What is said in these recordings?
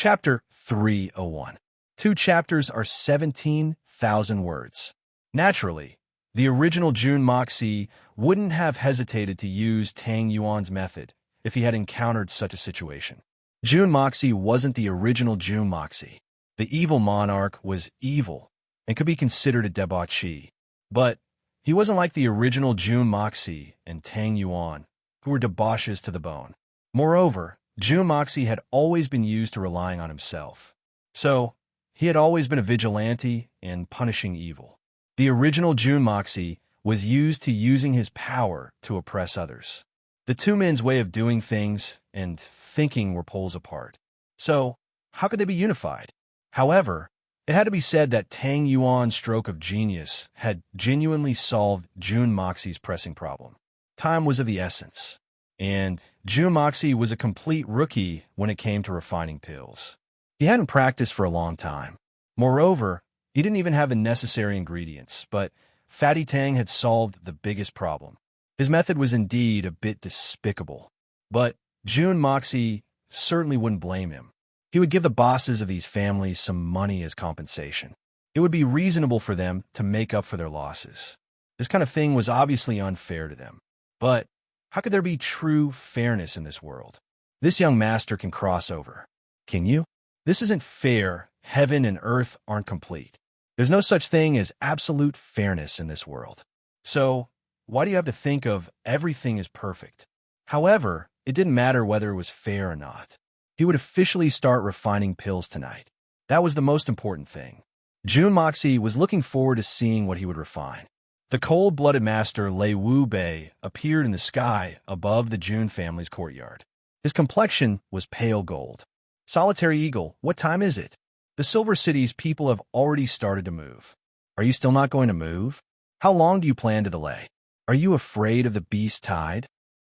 Chapter 301. 2 chapters are 17,000 words. Naturally, the original Jun Moxie wouldn't have hesitated to use Tang Yuan's method if he had encountered such a situation. Jun Moxie wasn't the original Jun Moxie. The evil monarch was evil and could be considered a debauchee. But he wasn't like the original Jun Moxie and Tang Yuan, who were debauches to the bone. Moreover, Jun Moxie had always been used to relying on himself. So, he had always been a vigilante and punishing evil. The original Jun Moxie was used to using his power to oppress others. The two men's way of doing things and thinking were poles apart. So, how could they be unified? However, it had to be said that Tang Yuan's stroke of genius had genuinely solved Jun Moxie's pressing problem. Time was of the essence, and Jun Moxie was a complete rookie when it came to refining pills. He hadn't practiced for a long time. Moreover, he didn't even have the necessary ingredients, but Fatty Tang had solved the biggest problem. His method was indeed a bit despicable, but Jun Moxie certainly wouldn't blame him. He would give the bosses of these families some money as compensation. It would be reasonable for them to make up for their losses. This kind of thing was obviously unfair to them. But how could there be true fairness in this world? This young master can cross over. Can you? This isn't fair. Heaven and earth aren't complete. There's no such thing as absolute fairness in this world. So, why do you have to think of everything as perfect? However, it didn't matter whether it was fair or not. He would officially start refining pills tonight. That was the most important thing. Jun Moxie was looking forward to seeing what he would refine. The cold-blooded master Lei Wu Bei appeared in the sky above the Jun family's courtyard. His complexion was pale gold. Solitary Eagle, what time is it? The Silver City's people have already started to move. Are you still not going to move? How long do you plan to delay? Are you afraid of the beast tide?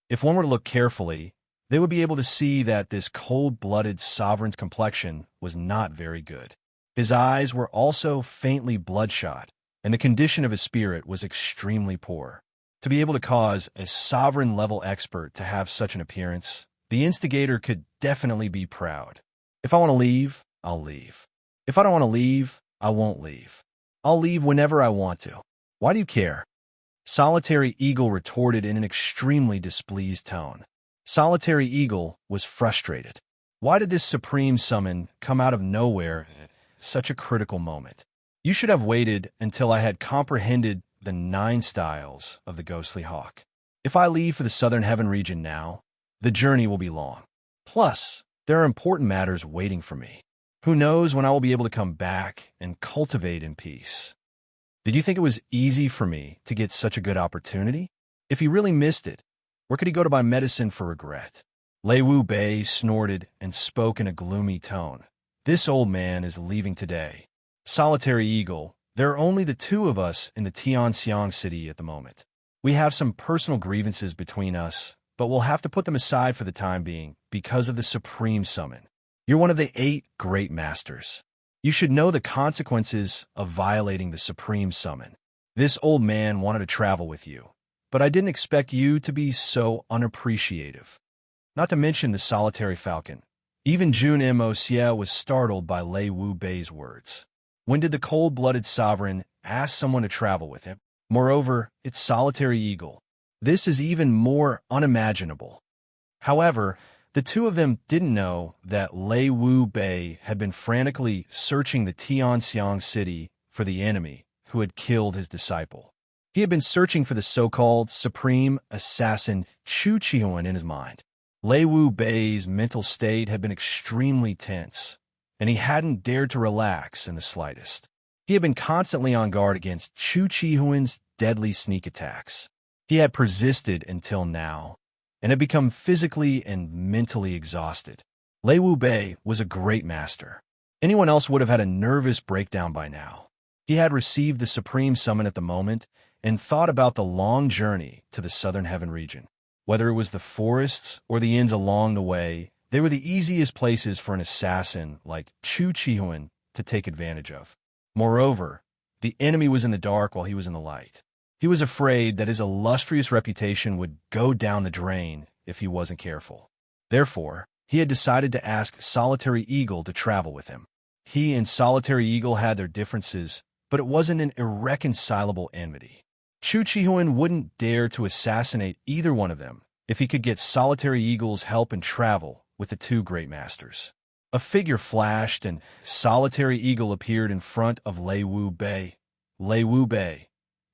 If one were to look carefully, they would be able to see that this cold-blooded sovereign's complexion was not very good. His eyes were also faintly bloodshot, and the condition of his spirit was extremely poor. To be able to cause a sovereign-level expert to have such an appearance, the instigator could definitely be proud. If I want to leave, I'll leave. If I don't want to leave, I won't leave. I'll leave whenever I want to. Why do you care? Solitary Eagle retorted in an extremely displeased tone. Solitary Eagle was frustrated. Why did this supreme summon come out of nowhere at such a critical moment? You should have waited until I had comprehended the 9 styles of the ghostly hawk. If I leave for the southern heaven region now, the journey will be long. Plus, there are important matters waiting for me. Who knows when I will be able to come back and cultivate in peace? Did you think it was easy for me to get such a good opportunity? If he really missed it, where could he go to buy medicine for regret? Lei Wu Bei snorted and spoke in a gloomy tone. This old man is leaving today. Solitary Eagle, there are only the 2 of us in the Tianxiang city at the moment. We have some personal grievances between us, but we'll have to put them aside for the time being because of the supreme summon. You're one of the 8 great masters. You should know the consequences of violating the supreme summon. This old man wanted to travel with you, but I didn't expect you to be so unappreciative. Not to mention the solitary falcon. Even Jun Mo Xie was startled by Lei Wu Bei's words. When did the cold-blooded sovereign ask someone to travel with him? Moreover, it's Solitary Eagle. This is even more unimaginable. However, the 2 of them didn't know that Lei Wu Bei had been frantically searching the Tianxiang city for the enemy who had killed his disciple. He had been searching for the so-called supreme assassin Chu Qihuan in his mind. Lei Wu Bei's mental state had been extremely tense, and he hadn't dared to relax in the slightest. He had been constantly on guard against Chu Qihuan's deadly sneak attacks. He had persisted until now, and had become physically and mentally exhausted. Lei Wu Bei was a great master. Anyone else would have had a nervous breakdown by now. He had received the supreme summon at the moment and thought about the long journey to the southern heaven region. Whether it was the forests or the inns along the way, they were the easiest places for an assassin like Chu Qihuan to take advantage of. Moreover, the enemy was in the dark while he was in the light. He was afraid that his illustrious reputation would go down the drain if he wasn't careful. Therefore, he had decided to ask Solitary Eagle to travel with him. He and Solitary Eagle had their differences, but it wasn't an irreconcilable enmity. Chu Chihuan wouldn't dare to assassinate either one of them if he could get Solitary Eagle's help and travel with the two great masters. A figure flashed, and Solitary Eagle appeared in front of Lei Wu Bei. Lei Wu Bei,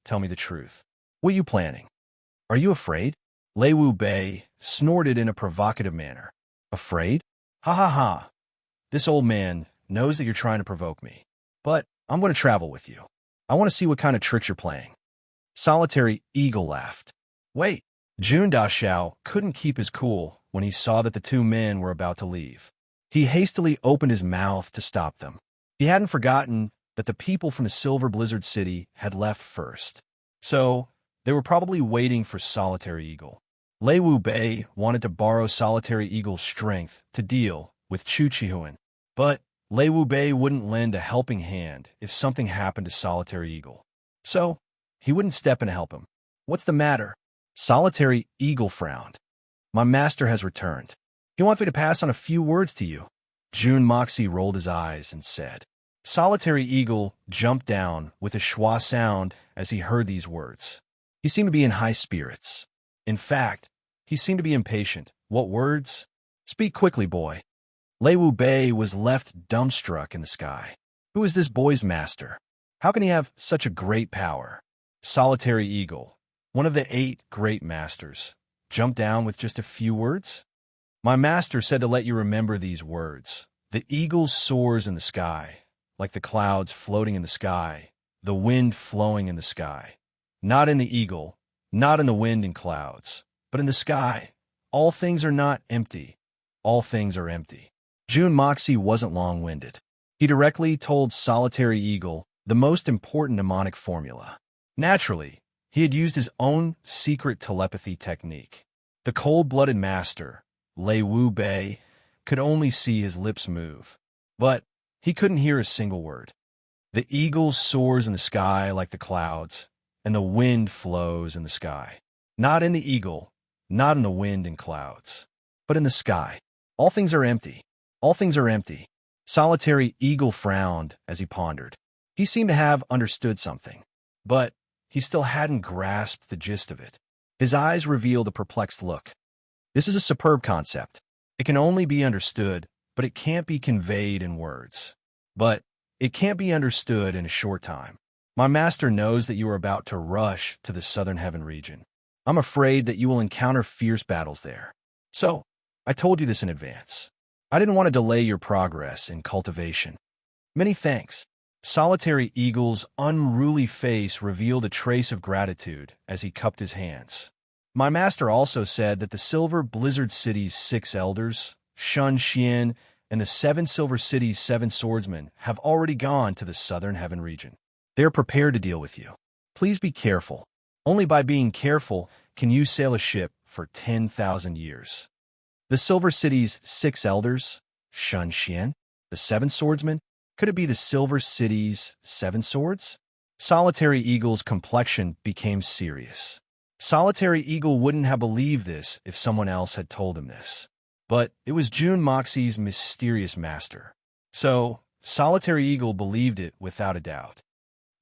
tell me the truth. What are you planning? Are you afraid? Lei Wu Bei snorted in a provocative manner. Afraid? Ha ha ha. This old man knows that you're trying to provoke me. But I'm going to travel with you. I want to see what kind of tricks you're playing. Solitary Eagle laughed. Wait. Jun Daxiao couldn't keep his cool when he saw that the two men were about to leave. He hastily opened his mouth to stop them. He hadn't forgotten that the people from the Silver Blizzard City had left first. So, they were probably waiting for Solitary Eagle. Lei Wu Bei wanted to borrow Solitary Eagle's strength to deal with Chu Chihuan, but Lei Wu Bei wouldn't lend a helping hand if something happened to Solitary Eagle. So, he wouldn't step in to help him. What's the matter? Solitary Eagle frowned. My master has returned. He wants me to pass on a few words to you. Jun Moxie rolled his eyes and said. Solitary Eagle jumped down with a schwa sound as he heard these words. He seemed to be in high spirits. In fact, he seemed to be impatient. What words? Speak quickly, boy. Lei Wu Bei was left dumbstruck in the sky. Who is this boy's master? How can he have such a great power? Solitary Eagle, one of the 8 great masters, jumped down with just a few words? My master said to let you remember these words. The eagle soars in the sky, like the clouds floating in the sky, the wind flowing in the sky. Not in the eagle, not in the wind and clouds, but in the sky. All things are not empty. All things are empty. Jun Moxie wasn't long-winded. He directly told Solitary Eagle the most important mnemonic formula. Naturally, he had used his own secret telepathy technique. The cold-blooded master, Lei Wu Bei, could only see his lips move, but he couldn't hear a single word. The eagle soars in the sky like the clouds, and the wind flows in the sky. Not in the eagle, not in the wind and clouds, but in the sky. All things are empty. All things are empty. Solitary Eagle frowned as he pondered. He seemed to have understood something, but he still hadn't grasped the gist of it. His eyes revealed a perplexed look. This is a superb concept. It can only be understood, but it can't be conveyed in words. But it can't be understood in a short time. My master knows that you are about to rush to the Southern Heaven region. I'm afraid that you will encounter fierce battles there. So, I told you this in advance. I didn't want to delay your progress in cultivation. Many thanks. Solitary Eagle's unruly face revealed a trace of gratitude as he cupped his hands. My master also said that the Silver Blizzard City's 6 elders, Shun Xian, and the 7 Silver City's 7 swordsmen have already gone to the Southern Heaven region. They are prepared to deal with you. Please be careful. Only by being careful can you sail a ship for 10,000 years. The Silver City's 6 elders, Shun Xian, the 7 swordsmen, could it be the Silver City's 7 swords? Solitary Eagle's complexion became serious. Solitary Eagle wouldn't have believed this if someone else had told him this. But it was Jun Moxie's mysterious master. So, Solitary Eagle believed it without a doubt.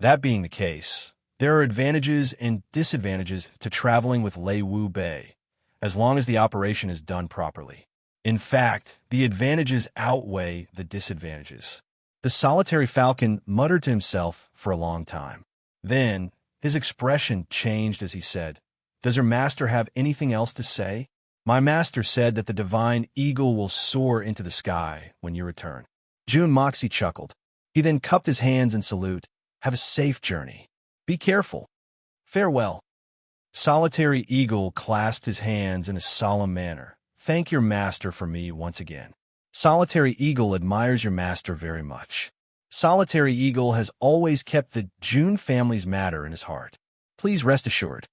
That being the case, there are advantages and disadvantages to traveling with Lei Wu Bei, as long as the operation is done properly. In fact, the advantages outweigh the disadvantages. The solitary falcon muttered to himself for a long time. Then, his expression changed as he said, Does your master have anything else to say? My master said that the divine eagle will soar into the sky when you return. Jun Moxie chuckled. He then cupped his hands in salute. Have a safe journey. Be careful. Farewell. Solitary Eagle clasped his hands in a solemn manner. Thank your master for me once again. Solitary Eagle admires your master very much. Solitary Eagle has always kept the Jun family's matter in his heart. Please rest assured.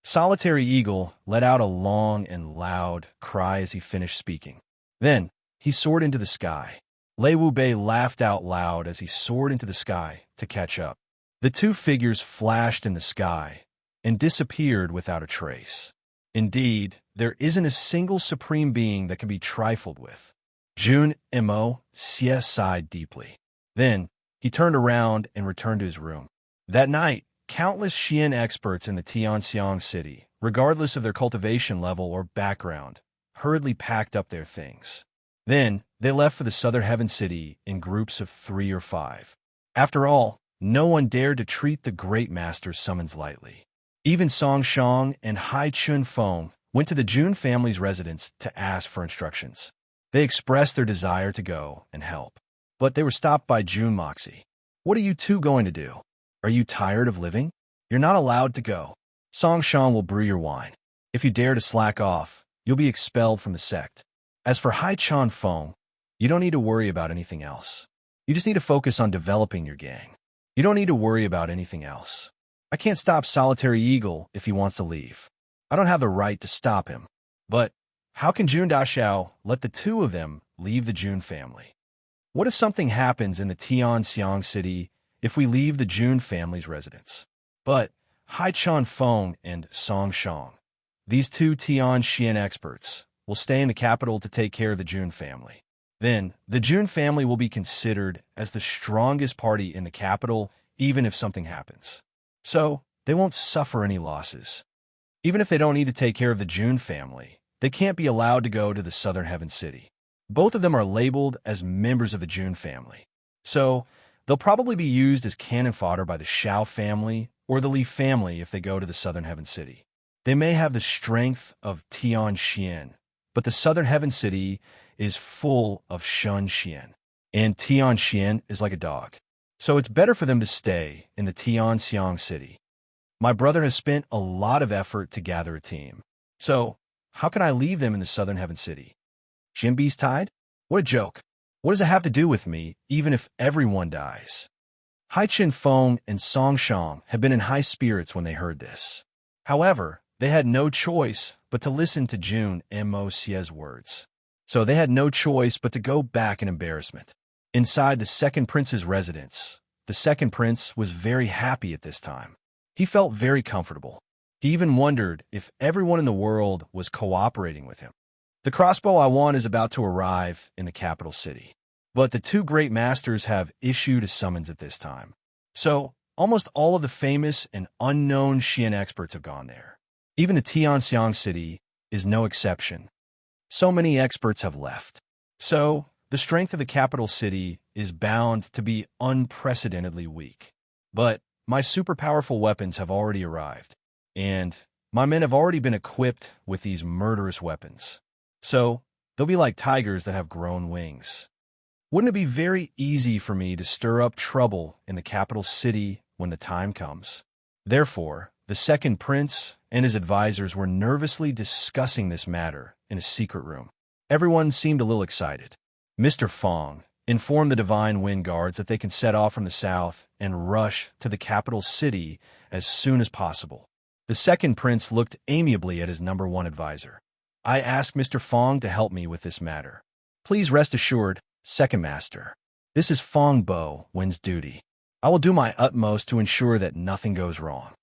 Solitary Eagle let out a long and loud cry as he finished speaking. Then, he soared into the sky. Lei Wu Bei laughed out loud as he soared into the sky to catch up. The two figures flashed in the sky and disappeared without a trace. Indeed, there isn't a single supreme being that can be trifled with. Jun Mo sighed deeply. Then, he turned around and returned to his room. That night, countless Xian experts in the Tianxiang city, regardless of their cultivation level or background, hurriedly packed up their things. Then, they left for the Southern Heaven City in groups of 3 or 5. After all, no one dared to treat the great master's summons lightly. Even Song Shang and Hai Chun Feng went to the Jun family's residence to ask for instructions. They expressed their desire to go and help. But they were stopped by Jun Moxie. "What are you two going to do? Are you tired of living? You're not allowed to go. Song Shang will brew your wine. If you dare to slack off, you'll be expelled from the sect. As for Hai Chun Feng, you don't need to worry about anything else. You just need to focus on developing your gang. You don't need to worry about anything else. I can't stop Solitary Eagle if he wants to leave. I don't have the right to stop him. But how can Jun Daxiao let the two of them leave the Jun family? What if something happens in the Tianxiang city if we leave the Jun family's residence? But Hai Chun Feng and Song Shang, these two Tianxian experts, will stay in the capital to take care of the Jun family. Then, the Jun family will be considered as the strongest party in the capital, even if something happens. So, they won't suffer any losses. Even if they don't need to take care of the Jun family, they can't be allowed to go to the Southern Heaven City. Both of them are labeled as members of the Jun family. So, they'll probably be used as cannon fodder by the Xiao family or the Li family if they go to the Southern Heaven City. They may have the strength of Tianxian, but the Southern Heaven City is full of Shun Xian, and Tianxian is like a dog. So it's better for them to stay in the Tianxiang city. My brother has spent a lot of effort to gather a team. So, how can I leave them in the Southern Heaven City? Jinbi's tied? What a joke. What does it have to do with me, even if everyone dies? Hai Chun Feng and Song Shang had been in high spirits when they heard this. However, they had no choice but to listen to Jun Mo's words. So they had no choice but to go back in embarrassment. Inside the second prince's residence, the second prince was very happy at this time. He felt very comfortable. He even wondered if everyone in the world was cooperating with him. The crossbow I want is about to arrive in the capital city. But the two great masters have issued a summons at this time. So, almost all of the famous and unknown Xian experts have gone there. Even the Tianxiang city is no exception. So many experts have left. So, the strength of the capital city is bound to be unprecedentedly weak. But my super powerful weapons have already arrived, and my men have already been equipped with these murderous weapons. So, they'll be like tigers that have grown wings. Wouldn't it be very easy for me to stir up trouble in the capital city when the time comes? Therefore, the second prince and his advisors were nervously discussing this matter in a secret room. Everyone seemed a little excited. Mr. Feng informed the Divine Wind Guards that they can set off from the south and rush to the capital city as soon as possible. The second prince looked amiably at his number one advisor. I ask Mr. Feng to help me with this matter. Please rest assured, Second Master. This is Feng Bo Wen's duty. I will do my utmost to ensure that nothing goes wrong.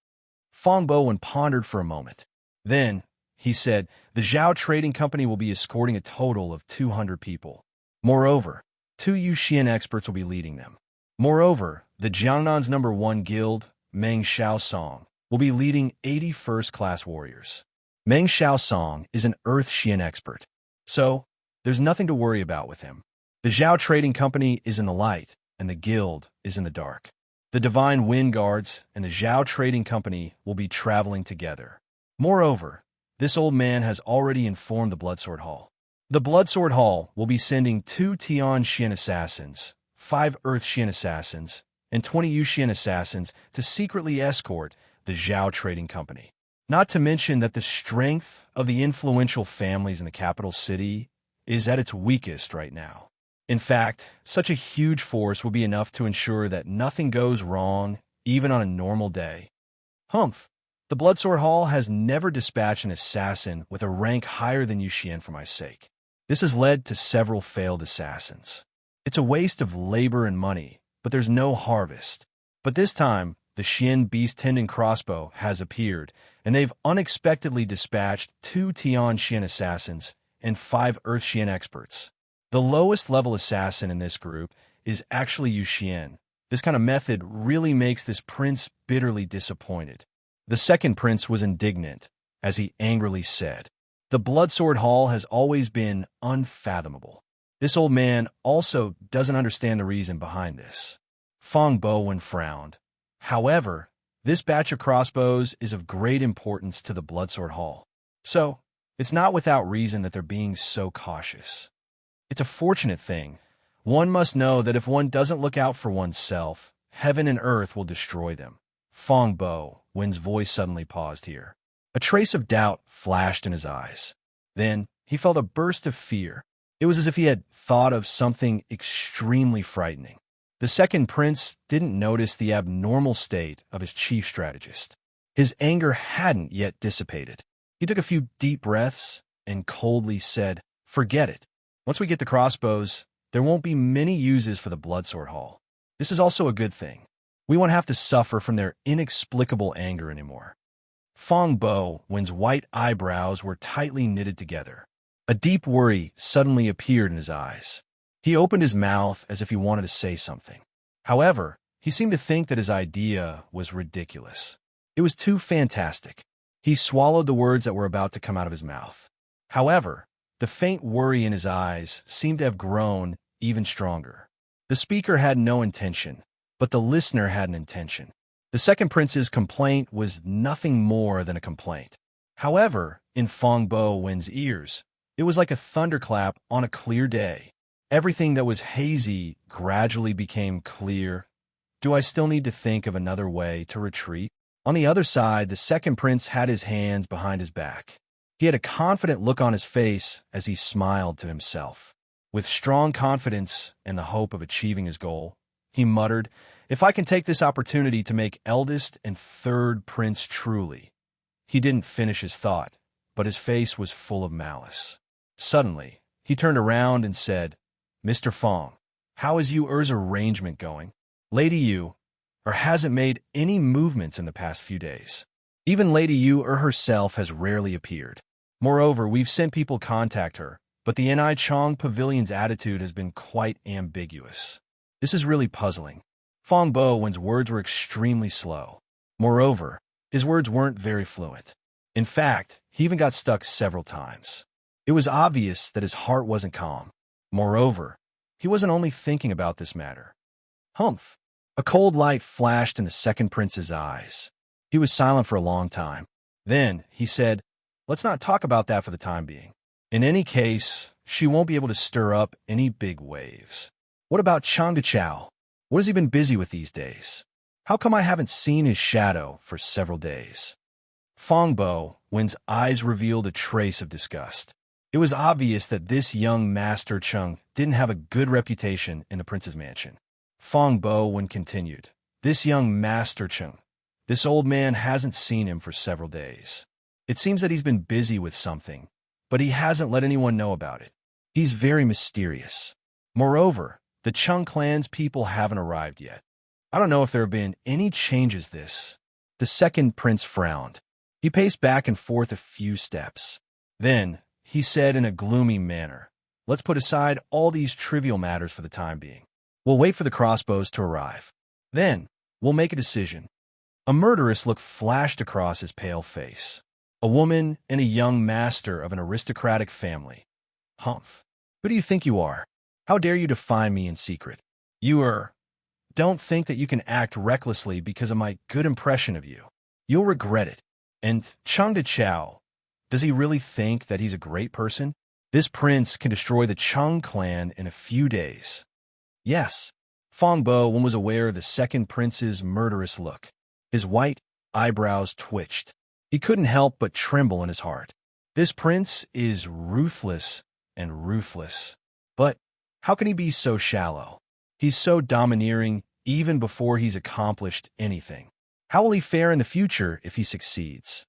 Feng Bo pondered for a moment. Then, he said, the Zhao Trading Company will be escorting a total of 200 people. Moreover, 2 Yuxian experts will be leading them. Moreover, the Jiangnan's number 1 guild, Meng Xiaosong, will be leading 80 first-class warriors. Meng Xiaosong is an Earth Xian expert, so there's nothing to worry about with him. The Zhao Trading Company is in the light, and the guild is in the dark. The Divine Wind Guards and the Zhao Trading Company will be traveling together. Moreover, this old man has already informed the Bloodsword Hall. The Bloodsword Hall will be sending 2 Tian Xian assassins, 5 Earth Xian assassins, and 20 Yuxian assassins to secretly escort the Zhao Trading Company. Not to mention that the strength of the influential families in the capital city is at its weakest right now. In fact, such a huge force will be enough to ensure that nothing goes wrong, even on a normal day. Humph! The Bloodsword Hall has never dispatched an assassin with a rank higher than Yuxian for my sake. This has led to several failed assassins. It's a waste of labor and money, but there's no harvest. But this time, the Xian beast-tending crossbow has appeared, and they've unexpectedly dispatched 2 Tian Xian assassins and 5 Earth Xian experts. The lowest level assassin in this group is actually Yu Xian. This kind of method really makes this prince bitterly disappointed. The second prince was indignant, as he angrily said, "The Bloodsword Hall has always been unfathomable. This old man also doesn't understand the reason behind this." Fong Bowen frowned. "However, this batch of crossbows is of great importance to the Bloodsword Hall. So, it's not without reason that they're being so cautious. It's a fortunate thing. One must know that if one doesn't look out for oneself, heaven and earth will destroy them." Fong Bowen's voice suddenly paused here. A trace of doubt flashed in his eyes. Then he felt a burst of fear. It was as if he had thought of something extremely frightening. The second prince didn't notice the abnormal state of his chief strategist. His anger hadn't yet dissipated. He took a few deep breaths and coldly said, "Forget it. Once we get the crossbows, there won't be many uses for the Bloodsword Hall. This is also a good thing. We won't have to suffer from their inexplicable anger anymore." Fong Bowen's white eyebrows were tightly knitted together. A deep worry suddenly appeared in his eyes. He opened his mouth as if he wanted to say something. However, he seemed to think that his idea was ridiculous. It was too fantastic. He swallowed the words that were about to come out of his mouth. However, the faint worry in his eyes seemed to have grown even stronger. The speaker had no intention, but the listener had an intention. The second prince's complaint was nothing more than a complaint. However, in Fong Bowen's ears, it was like a thunderclap on a clear day. Everything that was hazy gradually became clear. Do I still need to think of another way to retreat? On the other side, the second prince had his hands behind his back. He had a confident look on his face as he smiled to himself. With strong confidence and the hope of achieving his goal, he muttered, "If I can take this opportunity to make eldest and third prince truly." He didn't finish his thought, but his face was full of malice. Suddenly, he turned around and said, "Mr. Fong, how is Er's arrangement going? Lady Yu hasn't made any movements in the past few days. Even Lady Yu herself has rarely appeared. Moreover, we've sent people contact her, but the Ni Chong Pavilion's attitude has been quite ambiguous. This is really puzzling." Fong Bowen's words were extremely slow. Moreover, his words weren't very fluent. In fact, he even got stuck several times. It was obvious that his heart wasn't calm. Moreover, he wasn't only thinking about this matter. Humph! A cold light flashed in the second prince's eyes. He was silent for a long time. Then he said, "Let's not talk about that for the time being. In any case, she won't be able to stir up any big waves. What about Chang Chao? What has he been busy with these days? How come I haven't seen his shadow for several days?" Fong Bowen's eyes revealed a trace of disgust. It was obvious that this young Master Chung didn't have a good reputation in the prince's mansion. Fong Bowen continued, "This young Master Chung, this old man hasn't seen him for several days. It seems that he's been busy with something, but he hasn't let anyone know about it. He's very mysterious. Moreover, the Chung clan's people haven't arrived yet. I don't know if there have been any changes this." The second prince frowned. He paced back and forth a few steps. Then, he said in a gloomy manner, "Let's put aside all these trivial matters for the time being. We'll wait for the crossbows to arrive. Then, we'll make a decision." A murderous look flashed across his pale face. A woman and a young master of an aristocratic family. Humph! Who do you think you are? How dare you define me in secret? You don't think that you can act recklessly because of my good impression of you. You'll regret it. And Chang Chao, does he really think that he's a great person? This prince can destroy the Chung clan in a few days. Yes, Fong Bowen was aware of the second prince's murderous look. His white eyebrows twitched. He couldn't help but tremble in his heart. This prince is ruthless and ruthless. But how can he be so shallow? He's so domineering even before he's accomplished anything. How will he fare in the future if he succeeds?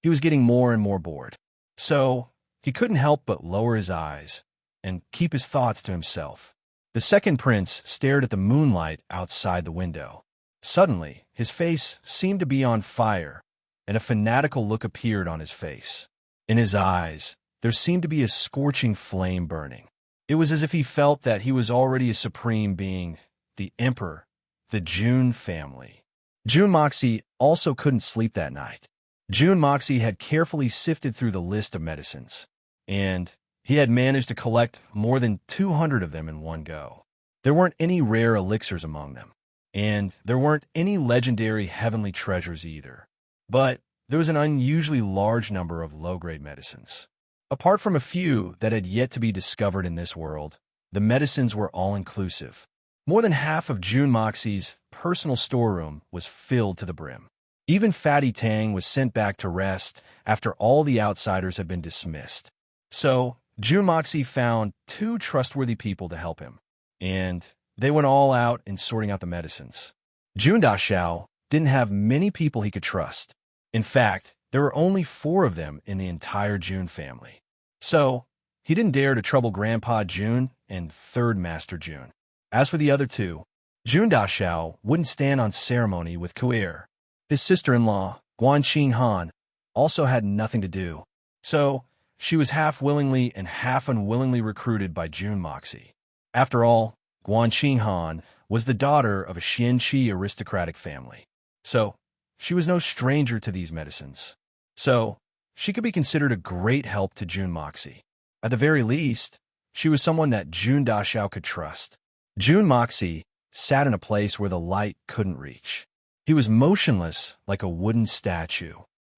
He was getting more and more bored. So, he couldn't help but lower his eyes and keep his thoughts to himself. The second prince stared at the moonlight outside the window. Suddenly, his face seemed to be on fire, and a fanatical look appeared on his face. In his eyes, there seemed to be a scorching flame burning. It was as if he felt that he was already a supreme being, the emperor, the June family. June Moxie also couldn't sleep that night. June Moxie had carefully sifted through the list of medicines, and he had managed to collect more than 200 of them in one go. There weren't any rare elixirs among them, and there weren't any legendary heavenly treasures either. But there was an unusually large number of low-grade medicines. Apart from a few that had yet to be discovered in this world, the medicines were all-inclusive. More than half of June Moxie's personal storeroom was filled to the brim. Even Fatty Tang was sent back to rest after all the outsiders had been dismissed. So, June Moxie found 2 trustworthy people to help him, and they went all out in sorting out the medicines. June Dashao didn't have many people he could trust. In fact, there were only 4 of them in the entire June family. So, he didn't dare to trouble Grandpa June and Third Master June. As for the other 2, June Dashao wouldn't stand on ceremony with Kuer. His sister-in-law, Guanxing Han, also had nothing to do. So, she was half willingly and half unwillingly recruited by June Moxie. After all, Guanxing Han was the daughter of a Xianqi aristocratic family. So, she was no stranger to these medicines. So, she could be considered a great help to June Moxie. At the very least, she was someone that June Dashao could trust. June Moxie sat in a place where the light couldn't reach. He was motionless like a wooden statue.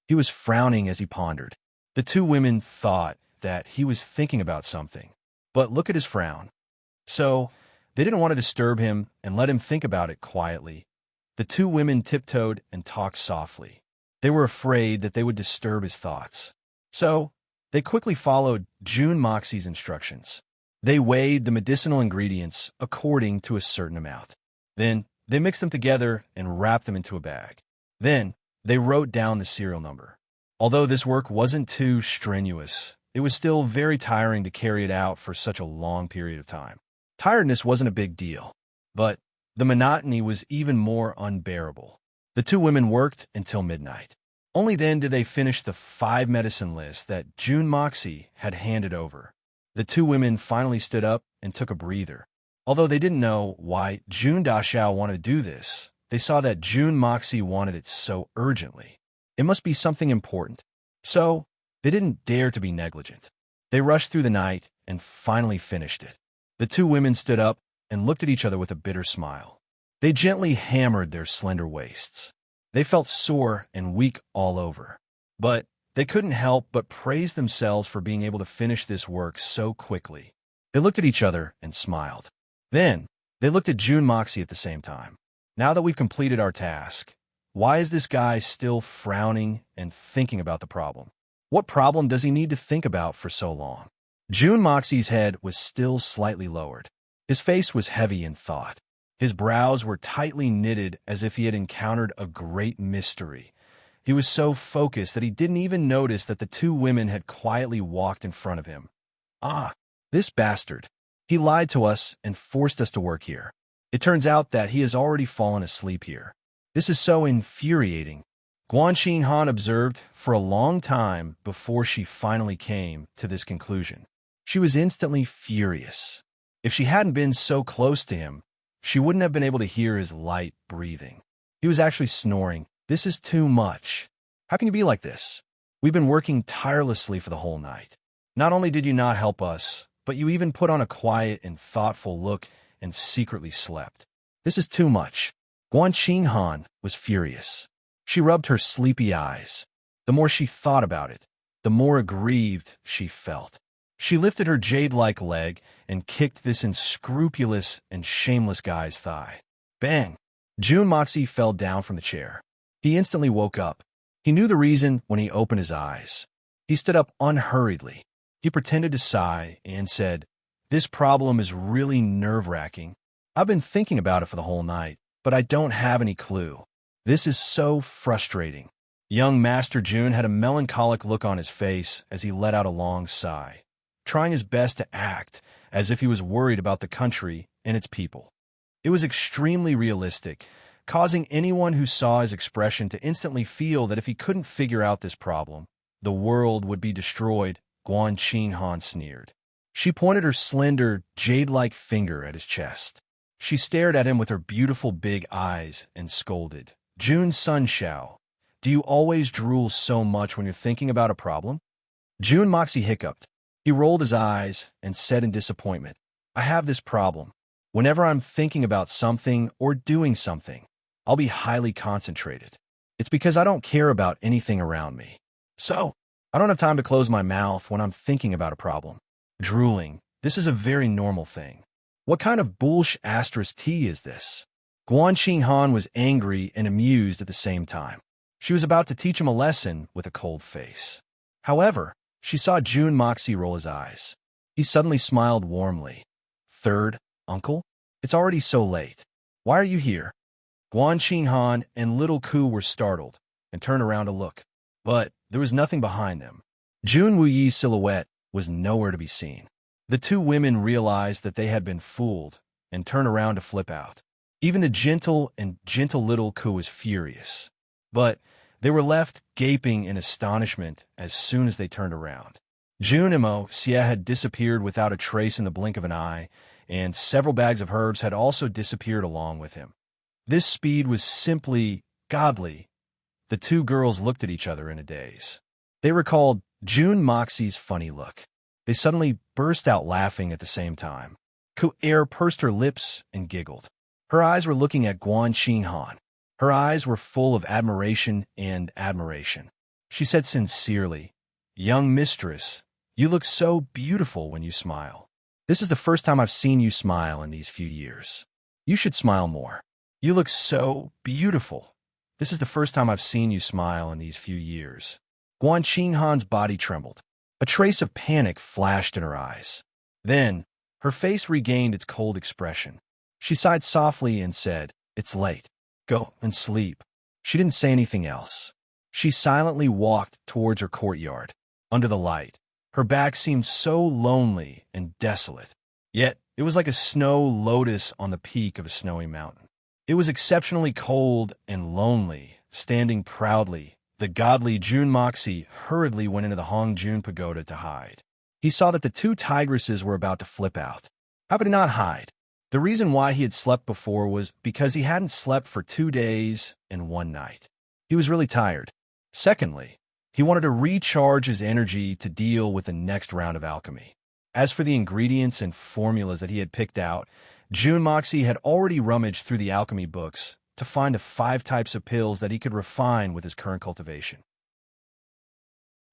He was frowning as he pondered. The 2 women thought that he was thinking about something. But look at his frown. So, they didn't want to disturb him and let him think about it quietly. The 2 women tiptoed and talked softly. They were afraid that they would disturb his thoughts. So, they quickly followed June Moxie's instructions. They weighed the medicinal ingredients according to a certain amount. Then, they mixed them together and wrapped them into a bag. Then, they wrote down the serial number. Although this work wasn't too strenuous, it was still very tiring to carry it out for such a long period of time. Tiredness wasn't a big deal, but the monotony was even more unbearable. The 2 women worked until midnight. Only then did they finish the 5 medicine lists that June Moxie had handed over. The 2 women finally stood up and took a breather. Although they didn't know why June Dashao wanted to do this, they saw that June Moxie wanted it so urgently. It must be something important. So, they didn't dare to be negligent. They rushed through the night and finally finished it. The 2 women stood up and looked at each other with a bitter smile. They gently hammered their slender waists. They felt sore and weak all over. But they couldn't help but praise themselves for being able to finish this work so quickly. They looked at each other and smiled. Then, they looked at June Moxie at the same time. Now that we've completed our task, why is this guy still frowning and thinking about the problem? What problem does he need to think about for so long? June Moxie's head was still slightly lowered. His face was heavy in thought. His brows were tightly knitted as if he had encountered a great mystery. He was so focused that he didn't even notice that the 2 women had quietly walked in front of him. Ah, this bastard. He lied to us and forced us to work here. It turns out that he has already fallen asleep here. This is so infuriating. Guanxing Han observed for a long time before she finally came to this conclusion. She was instantly furious. If she hadn't been so close to him, she wouldn't have been able to hear his light breathing. He was actually snoring. This is too much. How can you be like this? We've been working tirelessly for the whole night. Not only did you not help us, but you even put on a quiet and thoughtful look and secretly slept. This is too much. Guanxing Han was furious. She rubbed her sleepy eyes. The more she thought about it, the more aggrieved she felt. She lifted her jade-like leg and kicked this unscrupulous and shameless guy's thigh. Bang! June Moxie fell down from the chair. He instantly woke up. He knew the reason when he opened his eyes. He stood up unhurriedly. He pretended to sigh and said, "This problem is really nerve-wracking. I've been thinking about it for the whole night, but I don't have any clue. This is so frustrating." Young Master June had a melancholic look on his face as he let out a long sigh, trying his best to act as if he was worried about the country and its people. It was extremely realistic, causing anyone who saw his expression to instantly feel that if he couldn't figure out this problem, the world would be destroyed. Guan Qinghan sneered. She pointed her slender, jade-like finger at his chest. She stared at him with her beautiful big eyes and scolded. Jun Sunshao, do you always drool so much when you're thinking about a problem? Jun Moxie hiccuped. He rolled his eyes and said in disappointment, I have this problem. Whenever I'm thinking about something or doing something, I'll be highly concentrated. It's because I don't care about anything around me. So, I don't have time to close my mouth when I'm thinking about a problem. Drooling, this is a very normal thing. What kind of *T is this? Guan Qinghan was angry and amused at the same time. She was about to teach him a lesson with a cold face. However, she saw Jun Moxie roll his eyes. He suddenly smiled warmly. Third, uncle? It's already so late. Why are you here? Guan Qinghan and little Ku were startled and turned around to look. But there was nothing behind them. Jun Wuyi's silhouette was nowhere to be seen. The two women realized that they had been fooled and turned around to flip out. Even the gentle little Ku was furious. But they were left gaping in astonishment as soon as they turned around. Jun Mo Xie had disappeared without a trace in the blink of an eye, and several bags of herbs had also disappeared along with him. This speed was simply godly. The two girls looked at each other in a daze. They recalled Jun Moxie's funny look. They suddenly burst out laughing at the same time. Ku Er pursed her lips and giggled. Her eyes were looking at Guan Qinghan. Her eyes were full of admiration and admiration. She said sincerely, Young mistress, you look so beautiful when you smile. This is the first time I've seen you smile in these few years. You should smile more. You look so beautiful. This is the first time I've seen you smile in these few years. Guan Qinghan's body trembled. A trace of panic flashed in her eyes. Then, her face regained its cold expression. She sighed softly and said, It's late. Go and sleep. She didn't say anything else. She silently walked towards her courtyard. Under the light, her back seemed so lonely and desolate. Yet, it was like a snow lotus on the peak of a snowy mountain. It was exceptionally cold and lonely. Standing proudly, the godly Jun Moxie hurriedly went into the Hongjun Pagoda to hide. He saw that the two tigresses were about to flip out. How could he not hide? The reason why he had slept before was because he hadn't slept for 2 days and 1 night. He was really tired. Secondly, he wanted to recharge his energy to deal with the next round of alchemy. As for the ingredients and formulas that he had picked out, Jun Moxie had already rummaged through the alchemy books to find the 5 types of pills that he could refine with his current cultivation.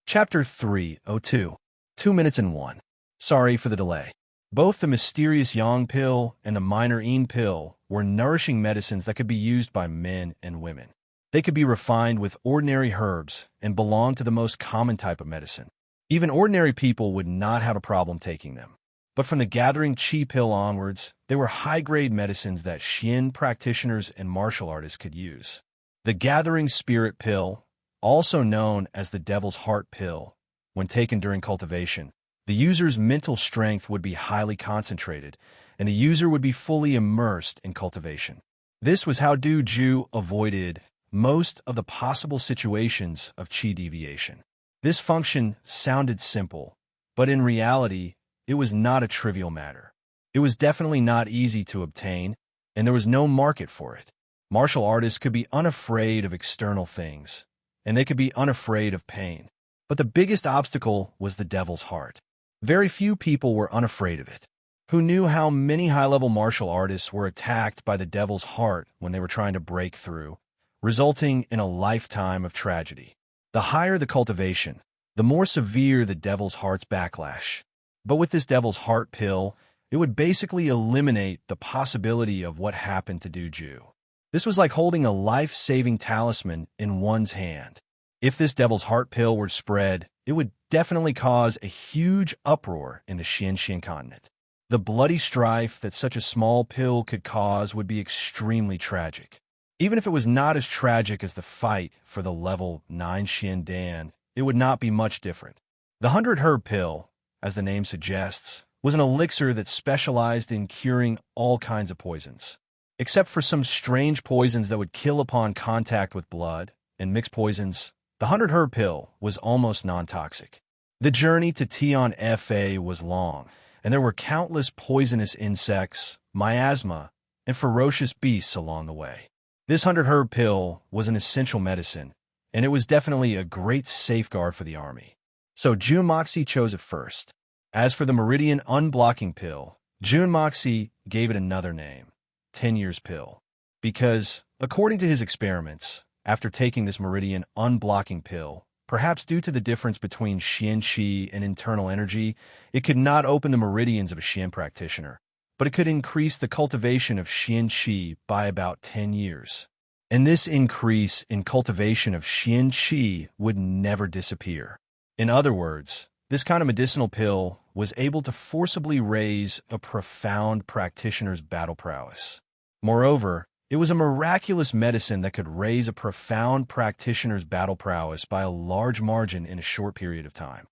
Chapter 302. 2 minutes and 1. Sorry for the delay. Both the mysterious Yang pill and the minor Yin pill were nourishing medicines that could be used by men and women. They could be refined with ordinary herbs and belong to the most common type of medicine. Even ordinary people would not have a problem taking them. But from the gathering Qi pill onwards, they were high-grade medicines that Xian practitioners and martial artists could use. The gathering spirit pill, also known as the devil's heart pill, when taken during cultivation, the user's mental strength would be highly concentrated, and the user would be fully immersed in cultivation. This was how Du Ju avoided most of the possible situations of Qi deviation. This function sounded simple, but in reality, it was not a trivial matter. It was definitely not easy to obtain, and there was no market for it. Martial artists could be unafraid of external things, and they could be unafraid of pain. But the biggest obstacle was the devil's heart. Very few people were unafraid of it. Who knew how many high-level martial artists were attacked by the devil's heart when they were trying to break through, resulting in a lifetime of tragedy? The higher the cultivation, the more severe the devil's heart's backlash. But with this devil's heart pill, it would basically eliminate the possibility of what happened to Du Ju. This was like holding a life-saving talisman in one's hand. If this devil's heart pill were spread, it would definitely cause a huge uproar in the Xianxian continent. The bloody strife that such a small pill could cause would be extremely tragic. Even if it was not as tragic as the fight for the level 9 Xian Dan, it would not be much different. The 100 herb pill, as the name suggests, was an elixir that specialized in curing all kinds of poisons. Except for some strange poisons that would kill upon contact with blood, and mixed poisons, the 100-herb pill was almost non-toxic. The journey to Tion Fa was long, and there were countless poisonous insects, miasma, and ferocious beasts along the way. This 100-herb pill was an essential medicine, and it was definitely a great safeguard for the army. So Jun Moxie chose it first. As for the Meridian Unblocking Pill, Jun Moxie gave it another name, 10 Years Pill, because, according to his experiments, after taking this Meridian Unblocking Pill, perhaps due to the difference between Xian Qi and internal energy, it could not open the meridians of a Xian practitioner, but it could increase the cultivation of Xian Qi by about 10 years. And this increase in cultivation of Xian Qi would never disappear. In other words, this kind of medicinal pill was able to forcibly raise a profound practitioner's battle prowess. Moreover, it was a miraculous medicine that could raise a profound practitioner's battle prowess by a large margin in a short period of time.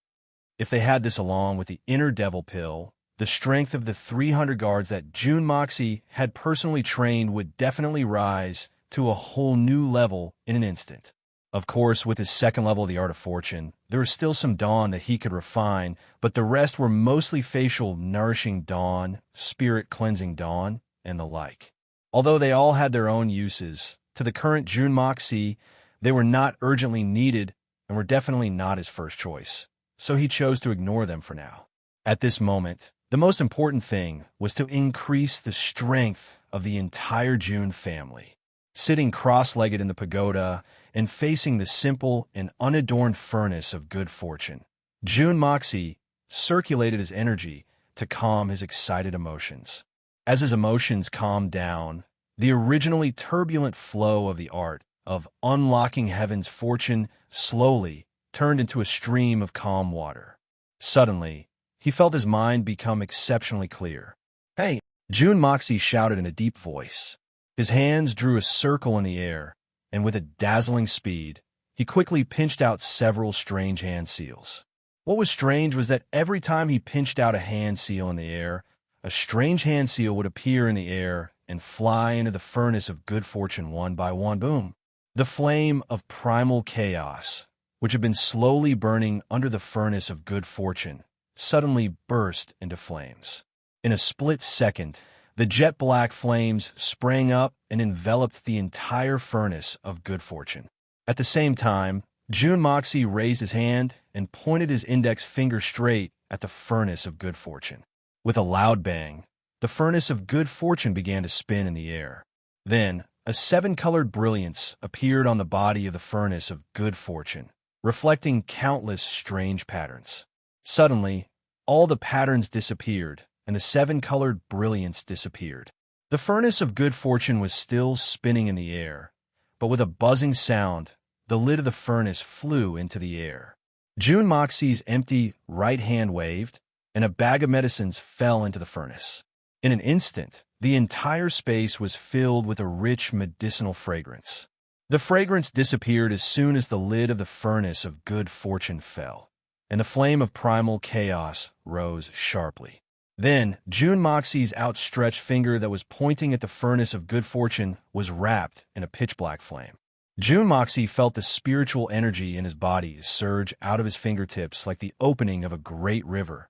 If they had this along with the Inner Devil Pill, the strength of the 300 guards that Jun Moxie had personally trained would definitely rise to a whole new level in an instant. Of course, with his second level of the Art of Fortune, there was still some Dawn that he could refine, but the rest were mostly facial nourishing Dawn, spirit cleansing Dawn, and the like. Although they all had their own uses, to the current Jun Moxie, they were not urgently needed and were definitely not his first choice, so he chose to ignore them for now. At this moment, the most important thing was to increase the strength of the entire Jun family. Sitting cross-legged in the pagoda and facing the simple and unadorned furnace of good fortune, Jun Moxie circulated his energy to calm his excited emotions. As his emotions calmed down, the originally turbulent flow of the art of unlocking heaven's fortune slowly turned into a stream of calm water. Suddenly, he felt his mind become exceptionally clear. "Hey!" Jun Moxie shouted in a deep voice. His hands drew a circle in the air, and with a dazzling speed, he quickly pinched out several strange hand seals. What was strange was that every time he pinched out a hand seal in the air, a strange hand seal would appear in the air and fly into the furnace of good fortune one by one. Boom! The flame of primal chaos, which had been slowly burning under the furnace of good fortune, suddenly burst into flames. In a split second, the jet-black flames sprang up and enveloped the entire furnace of good fortune. At the same time, Jun Moxie raised his hand and pointed his index finger straight at the furnace of good fortune. With a loud bang, the furnace of good fortune began to spin in the air. Then, a 7-colored brilliance appeared on the body of the furnace of good fortune, reflecting countless strange patterns. Suddenly, all the patterns disappeared, and the 7-colored brilliance disappeared. The furnace of good fortune was still spinning in the air, but with a buzzing sound, the lid of the furnace flew into the air. Jun Moxie's empty right hand waved, and a bag of medicines fell into the furnace. In an instant, the entire space was filled with a rich medicinal fragrance. The fragrance disappeared as soon as the lid of the furnace of good fortune fell, and the flame of primal chaos rose sharply. Then, Jun Moxie's outstretched finger that was pointing at the furnace of good fortune was wrapped in a pitch-black flame. Jun Moxie felt the spiritual energy in his body surge out of his fingertips like the opening of a great river.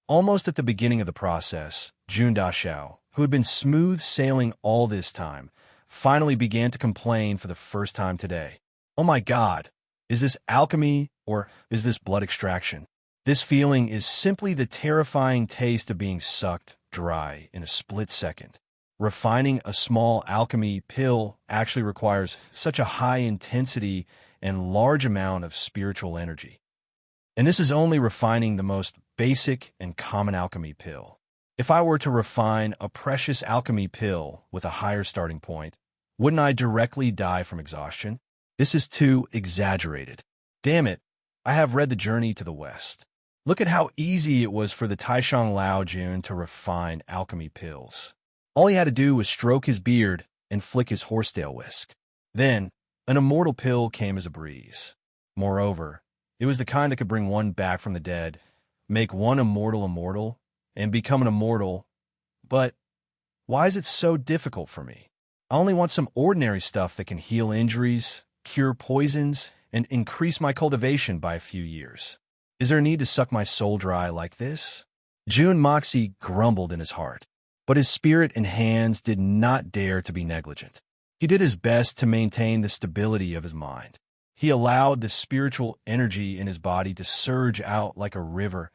Almost at the beginning of the process, Jun Daxiao, who had been smooth sailing all this time, finally began to complain for the first time today. "Oh my God, is this alchemy or is this blood extraction? This feeling is simply the terrifying taste of being sucked dry in a split second. Refining a small alchemy pill actually requires such a high intensity and large amount of spiritual energy. And this is only refining the most basic and common alchemy pill. If I were to refine a precious alchemy pill with a higher starting point, wouldn't I directly die from exhaustion? This is too exaggerated. Damn it, I have read The Journey to the West. Look at how easy it was for the Taishang Lao Jun to refine alchemy pills. All he had to do was stroke his beard and flick his horsetail whisk. Then, an immortal pill came as a breeze. Moreover, it was the kind that could bring one back from the dead, make one immortal, and become an immortal. But Why is it so difficult for me? I only want some ordinary stuff that can heal injuries, cure poisons, and increase my cultivation by a few years. Is there a need to suck my soul dry like this? June Moxie grumbled in his heart, but his spirit and hands did not dare to be negligent. He did his best to maintain the stability of his mind. He allowed the spiritual energy in his body to surge out like a river.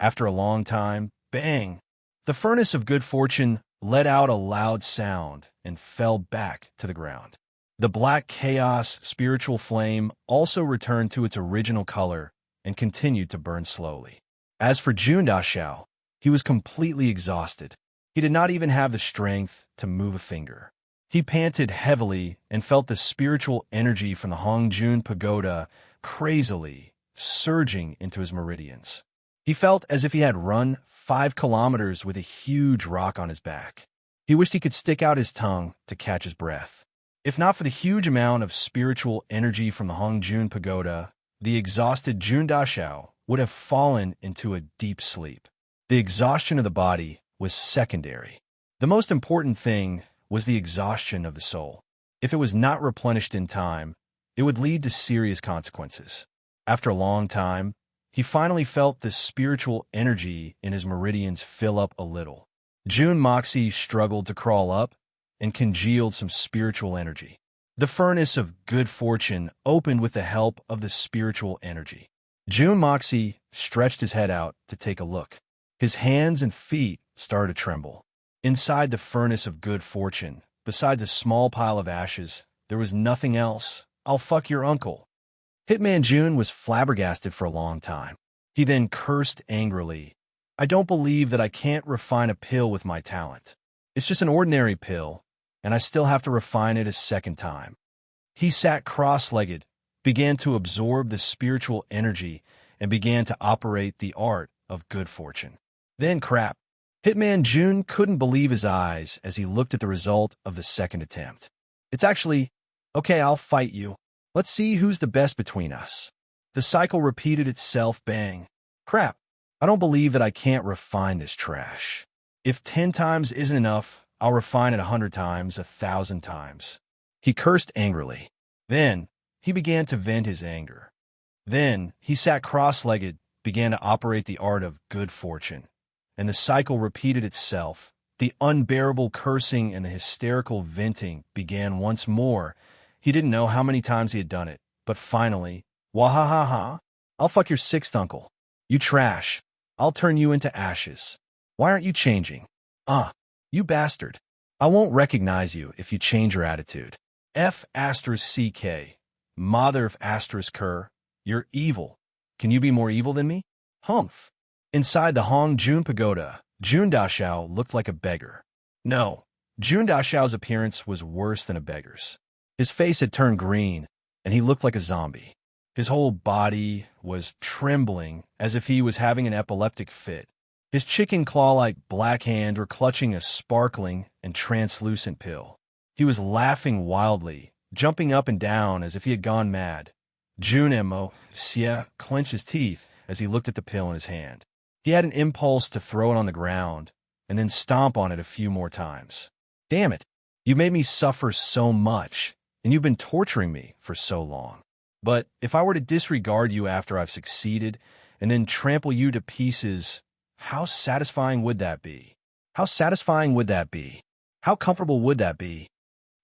After a long time, bang! The furnace of good fortune let out a loud sound and fell back to the ground. The black chaos spiritual flame also returned to its original color and continued to burn slowly. As for Jun Dashao, he was completely exhausted. He did not even have the strength to move a finger. He panted heavily and felt the spiritual energy from the Hongjun Pagoda crazily surging into his meridians. He felt as if he had run 5 kilometers with a huge rock on his back. He wished he could stick out his tongue to catch his breath. If not for the huge amount of spiritual energy from the Hongjun Pagoda, the exhausted Jun Dashao would have fallen into a deep sleep. The exhaustion of the body was secondary. The most important thing was the exhaustion of the soul. If it was not replenished in time, it would lead to serious consequences. After a long time, he finally felt the spiritual energy in his meridians fill up a little. Jun Moxie struggled to crawl up and congealed some spiritual energy. The furnace of good fortune opened with the help of the spiritual energy. Jun Moxie stretched his head out to take a look. His hands and feet started to tremble. Inside the furnace of good fortune, besides a small pile of ashes, there was nothing else. I'll fuck your uncle. Hitman Jun was flabbergasted for a long time. He then cursed angrily. I don't believe that I can't refine a pill with my talent. It's just an ordinary pill, and I still have to refine it a second time. He sat cross-legged, began to absorb the spiritual energy, and began to operate the art of good fortune. Then crap. Hitman Jun couldn't believe his eyes as he looked at the result of the second attempt. It's actually, okay, I'll fight you. Let's see who's the best between us. The cycle repeated itself, bang. Crap, I don't believe that I can't refine this trash. If 10 times isn't enough, I'll refine it 100 times, 1,000 times. He cursed angrily. Then, he began to vent his anger. Then, he sat cross-legged, began to operate the art of good fortune. And the cycle repeated itself. The unbearable cursing and the hysterical venting began once more. He didn't know how many times he had done it, but finally, wahahaha, I'll fuck your 6th uncle. You trash. I'll turn you into ashes. Why aren't you changing? You bastard. I won't recognize you if you change your attitude. F*CK, mother of *Cur, you're evil. Can you be more evil than me? Humph. Inside the Hongjun Pagoda, Jun Dashao looked like a beggar. No, Jun Dashao's appearance was worse than a beggar's. His face had turned green, and he looked like a zombie. His whole body was trembling as if he was having an epileptic fit. His chicken claw-like black hand were clutching a sparkling and translucent pill. He was laughing wildly, jumping up and down as if he had gone mad. Jun Moxie clenched his teeth as he looked at the pill in his hand. He had an impulse to throw it on the ground and then stomp on it a few more times. Damn it, you made me suffer so much, and you've been torturing me for so long. But if I were to disregard you after I've succeeded and then trample you to pieces, how satisfying would that be? How satisfying would that be? How comfortable would that be?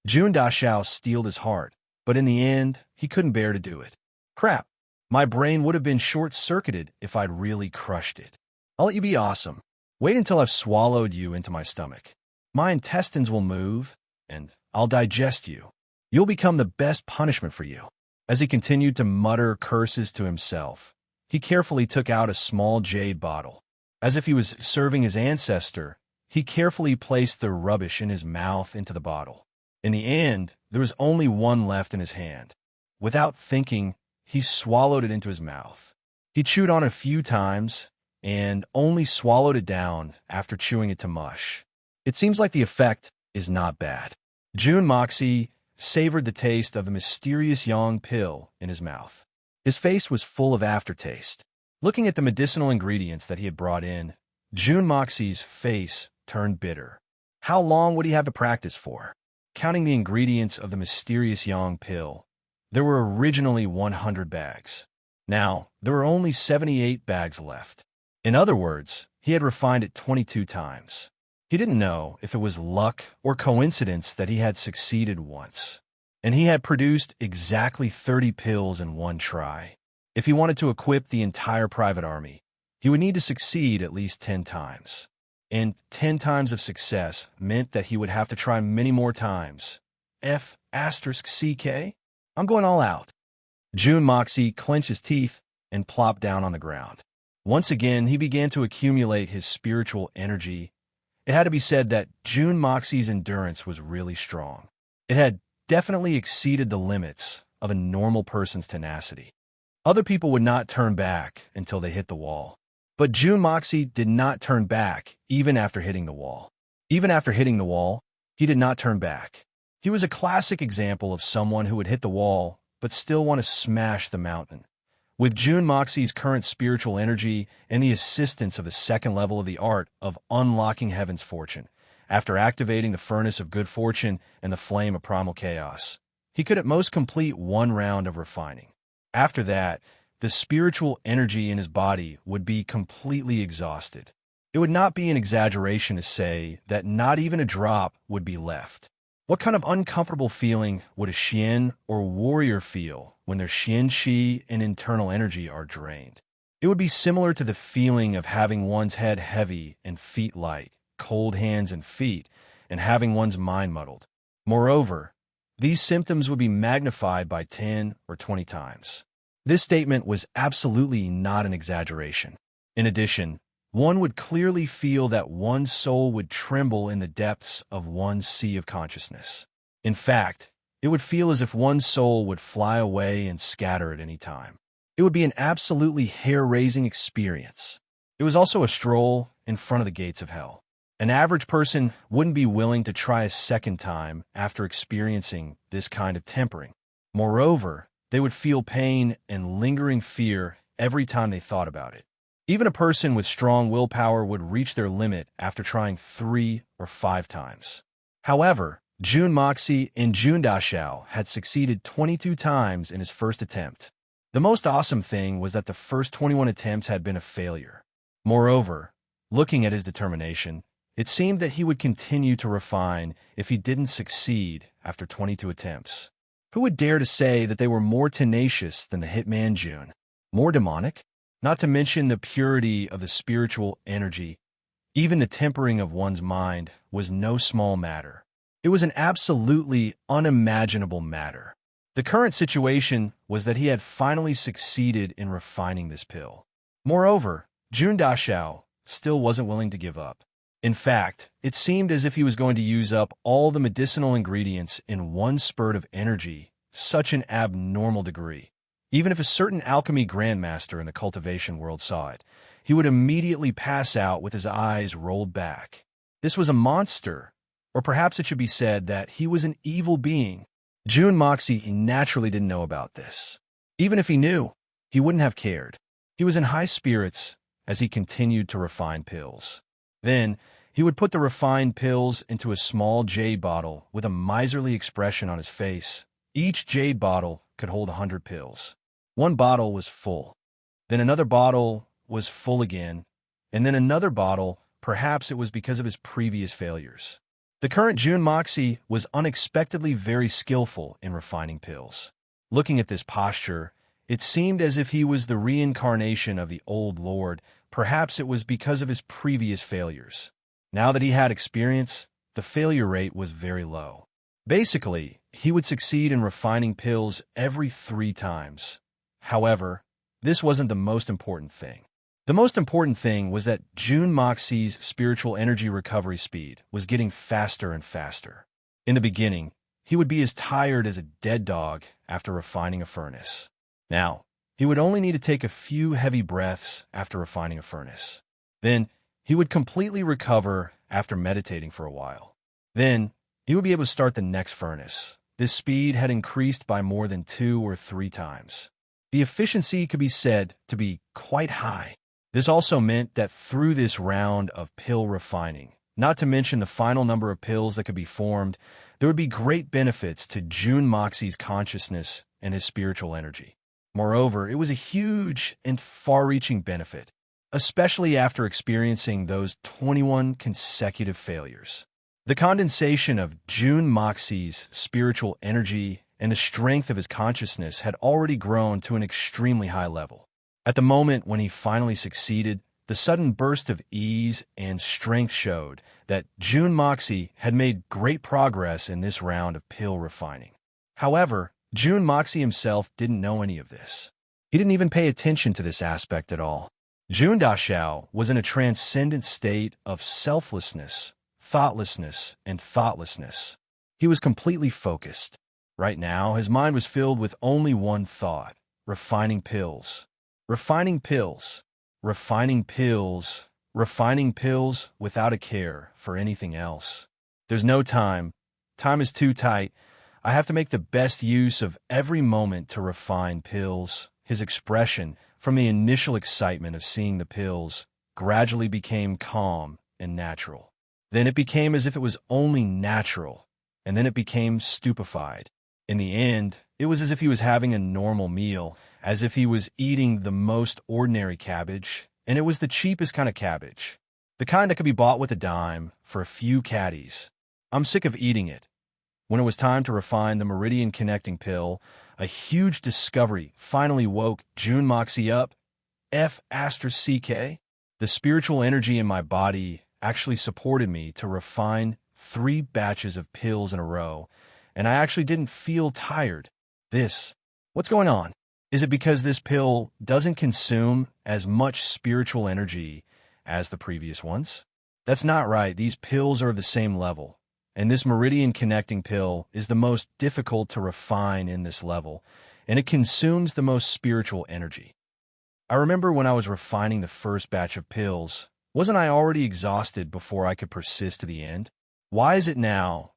Jun Dashao steeled his heart, but in the end, he couldn't bear to do it. Crap, my brain would have been short-circuited if I'd really crushed it. I'll let you be awesome. Wait until I've swallowed you into my stomach. My intestines will move, and I'll digest you. You'll become the best punishment for you. As he continued to mutter curses to himself, he carefully took out a small jade bottle. As if he was serving his ancestor, he carefully placed the rubbish in his mouth into the bottle. In the end, there was only one left in his hand. Without thinking, he swallowed it into his mouth. He chewed on it a few times, and only swallowed it down after chewing it to mush. It seems like the effect is not bad. Jun Moxie savored the taste of the mysterious yang pill in his mouth. His face was full of aftertaste. Looking at the medicinal ingredients that he had brought in, Jun Moxie's face turned bitter. How long would he have to practice for? Counting the ingredients of the mysterious Yang pill, there were originally 100 bags. Now, there were only 78 bags left. In other words, he had refined it 22 times. He didn't know if it was luck or coincidence that he had succeeded once. And he had produced exactly 30 pills in one try. If he wanted to equip the entire private army, he would need to succeed at least 10 times. And 10 times of success meant that he would have to try many more times. F***CK? I'm going all out. Jun Moxie clenched his teeth and plopped down on the ground. Once again, he began to accumulate his spiritual energy. It had to be said that Jun Moxie's endurance was really strong. It had definitely exceeded the limits of a normal person's tenacity. Other people would not turn back until they hit the wall. But Jun Moxie did not turn back even after hitting the wall. Even after hitting the wall, he did not turn back. He was a classic example of someone who would hit the wall but still want to smash the mountain. With Jun Moxie's current spiritual energy and the assistance of the second level of the art of unlocking heaven's fortune, after activating the furnace of good fortune and the flame of primal chaos, he could at most complete one round of refining. After that, the spiritual energy in his body would be completely exhausted. It would not be an exaggeration to say that not even a drop would be left. What kind of uncomfortable feeling would a Xian or warrior feel when their Xian Qi and internal energy are drained? It would be similar to the feeling of having one's head heavy and feet light, cold hands and feet, and having one's mind muddled. Moreover, these symptoms would be magnified by 10 or 20 times. This statement was absolutely not an exaggeration. In addition, one would clearly feel that one's soul would tremble in the depths of one's sea of consciousness. In fact, it would feel as if one's soul would fly away and scatter at any time. It would be an absolutely hair-raising experience. It was also a stroll in front of the gates of hell. An average person wouldn't be willing to try a second time after experiencing this kind of tempering. Moreover, they would feel pain and lingering fear every time they thought about it. Even a person with strong willpower would reach their limit after trying 3 or 5 times. However, Jun Moxie and Jun Dashao had succeeded 22 times in his first attempt. The most awesome thing was that the first 21 attempts had been a failure. Moreover, looking at his determination, it seemed that he would continue to refine if he didn't succeed after 22 attempts. Who would dare to say that they were more tenacious than the hitman Jun? More demonic? Not to mention the purity of the spiritual energy. Even the tempering of one's mind was no small matter. It was an absolutely unimaginable matter. The current situation was that he had finally succeeded in refining this pill. Moreover, Jun Dashao still wasn't willing to give up. In fact, it seemed as if he was going to use up all the medicinal ingredients in one spurt of energy, such an abnormal degree. Even if a certain alchemy grandmaster in the cultivation world saw it, he would immediately pass out with his eyes rolled back. This was a monster, or perhaps it should be said that he was an evil being. Jun Moxie naturally didn't know about this. Even if he knew, he wouldn't have cared. He was in high spirits as he continued to refine pills. Then, he would put the refined pills into a small jade bottle with a miserly expression on his face. Each jade bottle could hold 100 pills. One bottle was full. Then another bottle was full again. And then another bottle, perhaps it was because of his previous failures. The current Jun Moxie was unexpectedly very skillful in refining pills. Looking at this posture, it seemed as if he was the reincarnation of the old lord. Perhaps it was because of his previous failures. Now that he had experience, the failure rate was very low. Basically, he would succeed in refining pills every 3 times. However, this wasn't the most important thing. The most important thing was that Jun Moxie's spiritual energy recovery speed was getting faster and faster. In the beginning, he would be as tired as a dead dog after refining a furnace. Now, he would only need to take a few heavy breaths after refining a furnace. Then, he would completely recover after meditating for a while. Then, he would be able to start the next furnace. This speed had increased by more than 2 or 3 times. The efficiency could be said to be quite high. This also meant that through this round of pill refining, not to mention the final number of pills that could be formed, there would be great benefits to Jun Moxie's consciousness and his spiritual energy. Moreover, it was a huge and far-reaching benefit, especially after experiencing those 21 consecutive failures. The condensation of Jun Moxie's spiritual energy and the strength of his consciousness had already grown to an extremely high level. At the moment when he finally succeeded, the sudden burst of ease and strength showed that Jun Moxie had made great progress in this round of pill refining. However, Jun Moxie himself didn't know any of this. He didn't even pay attention to this aspect at all. Jun Daxiao was in a transcendent state of selflessness, thoughtlessness, and thoughtlessness. He was completely focused. Right now, his mind was filled with only one thought: refining pills. Refining pills. Refining pills. Refining pills without a care for anything else. There's no time. Time is too tight. I have to make the best use of every moment to refine pills. His expression, from the initial excitement of seeing the pills, gradually became calm and natural. Then it became as if it was only natural, and then it became stupefied. In the end, it was as if he was having a normal meal, as if he was eating the most ordinary cabbage, and it was the cheapest kind of cabbage, the kind that could be bought with a dime for a few caddies. I'm sick of eating it. When it was time to refine the meridian connecting pill, a huge discovery finally woke Jun Moxie up. CK. The spiritual energy in my body actually supported me to refine 3 batches of pills in a row, and I actually didn't feel tired. What's going on? Is it because this pill doesn't consume as much spiritual energy as the previous ones? That's not right. These pills are of the same level, and this meridian connecting pill is the most difficult to refine in this level, and it consumes the most spiritual energy. I remember when I was refining the first batch of pills, wasn't I already exhausted before I could persist to the end? Why is it now?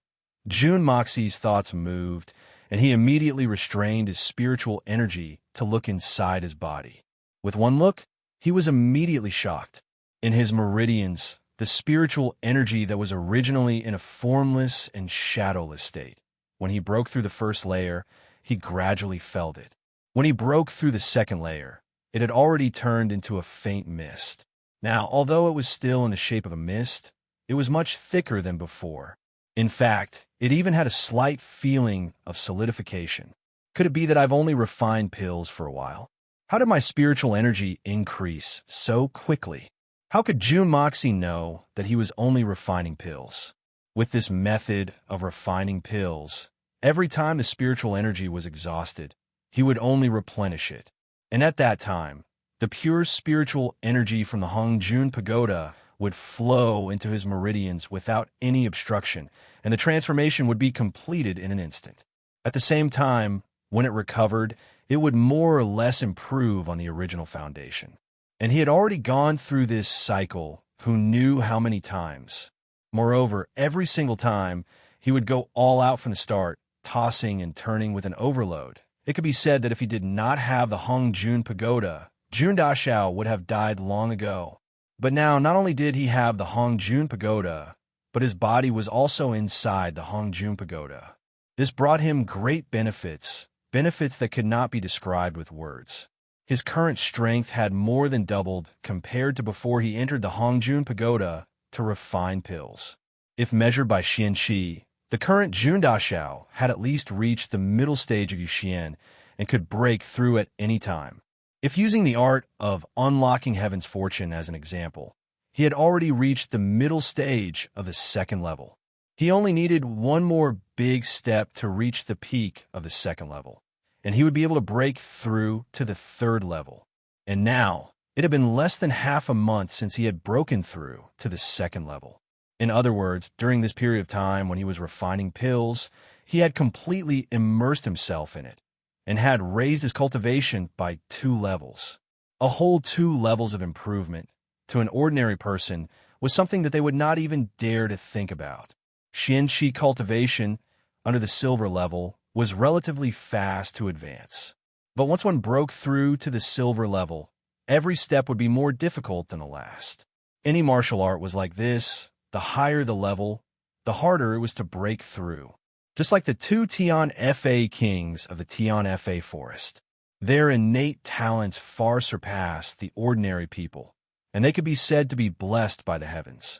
Jun Moxie's thoughts moved, and he immediately restrained his spiritual energy to look inside his body. With one look, he was immediately shocked. In his meridians, the spiritual energy that was originally in a formless and shadowless state. When he broke through the first layer, he gradually felt it. When he broke through the second layer, it had already turned into a faint mist. Now, although it was still in the shape of a mist, it was much thicker than before. In fact, it even had a slight feeling of solidification. Could it be that I've only refined pills for a while? How did my spiritual energy increase so quickly? How could Jun Moxie know that he was only refining pills? With this method of refining pills, every time the spiritual energy was exhausted, he would only replenish it. And at that time, the pure spiritual energy from the Hongjun Pagoda would flow into his meridians without any obstruction, and the transformation would be completed in an instant. At the same time, when it recovered, it would more or less improve on the original foundation. And he had already gone through this cycle, who knew how many times. Moreover, every single time, he would go all out from the start, tossing and turning with an overload. It could be said that if he did not have the Hongjun Pagoda, Jun Daxiao would have died long ago. But now, not only did he have the Hongjun Pagoda, but his body was also inside the Hongjun Pagoda. This brought him great benefits that could not be described with words. His current strength had more than doubled compared to before he entered the Hongjun Pagoda to refine pills. If measured by Xianqi, the current Jun Daxiao had at least reached the middle stage of Yuxian and could break through at any time. If using the art of unlocking heaven's fortune as an example, he had already reached the middle stage of the second level. He only needed one more big step to reach the peak of the second level, and he would be able to break through to the third level. And now, it had been less than half a month since he had broken through to the second level. In other words, during this period of time when he was refining pills, he had completely immersed himself in it, and had raised his cultivation by 2 levels. A whole 2 levels of improvement, to an ordinary person, was something that they would not even dare to think about. Xianqi cultivation, under the silver level, was relatively fast to advance. But once one broke through to the silver level, every step would be more difficult than the last. Any martial art was like this. the higher the level, the harder it was to break through. Just like the two Tian Fa kings of the Tian Fa forest. Their innate talents far surpassed the ordinary people, and they could be said to be blessed by the heavens.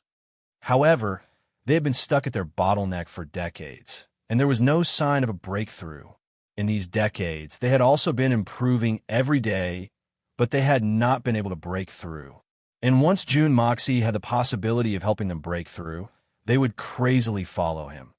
However, they had been stuck at their bottleneck for decades, and there was no sign of a breakthrough. In these decades, they had also been improving every day, but they had not been able to break through. And once June Moxie had the possibility of helping them break through, they would crazily follow him.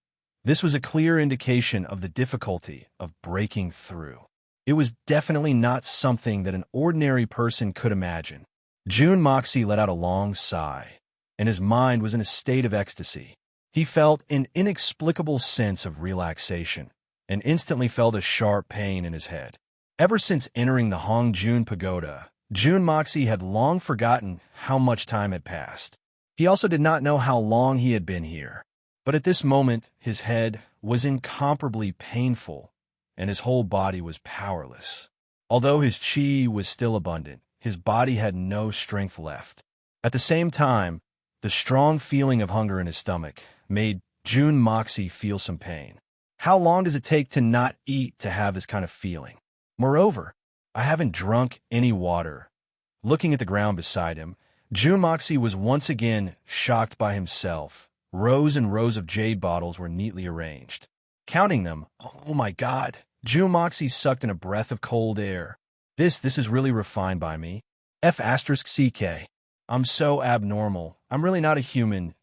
This was a clear indication of the difficulty of breaking through. It was definitely not something that an ordinary person could imagine. June Moxie let out a long sigh, and his mind was in a state of ecstasy. He felt an inexplicable sense of relaxation, and instantly felt a sharp pain in his head. Ever since entering the Hongjun Pagoda, June Moxie had long forgotten how much time had passed. He also did not know how long he had been here. But at this moment, his head was incomparably painful, and his whole body was powerless. Although his chi was still abundant, his body had no strength left. At the same time, the strong feeling of hunger in his stomach made June Moxie feel some pain. How long does it take to not eat to have this kind of feeling? Moreover, I haven't drunk any water. Looking at the ground beside him, June Moxie was once again shocked by himself. Rows and rows of jade bottles were neatly arranged. Counting them, oh my God, June Moxie sucked in a breath of cold air. This is really refined by me. F***CK. I'm so abnormal. I'm really not a human.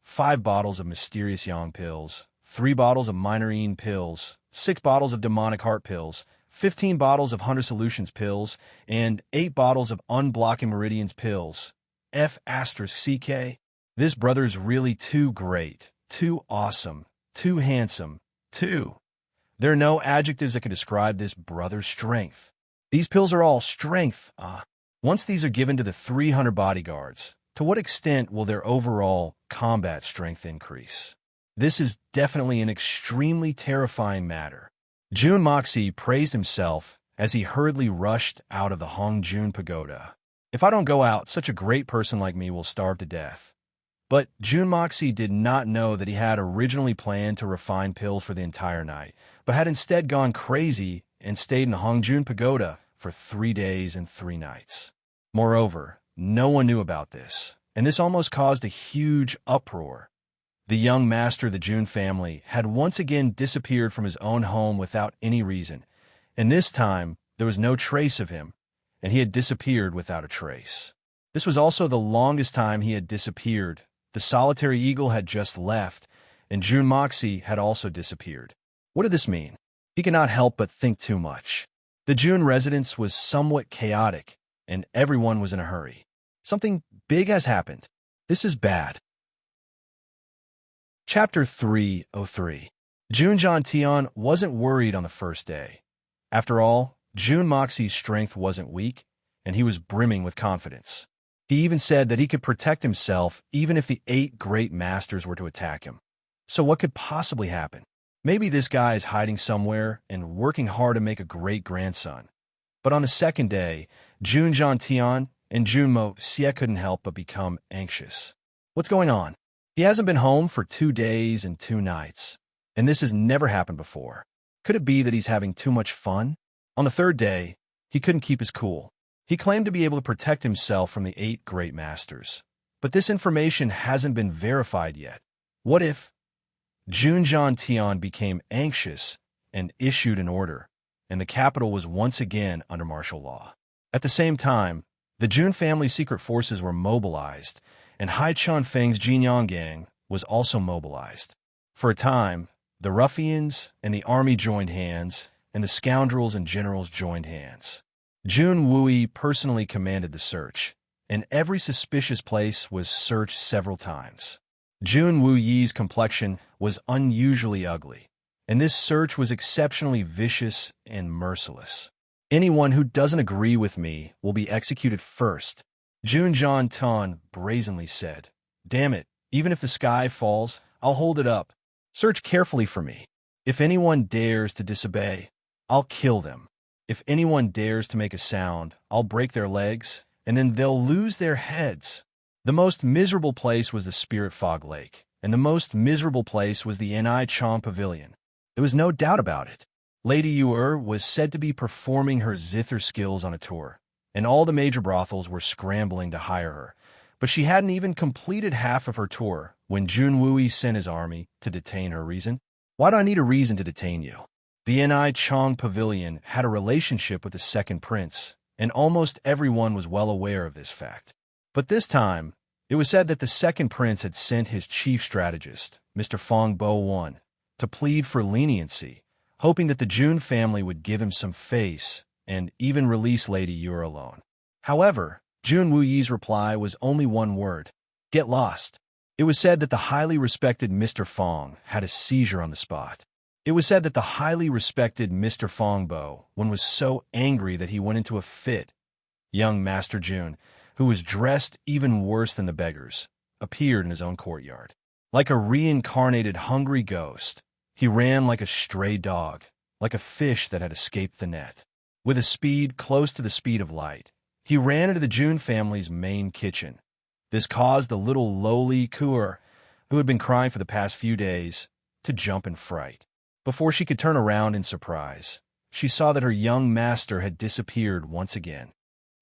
5 bottles of mysterious yang pills, 3 bottles of minorine pills, 6 bottles of demonic heart pills, 15 bottles of Hunter Solutions pills, and 8 bottles of unblocking meridians pills. F***CK. This brother's really too great, too awesome, too handsome, too. There are no adjectives that can describe this brother's strength. These pills are all strength. Once these are given to the 300 bodyguards, to what extent will their overall combat strength increase? This is definitely an extremely terrifying matter. June Moxie praised himself as he hurriedly rushed out of the Hongjun Pagoda. If I don't go out, such a great person like me will starve to death. But June Moxie did not know that he had originally planned to refine pills for the entire night, but had instead gone crazy and stayed in the Hongjun Pagoda for 3 days and 3 nights. Moreover, no one knew about this, and this almost caused a huge uproar. The young master of the June family had once again disappeared from his own home without any reason, and this time there was no trace of him, and he had disappeared without a trace. This was also the longest time he had disappeared. The solitary eagle had just left, and June Moxie had also disappeared. What did this mean? He could not help but think too much. The June residence was somewhat chaotic, and everyone was in a hurry. Something big has happened. This is bad. Chapter 303. June Tian wasn't worried on the first day. After all, June Moxie's strength wasn't weak, and he was brimming with confidence. He even said that he could protect himself even if the 8 great masters were to attack him. So what could possibly happen? Maybe this guy is hiding somewhere and working hard to make a great-grandson. But on the second day, June Tian and June Moxie couldn't help but become anxious. What's going on? He hasn't been home for 2 days and 2 nights, and this has never happened before. Could it be that he's having too much fun? On the 3rd day, he couldn't keep his cool. He claimed to be able to protect himself from the 8 great masters, but this information hasn't been verified yet. What if June Tian became anxious and issued an order, and the capital was once again under martial law? At the same time, the June family secret forces were mobilized, and Hai Chunfeng's Jinyang gang was also mobilized. For a time, the ruffians and the army joined hands, and the scoundrels and generals joined hands. Jun Wui personally commanded the search, and every suspicious place was searched several times. Jun Wuyi's complexion was unusually ugly, and this search was exceptionally vicious and merciless. Anyone who doesn't agree with me will be executed first, Jun Tian brazenly said. Damn it, even if the sky falls, I'll hold it up. Search carefully for me. If anyone dares to disobey, I'll kill them. If anyone dares to make a sound, I'll break their legs, and then they'll lose their heads. The most miserable place was the Spirit Fog Lake, and the most miserable place was the Ni Chong Pavilion. There was no doubt about it. Lady Yuer was said to be performing her zither skills on a tour, and all the major brothels were scrambling to hire her. But she hadn't even completed half of her tour when Jun Wui sent his army to detain her. Reason? Why do I need a reason to detain you? The Ni Chong Pavilion had a relationship with the second prince, and almost everyone was well aware of this fact. But this time, it was said that the second prince had sent his chief strategist, Mr. Fong Bo-won, to plead for leniency, hoping that the Jun family would give him some face and even release Lady Yuer alone. However, Jun Wuyi's reply was only one word: get lost. It was said that the highly respected Mr. Fong had a seizure on the spot. It was said that the highly respected Mr. Fong Bo was so angry that he went into a fit. Young Master Jun, who was dressed even worse than the beggars, appeared in his own courtyard. Like a reincarnated hungry ghost, he ran like a stray dog, like a fish that had escaped the net. With a speed close to the speed of light, he ran into the Jun family's main kitchen. This caused the little lowly Kuer, who had been crying for the past few days, to jump in fright. Before she could turn around in surprise, she saw that her young master had disappeared once again.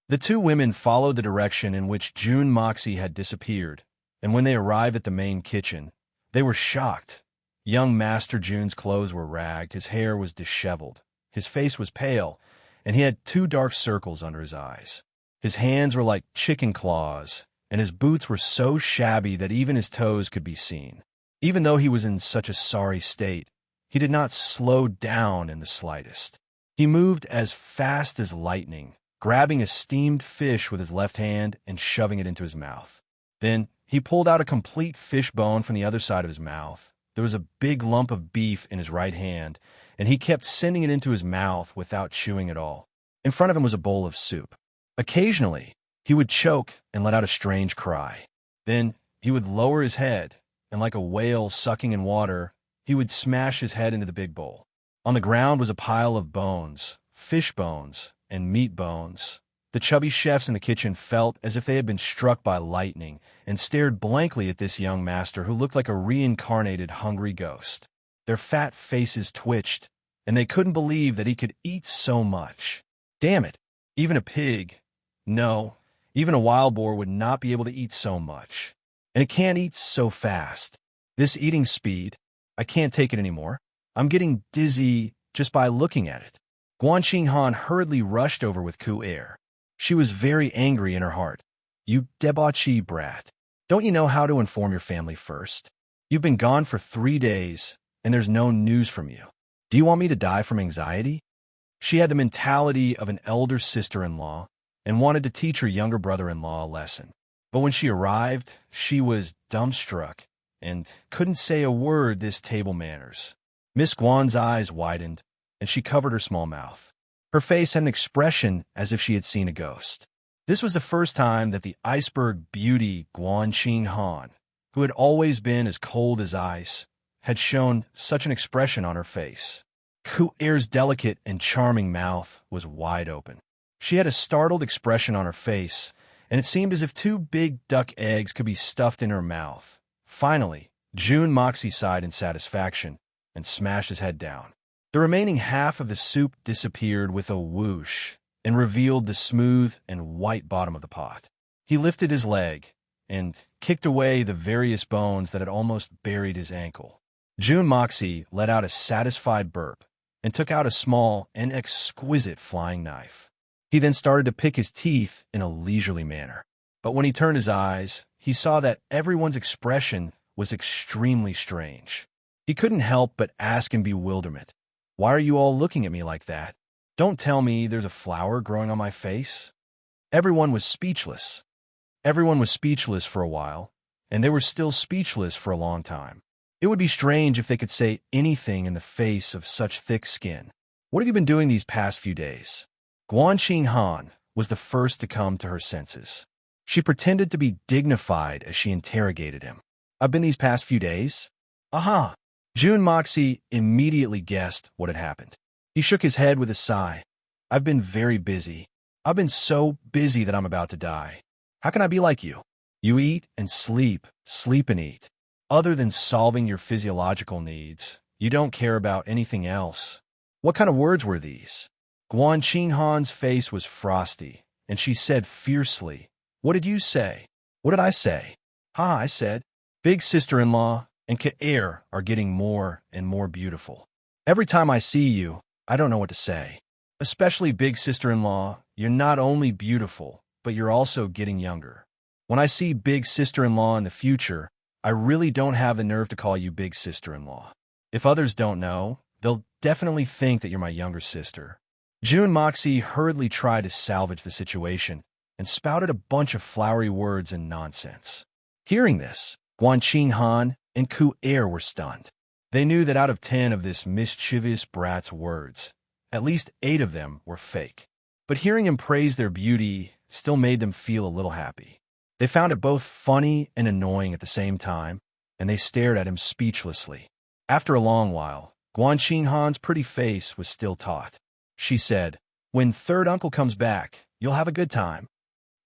The two women followed the direction in which Jun Moxie had disappeared, and when they arrived at the main kitchen, they were shocked. Young Master Jun's clothes were ragged, his hair was disheveled, his face was pale, and he had 2 dark circles under his eyes. His hands were like chicken claws, and his boots were so shabby that even his toes could be seen. Even though he was in such a sorry state, he did not slow down in the slightest. He moved as fast as lightning, grabbing a steamed fish with his left hand and shoving it into his mouth. Then he pulled out a complete fish bone from the other side of his mouth. There was a big lump of beef in his right hand, and he kept sending it into his mouth without chewing at all. In front of him was a bowl of soup. Occasionally, he would choke and let out a strange cry. Then he would lower his head, and like a whale sucking in water, he would smash his head into the big bowl. On the ground was a pile of bones, fish bones, and meat bones. The chubby chefs in the kitchen felt as if they had been struck by lightning and stared blankly at this young master who looked like a reincarnated hungry ghost. Their fat faces twitched, and they couldn't believe that he could eat so much. Damn it, even a pig, no, even a wild boar would not be able to eat so much. And it can't eat so fast. This eating speed, I can't take it anymore. I'm getting dizzy just by looking at it. Guan Xinghan hurriedly rushed over with Ku Er. She was very angry in her heart. You debauchee brat. Don't you know how to inform your family first? You've been gone for 3 days, and there's no news from you. Do you want me to die from anxiety? She had the mentality of an elder sister-in-law and wanted to teach her younger brother-in-law a lesson. But when she arrived, she was dumbstruck and couldn't say a word. This table manners. Miss Guan's eyes widened, and she covered her small mouth. Her face had an expression as if she had seen a ghost. This was the first time that the iceberg beauty Guan Xinghan, who had always been as cold as ice, had shown such an expression on her face. Ku Er's delicate and charming mouth was wide open. She had a startled expression on her face, and it seemed as if 2 big duck eggs could be stuffed in her mouth. Finally, Jun Moxie sighed in satisfaction and smashed his head down. The remaining half of the soup disappeared with a whoosh and revealed the smooth and white bottom of the pot. He lifted his leg and kicked away the various bones that had almost buried his ankle. Jun Moxie let out a satisfied burp and took out a small and exquisite flying knife. He then started to pick his teeth in a leisurely manner. But when he turned his eyes, he saw that everyone's expression was extremely strange. He couldn't help but ask in bewilderment, "Why are you all looking at me like that? Don't tell me there's a flower growing on my face?" Everyone was speechless. Everyone was speechless for a while, and they were still speechless for a long time. It would be strange if they could say anything in the face of such thick skin. "What have you been doing these past few days?" Guan Xinghan was the first to come to her senses. She pretended to be dignified as she interrogated him. "I've been these past few days?" "Aha!" Jun Moxie immediately guessed what had happened. He shook his head with a sigh. "I've been very busy. I've been so busy that I'm about to die. How can I be like you?" You eat and sleep, sleep and eat. Other than solving your physiological needs, you don't care about anything else. What kind of words were these? Guan Qinghan's face was frosty, and she said fiercely, "What did you say?" "What did I say?" "Ha," I said. "Big sister-in-law and Ka'er are getting more and more beautiful. Every time I see you, I don't know what to say. Especially big sister-in-law, you're not only beautiful, but you're also getting younger. When I see big sister-in-law in the future, I really don't have the nerve to call you big sister-in-law. If others don't know, they'll definitely think that you're my younger sister." June Moxie hurriedly tried to salvage the situation and spouted a bunch of flowery words and nonsense. Hearing this, Guan Qinghan and Ka'er were stunned. They knew that out of 10 of this mischievous brat's words, at least 8 of them were fake. But hearing him praise their beauty still made them feel a little happy. They found it both funny and annoying at the same time, and they stared at him speechlessly. After a long while, Guan Qinghan's pretty face was still taut. She said, "When third uncle comes back, you'll have a good time."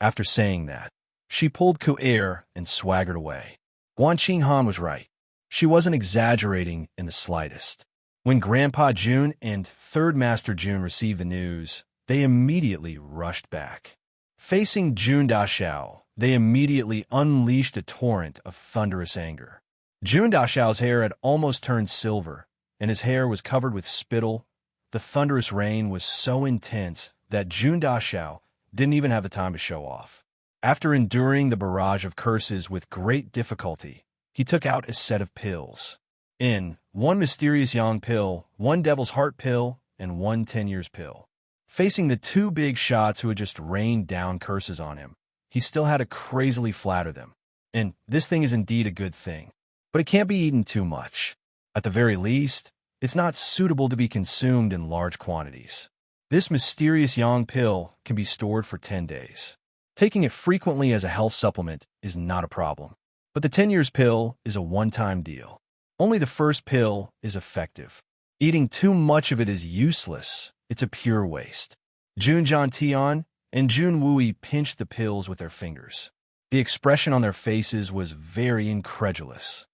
After saying that, she pulled Ka'er and swaggered away. Guan Qinghan was right. She wasn't exaggerating in the slightest. When Grandpa June and Third Master June received the news, they immediately rushed back. Facing June Dashao, they immediately unleashed a torrent of thunderous anger. June Dashao's hair had almost turned silver, and his hair was covered with spittle. The thunderous rain was so intense that June Dashao didn't even have the time to show off. After enduring the barrage of curses with great difficulty, he took out a set of pills. In one mysterious yang pill, one devil's heart pill, and one 10 years pill. Facing the 2 big shots who had just rained down curses on him, he still had to crazily flatter them. And this thing is indeed a good thing, but it can't be eaten too much. At the very least, it's not suitable to be consumed in large quantities. This mysterious yang pill can be stored for 10 days. Taking it frequently as a health supplement is not a problem, but the 10 years pill is a one-time deal. Only the first pill is effective. Eating too much of it is useless. It's a pure waste. Jun Jiantian and Jun Wui pinched the pills with their fingers. The expression on their faces was very incredulous.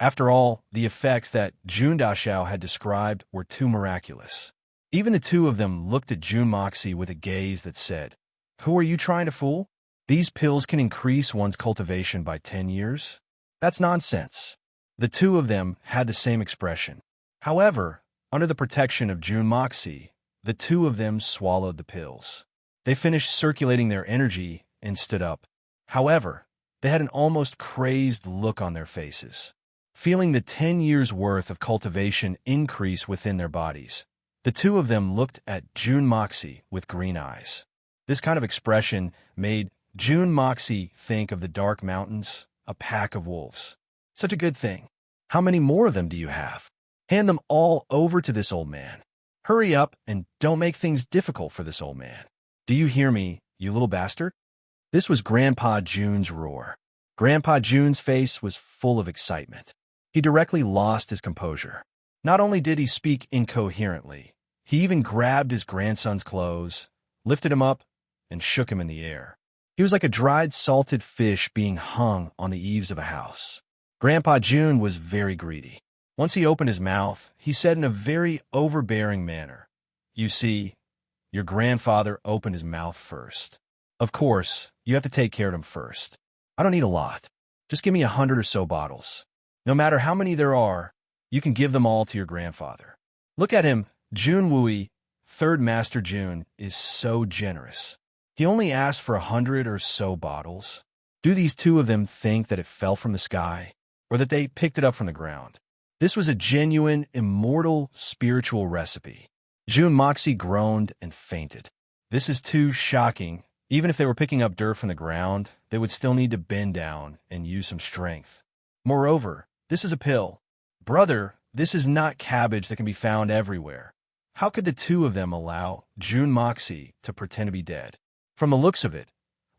After all, the effects that Jun Dashao had described were too miraculous. Even the 2 of them looked at June Moxie with a gaze that said, "Who are you trying to fool? These pills can increase one's cultivation by 10 years? That's nonsense." The 2 of them had the same expression. However, under the protection of June Moxie, the 2 of them swallowed the pills. They finished circulating their energy and stood up. However, they had an almost crazed look on their faces. Feeling the 10 years' worth of cultivation increase within their bodies, the 2 of them looked at June Moxie with green eyes. This kind of expression made June Moxie think of the dark mountains, a pack of wolves. Such a good thing. How many more of them do you have? Hand them all over to this old man. Hurry up and don't make things difficult for this old man. Do you hear me, you little bastard? This was Grandpa June's roar. Grandpa June's face was full of excitement. He directly lost his composure. Not only did he speak incoherently, he even grabbed his grandson's clothes, lifted him up, and shook him in the air. He was like a dried salted fish being hung on the eaves of a house. Grandpa June was very greedy. Once he opened his mouth, he said in a very overbearing manner, "You see, your grandfather opened his mouth first. Of course, you have to take care of him first. I don't need a lot. Just give me 100 or so bottles. No matter how many there are, you can give them all to your grandfather." Look at him. Jun Wui, Third Master June, is so generous. He only asked for 100 or so bottles. Do these 2 of them think that it fell from the sky, or that they picked it up from the ground? This was a genuine, immortal, spiritual recipe. June Moxie groaned and fainted. This is too shocking. Even if they were picking up dirt from the ground, they would still need to bend down and use some strength. Moreover, this is a pill. Brother, this is not cabbage that can be found everywhere. How could the 2 of them allow June Moxie to pretend to be dead? From the looks of it,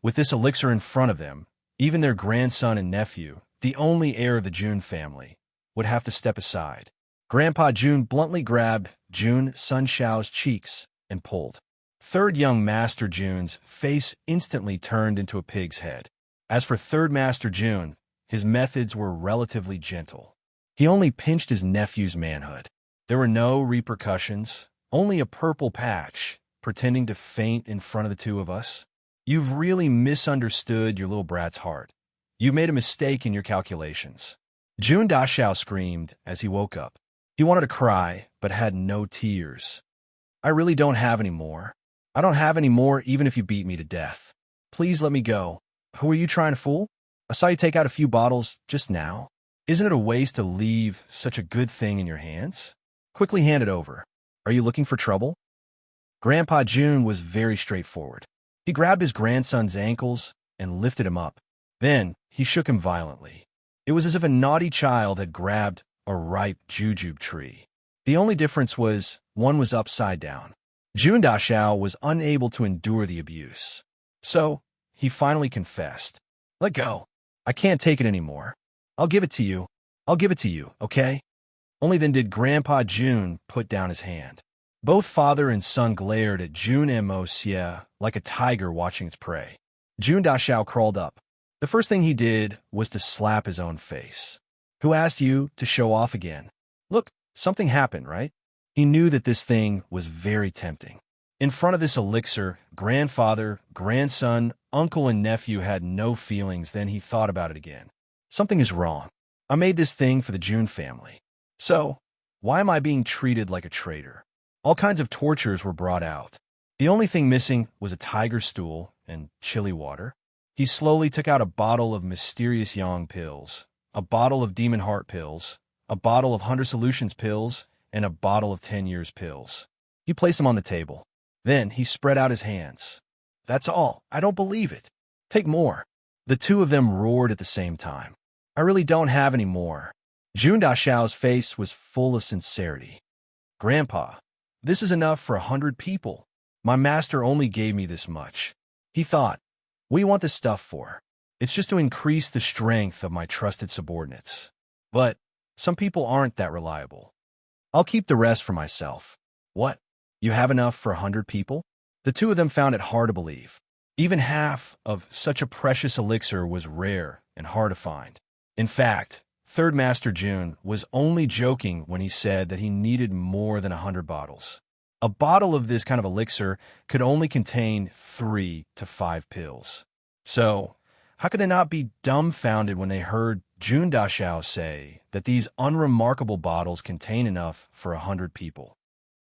with this elixir in front of them, even their grandson and nephew, the only heir of the June family, would have to step aside. Grandpa June bluntly grabbed June Sun Xiao's cheeks and pulled. Third young Master June's face instantly turned into a pig's head. As for Third Master June, his methods were relatively gentle. He only pinched his nephew's manhood. There were no repercussions, only a purple patch, pretending to faint in front of the two of us. You've really misunderstood your little brat's heart. You made a mistake in your calculations. Jun Dashao screamed as he woke up. He wanted to cry, but had no tears. I really don't have any more. I don't have any more even if you beat me to death. Please let me go. Who are you trying to fool? I saw you take out a few bottles just now. Isn't it a waste to leave such a good thing in your hands? Quickly hand it over. Are you looking for trouble? Grandpa June was very straightforward. He grabbed his grandson's ankles and lifted him up. Then he shook him violently. It was as if a naughty child had grabbed a ripe jujube tree. The only difference was one was upside down. Jun Dashao was unable to endure the abuse. So he finally confessed. Let go. I can't take it anymore. I'll give it to you. I'll give it to you, okay? Only then did Grandpa June put down his hand. Both father and son glared at Jun Mo like a tiger watching its prey. Jun Dashao crawled up. The first thing he did was to slap his own face. Who asked you to show off again? Look, something happened, right? He knew that this thing was very tempting. In front of this elixir, grandfather, grandson, uncle, and nephew had no feelings. Then he thought about it again. Something is wrong. I made this thing for the June family. So, why am I being treated like a traitor? All kinds of tortures were brought out. The only thing missing was a tiger stool and chili water. He slowly took out a bottle of mysterious yang pills, a bottle of demon heart pills, a bottle of 100 solutions pills, and a bottle of 10 years pills. He placed them on the table. Then he spread out his hands. That's all. I don't believe it. Take more. The two of them roared at the same time. I really don't have any more. Jun Dashao's face was full of sincerity. Grandpa, this is enough for 100 people. My master only gave me this much. He thought, what do you want this stuff for? It's just to increase the strength of my trusted subordinates. But some people aren't that reliable. I'll keep the rest for myself. What? You have enough for 100 people? The two of them found it hard to believe. Even half of such a precious elixir was rare and hard to find. In fact, Third Master June was only joking when he said that he needed more than 100 bottles. A bottle of this kind of elixir could only contain 3 to 5 pills. So, how could they not be dumbfounded when they heard Jun Dashao say that these unremarkable bottles contain enough for 100 people?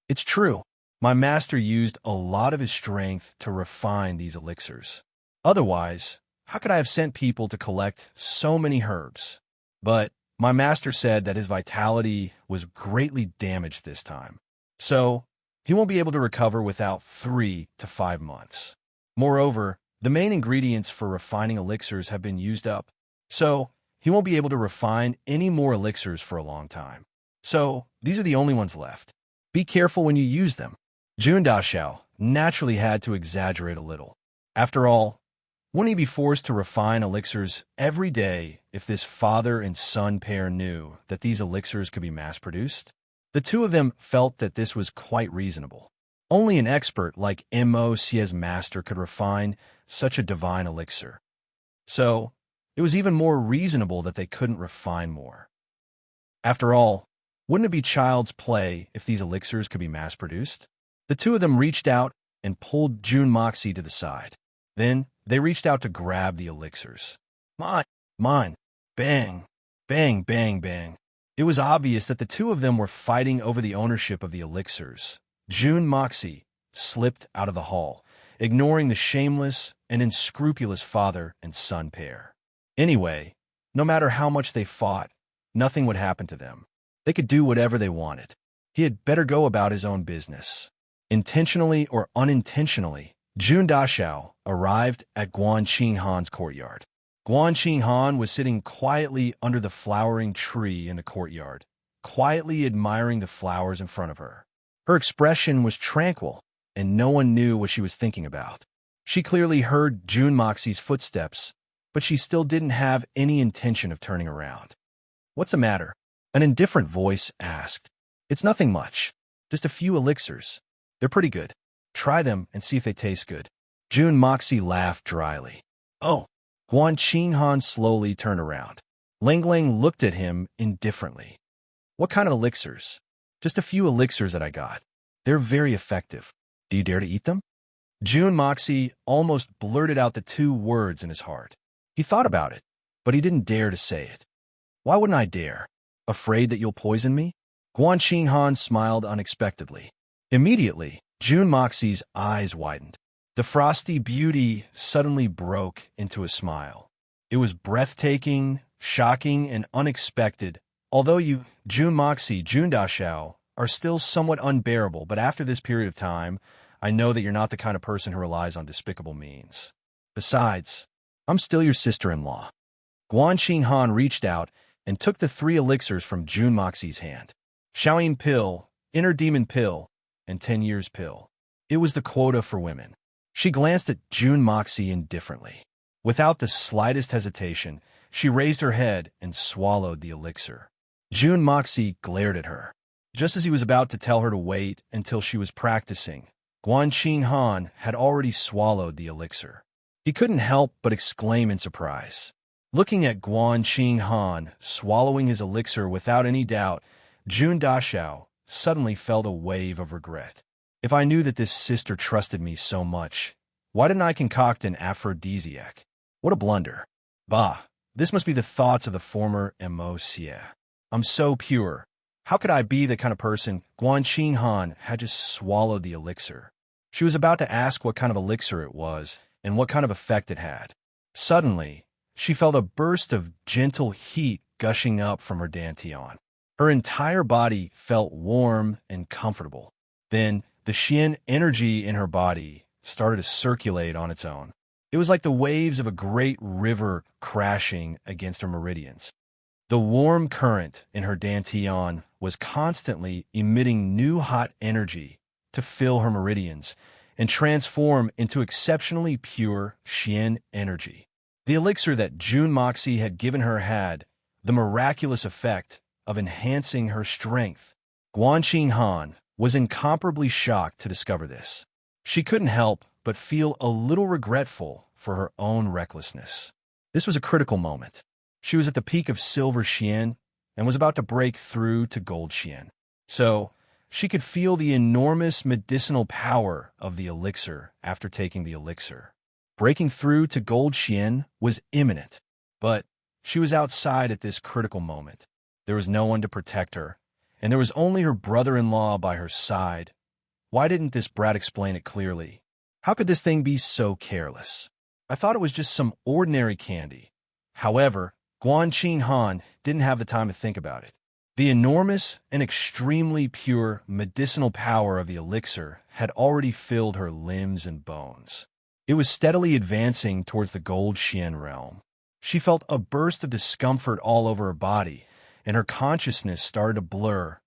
It's true. My master used a lot of his strength to refine these elixirs. Otherwise, how could I have sent people to collect so many herbs? But my master said that his vitality was greatly damaged this time. So, he won't be able to recover without 3 to 5 months. Moreover, the main ingredients for refining elixirs have been used up. So, he won't be able to refine any more elixirs for a long time. So, these are the only ones left. Be careful when you use them. Jun Dashao naturally had to exaggerate a little. After all, wouldn't he be forced to refine elixirs every day if this father and son pair knew that these elixirs could be mass-produced? The two of them felt that this was quite reasonable. Only an expert like Mo's master could refine such a divine elixir. So, it was even more reasonable that they couldn't refine more. After all, wouldn't it be child's play if these elixirs could be mass-produced? The two of them reached out and pulled Jun Moxie to the side. Then, they reached out to grab the elixirs. Mine! Mine! Bang! Bang, bang, bang. It was obvious that the two of them were fighting over the ownership of the elixirs. Jun Moxie slipped out of the hall, ignoring the shameless and unscrupulous father and son pair. Anyway, no matter how much they fought, nothing would happen to them. They could do whatever they wanted. He had better go about his own business. Intentionally or unintentionally, Jun Dashao arrived at Guan Qinghan's courtyard. Guan Qinghan was sitting quietly under the flowering tree in the courtyard, quietly admiring the flowers in front of her. Her expression was tranquil, and no one knew what she was thinking about. She clearly heard Jun Moxie's footsteps, but she still didn't have any intention of turning around. What's the matter? An indifferent voice asked. It's nothing much, just a few elixirs. They're pretty good. Try them and see if they taste good. Jun Moxie laughed dryly. Oh, Guan Qinghan slowly turned around. Ling Ling looked at him indifferently. What kind of elixirs? Just a few elixirs that I got. They're very effective. Do you dare to eat them? Jun Moxie almost blurted out the two words in his heart. He thought about it, but he didn't dare to say it. Why wouldn't I dare? Afraid that you'll poison me? Guan Qinghan smiled unexpectedly. Immediately, Jun Moxie's eyes widened. The frosty beauty suddenly broke into a smile. It was breathtaking, shocking, and unexpected. Although you, Jun Moxie, Jun Dashao, are still somewhat unbearable, but after this period of time, I know that you're not the kind of person who relies on despicable means. Besides, I'm still your sister-in-law. Guan Qinghan reached out and took the 3 elixirs from Jun Moxie's hand. Shaoyin Pill, Inner Demon Pill, and 10 Years Pill. It was the quota for women. She glanced at Jun Moxie indifferently. Without the slightest hesitation, she raised her head and swallowed the elixir. Jun Moxie glared at her. Just as he was about to tell her to wait until she was practicing, Guan Qinghan had already swallowed the elixir. He couldn't help but exclaim in surprise. Looking at Guan Qinghan swallowing his elixir without any doubt, Jun Dashao suddenly felt a wave of regret. If I knew that this sister trusted me so much, why didn't I concoct an aphrodisiac? What a blunder. Bah, this must be the thoughts of the former Emocia. I'm so pure. How could I be the kind of person? Guan Qinghan had just swallowed the elixir. She was about to ask what kind of elixir it was and what kind of effect it had. Suddenly, she felt a burst of gentle heat gushing up from her dantian. Her entire body felt warm and comfortable. Then, the Xian energy in her body started to circulate on its own. It was like the waves of a great river crashing against her meridians. The warm current in her dantian was constantly emitting new hot energy to fill her meridians and transform into exceptionally pure Xian energy. The elixir that Jun Moxie had given her had the miraculous effect of enhancing her strength. Guan Qinghan was incomparably shocked to discover this. She couldn't help but feel a little regretful for her own recklessness. This was a critical moment. She was at the peak of silver Xian and was about to break through to gold Xian. So, she could feel the enormous medicinal power of the elixir after taking the elixir. Breaking through to gold Xian was imminent, but she was outside at this critical moment. There was no one to protect her, and there was only her brother-in-law by her side. Why didn't this brat explain it clearly? How could this thing be so careless? I thought it was just some ordinary candy. However, Guan Qinghan didn't have the time to think about it. The enormous and extremely pure medicinal power of the elixir had already filled her limbs and bones. It was steadily advancing towards the gold Xian realm. She felt a burst of discomfort all over her body, and her consciousness started to blur.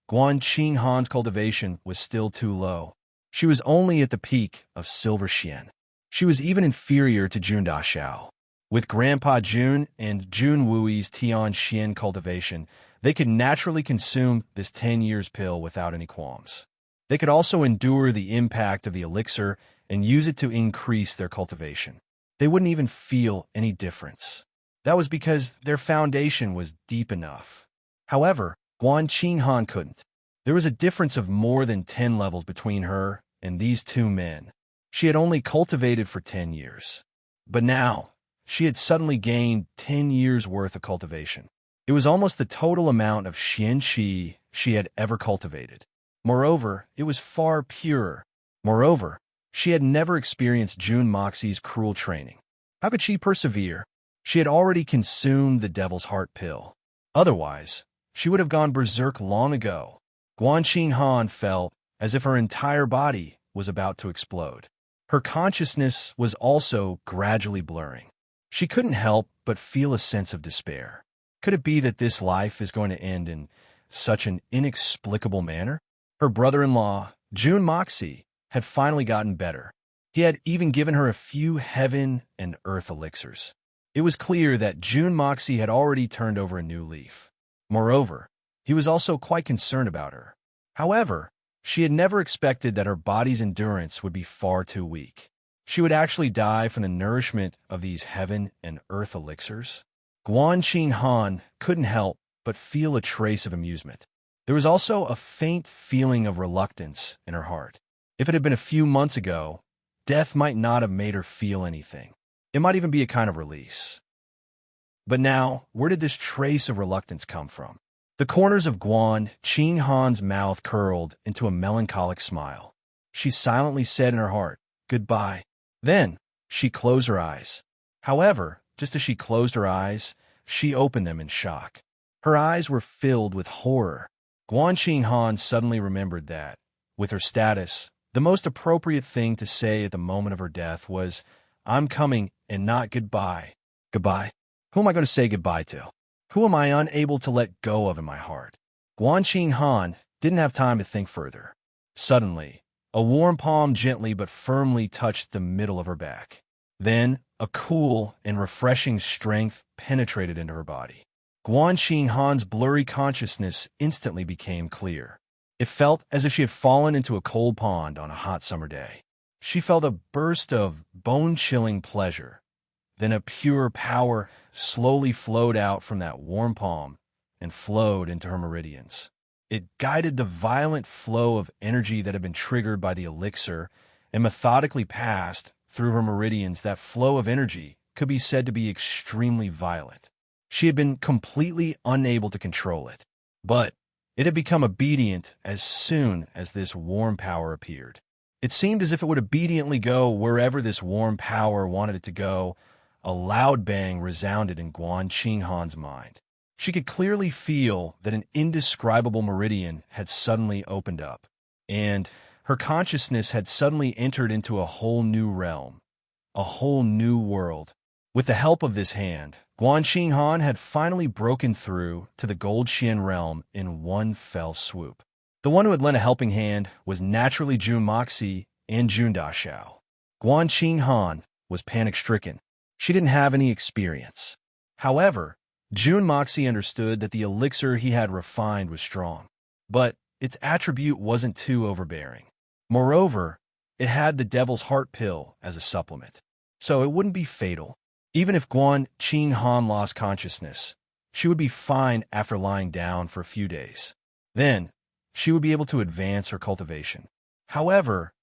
Guan Qinghan's cultivation was still too low. She was only at the peak of silver Xian. She was even inferior to Jun Dashao. With Grandpa Jun and Jun Wui's Tian Xian cultivation, they could naturally consume this 10 years pill without any qualms. They could also endure the impact of the elixir and use it to increase their cultivation. They wouldn't even feel any difference. That was because their foundation was deep enough. However, Guan Qinghan couldn't. There was a difference of more than 10 levels between her and these two men. She had only cultivated for 10 years. But now, she had suddenly gained 10 years' worth of cultivation. It was almost the total amount of Xian Qi she had ever cultivated. Moreover, it was far purer. Moreover, she had never experienced Jun Moxie's cruel training. How could she persevere? She had already consumed the Devil's Heart pill. Otherwise, she would have gone berserk long ago. Guan Qinghan felt as if her entire body was about to explode. Her consciousness was also gradually blurring. She couldn't help but feel a sense of despair. Could it be that this life is going to end in such an inexplicable manner? Her brother-in-law, Jun Moxie, had finally gotten better. He had even given her a few heaven and earth elixirs. It was clear that Jun Moxie had already turned over a new leaf. Moreover, he was also quite concerned about her. However, she had never expected that her body's endurance would be far too weak. she would actually die from the nourishment of these heaven and earth elixirs? Guan Qing Han couldn't help but feel a trace of amusement. There was also a faint feeling of reluctance in her heart. If it had been a few months ago, death might not have made her feel anything. It might even be a kind of release. But now, where did this trace of reluctance come from? The corners of Guan Qing Han's mouth curled into a melancholic smile. She silently said in her heart, "Goodbye." Then, she closed her eyes. However, just as she closed her eyes, she opened them in shock. Her eyes were filled with horror. Guan Qing Han suddenly remembered that, with her status, the most appropriate thing to say at the moment of her death was, "I'm coming," and not "goodbye." Goodbye? Who am I going to say goodbye to? Who am I unable to let go of in my heart? Guan Qing Han didn't have time to think further. Suddenly, a warm palm gently but firmly touched the middle of her back. Then, a cool and refreshing strength penetrated into her body. Guan Qing Han's blurry consciousness instantly became clear. It felt as if she had fallen into a cold pond on a hot summer day. She felt a burst of bone-chilling pleasure. Then a pure power slowly flowed out from that warm palm and flowed into her meridians. It guided the violent flow of energy that had been triggered by the elixir and methodically passed through her meridians. That flow of energy could be said to be extremely violent. She had been completely unable to control it, but it had become obedient as soon as this warm power appeared. It seemed as if it would obediently go wherever this warm power wanted it to go. A loud bang resounded in Guan Qing Han's mind. She could clearly feel that an indescribable meridian had suddenly opened up, and her consciousness had suddenly entered into a whole new realm, a whole new world. With the help of this hand, Guan Qing Han had finally broken through to the Gold Xian realm in one fell swoop. The one who had lent a helping hand was naturally Jun Moxie and Jun Dashao. Guan Qing Han was panic-stricken. She didn't have any experience. However, Jun Moxie understood that the elixir he had refined was strong, but its attribute wasn't too overbearing. Moreover, it had the Devil's Heart pill as a supplement, so it wouldn't be fatal. Even if Guan Qing Han lost consciousness, she would be fine after lying down for a few days. Then, she would be able to advance her cultivation. However,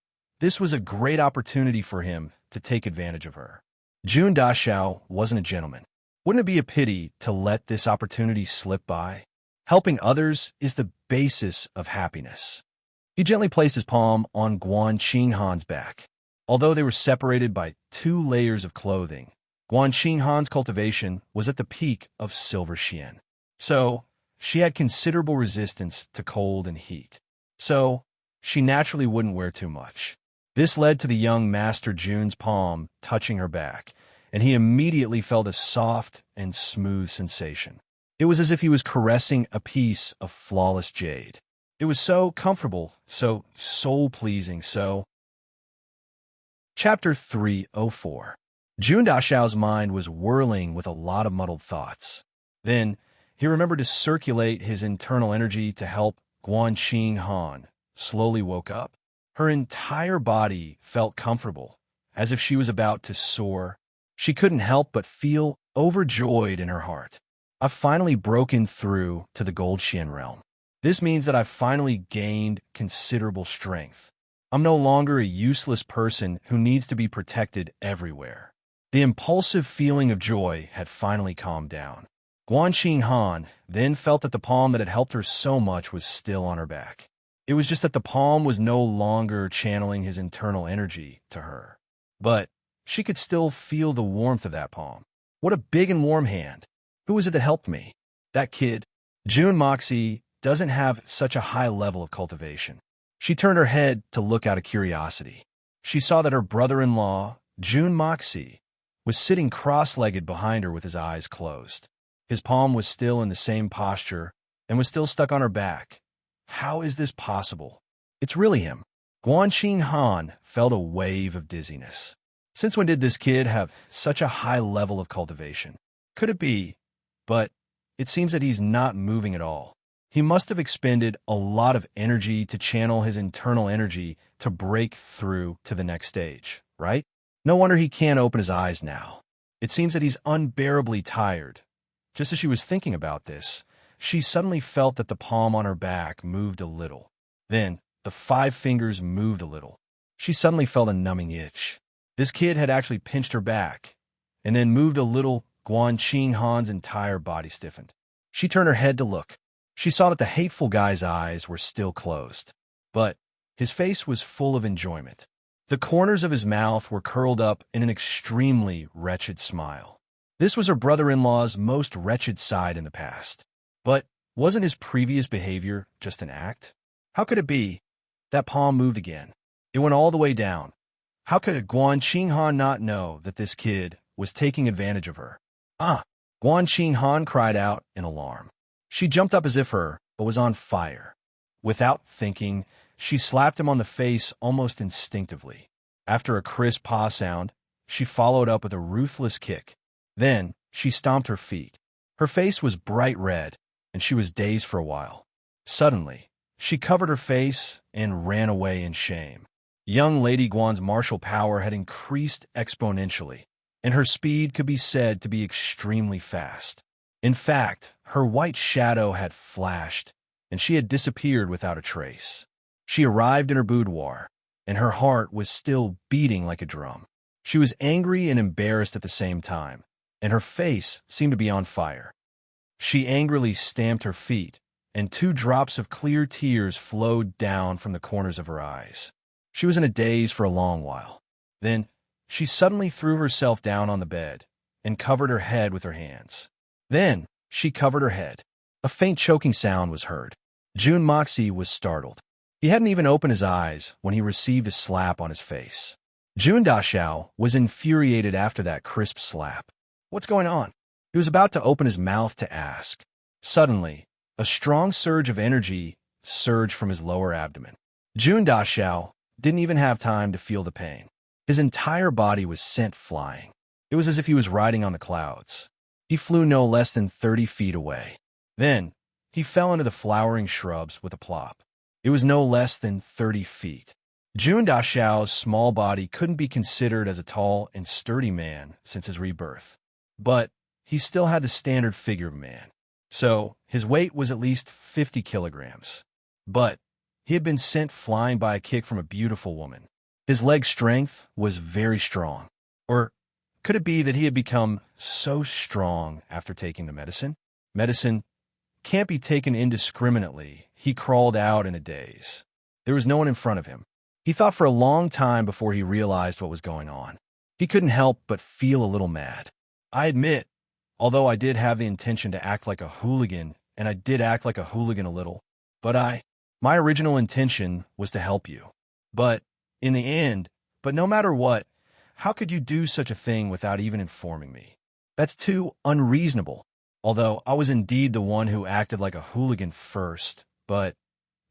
this was a great opportunity for him to take advantage of her. Jun Dashao wasn't a gentleman. Wouldn't it be a pity to let this opportunity slip by? Helping others is the basis of happiness. He gently placed his palm on Guan Qing Han's back. Although they were separated by 2 layers of clothing, Guan Qing Han's cultivation was at the peak of Silver Xian. So, she had considerable resistance to cold and heat. So, she naturally wouldn't wear too much. This led to the young Master Jun's palm touching her back, and he immediately felt a soft and smooth sensation. It was as if he was caressing a piece of flawless jade. It was so comfortable, so soul-pleasing, so... Chapter 304. Jun Dashao's mind was whirling with a lot of muddled thoughts. Then, he remembered to circulate his internal energy to help Guan Qing Han slowly woke up. Her entire body felt comfortable, as if she was about to soar. She couldn't help but feel overjoyed in her heart. I've finally broken through to the Gold Xian realm. This means that I've finally gained considerable strength. I'm no longer a useless person who needs to be protected everywhere. The impulsive feeling of joy had finally calmed down. Guan Qing Han then felt that the palm that had helped her so much was still on her back. It was just that the palm was no longer channeling his internal energy to her. But she could still feel the warmth of that palm. What a big and warm hand. Who was it that helped me? That kid. Jun Moxie doesn't have such a high level of cultivation. She turned her head to look out of curiosity. She saw that her brother-in-law, Jun Moxie, was sitting cross-legged behind her with his eyes closed. His palm was still in the same posture and was still stuck on her back. How is this possible? It's really him. Guan Qing Han felt a wave of dizziness. Since when did this kid have such a high level of cultivation? Could it be? But it seems that he's not moving at all. He must have expended a lot of energy to channel his internal energy to break through to the next stage, right? No wonder he can't open his eyes now. It seems that he's unbearably tired. Just as she was thinking about this, she suddenly felt that the palm on her back moved a little. Then, the 5 fingers moved a little. She suddenly felt a numbing itch. This kid had actually pinched her back, and then moved a little. Guan Han's entire body stiffened. She turned her head to look. She saw that the hateful guy's eyes were still closed, but his face was full of enjoyment. The corners of his mouth were curled up in an extremely wretched smile. This was her brother-in-law's most wretched side in the past. But wasn't his previous behavior just an act? How could it be? That palm moved again. It went all the way down. How could Guan Han not know that this kid was taking advantage of her? Ah! Guan Han cried out in alarm. She jumped up as if but was on fire. Without thinking, she slapped him on the face almost instinctively. After a crisp paw sound, she followed up with a ruthless kick. Then, she stomped her feet. Her face was bright red, and she was dazed for a while. Suddenly, she covered her face and ran away in shame. Young Lady Guan's martial power had increased exponentially, and her speed could be said to be extremely fast. In fact, her white shadow had flashed, and she had disappeared without a trace. She arrived in her boudoir, and her heart was still beating like a drum. She was angry and embarrassed at the same time, and her face seemed to be on fire. She angrily stamped her feet, and 2 drops of clear tears flowed down from the corners of her eyes. She was in a daze for a long while. Then, she suddenly threw herself down on the bed and covered her head with her hands. Then, she covered her head. A faint choking sound was heard. Jun Moxie was startled. He hadn't even opened his eyes when he received a slap on his face. Jun Dashao was infuriated after that crisp slap. What's going on? He was about to open his mouth to ask. Suddenly, a strong surge of energy surged from his lower abdomen. Jun Dashao didn't even have time to feel the pain. His entire body was sent flying. It was as if he was riding on the clouds. He flew no less than 30 feet away. Then, he fell into the flowering shrubs with a plop. It was no less than 30 feet. Jun Dashao's small body couldn't be considered as a tall and sturdy man since his rebirth, but he still had the standard figure of a man. So, his weight was at least 50 kilograms. But he had been sent flying by a kick from a beautiful woman. His leg strength was very strong. Or could it be that he had become so strong after taking the medicine? Medicine can't be taken indiscriminately. He crawled out in a daze. There was no one in front of him. He thought for a long time before he realized what was going on. He couldn't help but feel a little mad. I admit, although I did have the intention to act like a hooligan, and I did act like a hooligan a little, but my original intention was to help you. But in the end, but no matter what, how could you do such a thing without even informing me? That's too unreasonable. Although I was indeed the one who acted like a hooligan first, but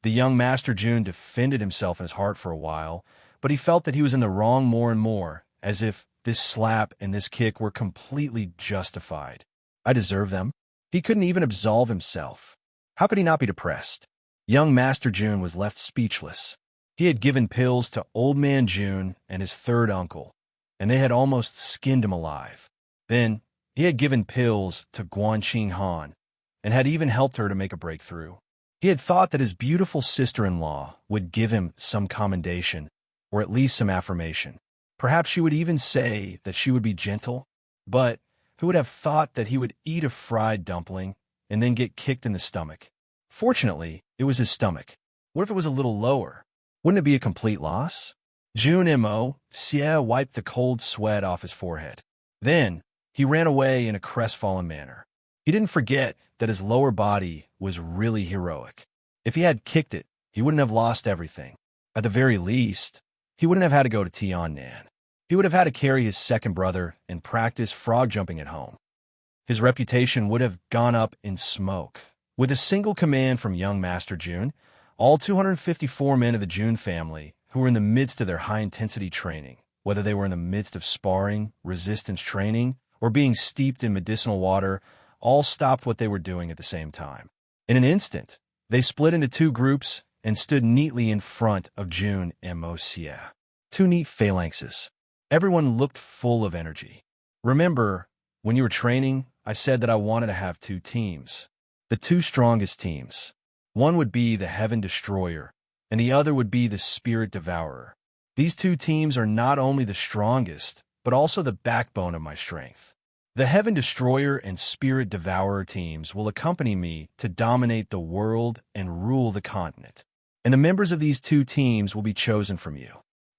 the young Master Jun defended himself in his heart for a while, but he felt that he was in the wrong more and more, as if this slap and this kick were completely justified. I deserve them. He couldn't even absolve himself. How could he not be depressed? Young Master Jun was left speechless. He had given pills to Old Man Jun and his third uncle, and they had almost skinned him alive. Then, he had given pills to Guan Han, and had even helped her to make a breakthrough. He had thought that his beautiful sister-in-law would give him some commendation, or at least some affirmation. Perhaps she would even say that she would be gentle, but who would have thought that he would eat a fried dumpling and then get kicked in the stomach? Fortunately, it was his stomach. What if it was a little lower? Wouldn't it be a complete loss? Jun Mo Xie wiped the cold sweat off his forehead. Then, he ran away in a crestfallen manner. He didn't forget that his lower body was really heroic. If he had kicked it, he wouldn't have lost everything. At the very least, he wouldn't have had to go to Tiannan. He would have had to carry his second brother and practice frog jumping at home. His reputation would have gone up in smoke. With a single command from young Master Jun, all 254 men of the Jun family, who were in the midst of their high-intensity training, whether they were in the midst of sparring, resistance training, or being steeped in medicinal water, all stopped what they were doing at the same time. In an instant, they split into 2 groups and stood neatly in front of Jun and Mo Xie. 2 neat phalanxes. Everyone looked full of energy. Remember, when you were training, I said that I wanted to have two teams. The two strongest teams. One would be the Heaven Destroyer, and the other would be the Spirit Devourer. These two teams are not only the strongest, but also the backbone of my strength. The Heaven Destroyer and Spirit Devourer teams will accompany me to dominate the world and rule the continent. And the members of these two teams will be chosen from you.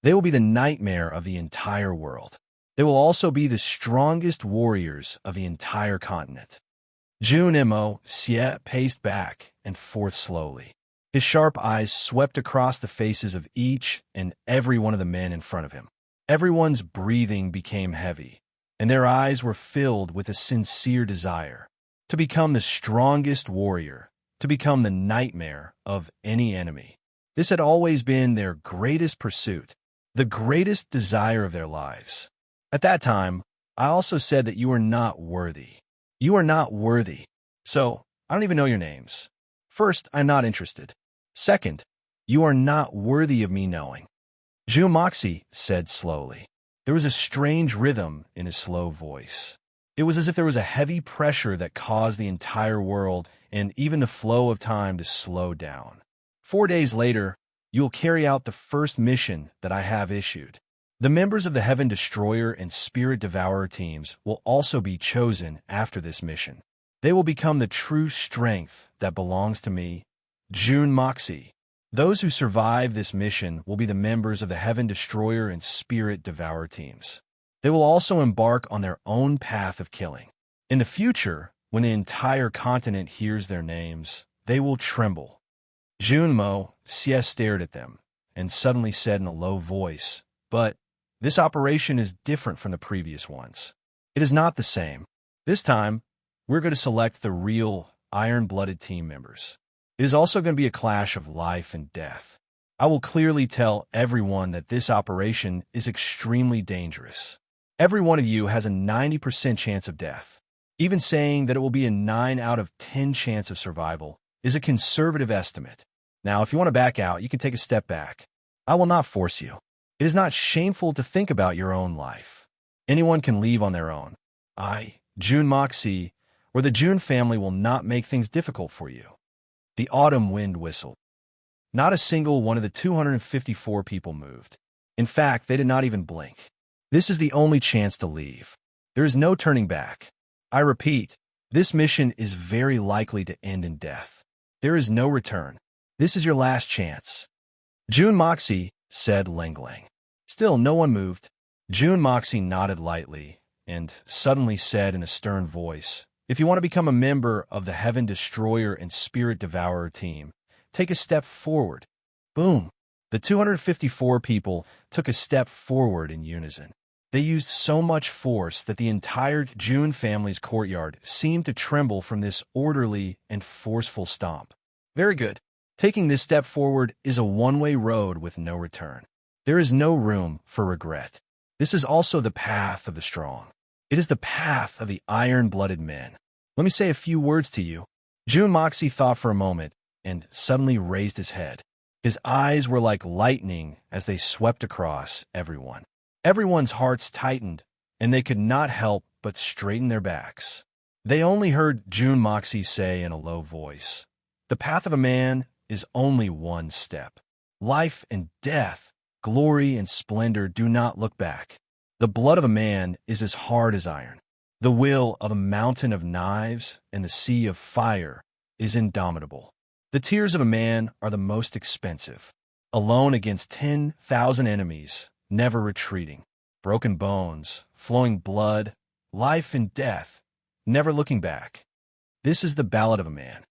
They will be the nightmare of the entire world. They will also be the strongest warriors of the entire continent. Junmo paced back and forth slowly. His sharp eyes swept across the faces of each and every one of the men in front of him. Everyone's breathing became heavy, and their eyes were filled with a sincere desire to become the strongest warrior, to become the nightmare of any enemy. This had always been their greatest pursuit, the greatest desire of their lives. At that time, I also said that you are not worthy. You are not worthy. So, I don't even know your names. First, I'm not interested. Second, you are not worthy of me knowing. Junmoxi said slowly. There was a strange rhythm in his slow voice. It was as if there was a heavy pressure that caused the entire world and even the flow of time to slow down. 4 days later, you will carry out the first mission that I have issued. The members of the Heaven Destroyer and Spirit Devourer teams will also be chosen after this mission. They will become the true strength that belongs to me, Junmoxi. Those who survive this mission will be the members of the Heaven Destroyer and Spirit Devourer teams. They will also embark on their own path of killing. In the future, when the entire continent hears their names, they will tremble. Junmo stared at them and suddenly said in a low voice, "But this operation is different from the previous ones. It is not the same. This time, we're going to select the real iron-blooded team members. It is also going to be a clash of life and death. I will clearly tell everyone that this operation is extremely dangerous. Every one of you has a 90% chance of death. Even saying that it will be a 9 out of 10 chance of survival is a conservative estimate. Now, if you want to back out, you can take a step back. I will not force you. It is not shameful to think about your own life. Anyone can leave on their own. I, Junmoxi, or the Jun family will not make things difficult for you." The autumn wind whistled. Not a single one of the 254 people moved. In fact, they did not even blink. This is the only chance to leave. There is no turning back. I repeat, this mission is very likely to end in death. There is no return. This is your last chance. Junmoxi said Lingling. Still, no one moved. Junmoxi nodded lightly and suddenly said in a stern voice, "If you want to become a member of the Heaven Destroyer and Spirit Devourer team, take a step forward." Boom! The 254 people took a step forward in unison. They used so much force that the entire Jun family's courtyard seemed to tremble from this orderly and forceful stomp. Very good. Taking this step forward is a one-way road with no return. There is no room for regret. This is also the path of the strong. It is the path of the iron-blooded men. Let me say a few words to you. Junmoxi thought for a moment and suddenly raised his head. His eyes were like lightning as they swept across everyone. Everyone's hearts tightened, and they could not help but straighten their backs. They only heard Junmoxi say in a low voice, "The path of a man is only one step. Life and death, glory and splendor do not look back. The blood of a man is as hard as iron. The will of a mountain of knives and the sea of fire is indomitable. The tears of a man are the most expensive. Alone against 10,000 enemies, never retreating. Broken bones, flowing blood, life and death, never looking back. This is the ballad of a man.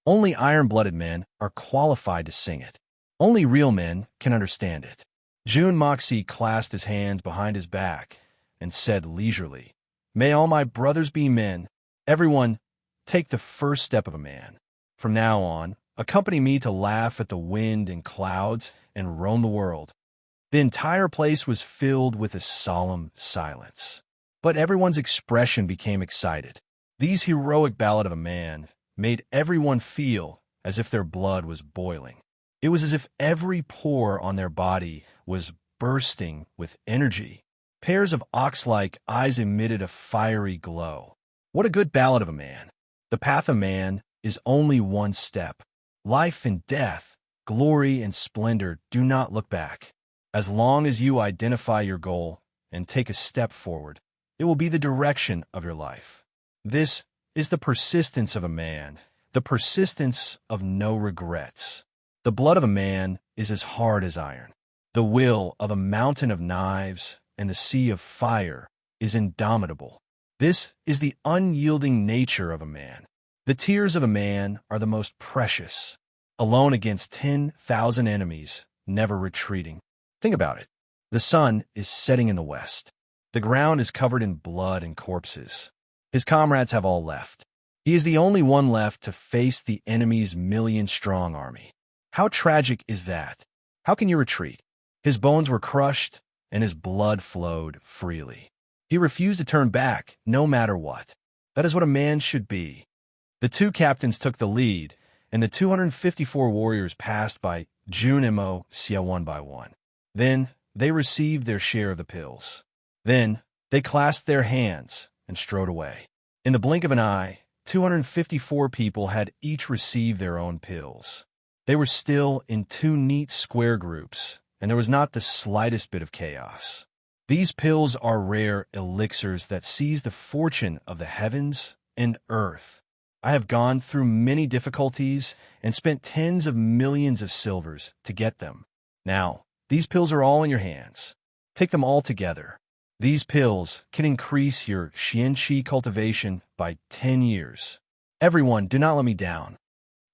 Only iron-blooded men are qualified to sing it. Only real men can understand it." Junmoxi clasped his hands behind his back and said leisurely, "May all my brothers be men. Everyone, take the first step of a man. From now on, accompany me to laugh at the wind and clouds and roam the world." The entire place was filled with a solemn silence. But everyone's expression became excited. These heroic ballad of a man made everyone feel as if their blood was boiling. It was as if every pore on their body was bursting with energy. Pairs of ox-like eyes emitted a fiery glow. What a good ballad of a man. The path of man is only one step. Life and death, glory and splendor, do not look back. As long as you identify your goal and take a step forward, it will be the direction of your life. This is the persistence of a man, the persistence of no regrets. The blood of a man is as hard as iron. The will of a mountain of knives and the sea of fire is indomitable. This is the unyielding nature of a man. The tears of a man are the most precious. Alone against 10,000 enemies, never retreating. Think about it. The sun is setting in the west. The ground is covered in blood and corpses. His comrades have all left. He is the only one left to face the enemy's million-strong army. How tragic is that? How can you retreat? His bones were crushed, and his blood flowed freely. He refused to turn back, no matter what. That is what a man should be. The two captains took the lead, and the 254 warriors passed by June Mo Sia one by one. Then they received their share of the pills. Then they clasped their hands and strode away. In the blink of an eye, 254 people had each received their own pills. They were still in two neat square groups, and there was not the slightest bit of chaos. These pills are rare elixirs that seize the fortune of the heavens and earth. I have gone through many difficulties and spent tens of millions of silvers to get them. Now, these pills are all in your hands. Take them all together. These pills can increase your xianqi cultivation by 10 years. Everyone, do not let me down.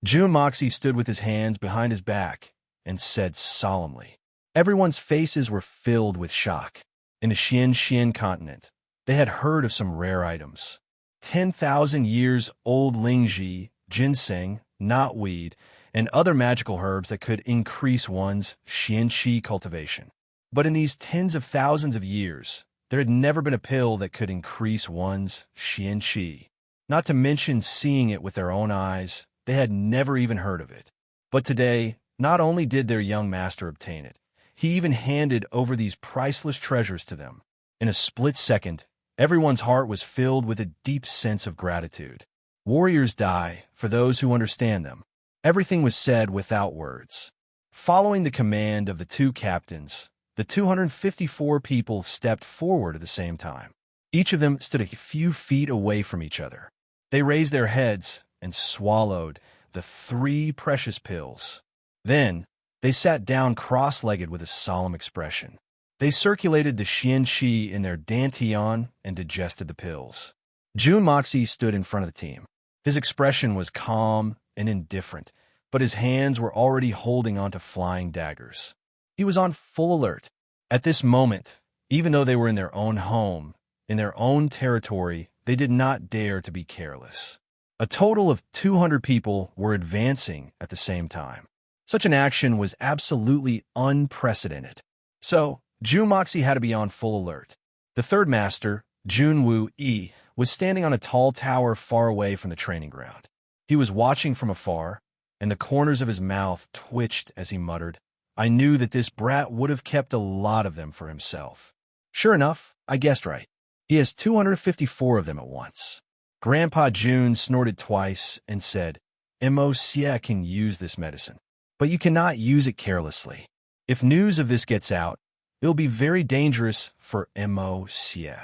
Jun Moxie stood with his hands behind his back and said solemnly. Everyone's faces were filled with shock. In the Xian continent, they had heard of some rare items. 10,000 years old lingji, ginseng, knotweed, and other magical herbs that could increase one's xianqi cultivation. But in these tens of thousands of years, there had never been a pill that could increase one's xianqi. Not to mention seeing it with their own eyes, they had never even heard of it. But today, not only did their young master obtain it, he even handed over these priceless treasures to them. In a split second, everyone's heart was filled with a deep sense of gratitude. Warriors die for those who understand them. Everything was said without words. Following the command of the two captains, the 254 people stepped forward at the same time. Each of them stood a few feet away from each other. They raised their heads and swallowed the 3 precious pills. Then, they sat down cross-legged with a solemn expression. They circulated the xianqi in their dantian and digested the pills. Jun Moxie stood in front of the team. His expression was calm and indifferent, but his hands were already holding onto flying daggers. He was on full alert. At this moment, even though they were in their own home, in their own territory, they did not dare to be careless. A total of 200 people were advancing at the same time. Such an action was absolutely unprecedented. So, Jun Moxie had to be on full alert. The third master, Jun Wu Yi, was standing on a tall tower far away from the training ground. He was watching from afar, and the corners of his mouth twitched as he muttered, I knew that this brat would have kept a lot of them for himself. Sure enough, I guessed right. He has 254 of them at once. Grandpa Jun snorted twice and said, Mo Xie can use this medicine, but you cannot use it carelessly. If news of this gets out, it will be very dangerous for Mo Xie.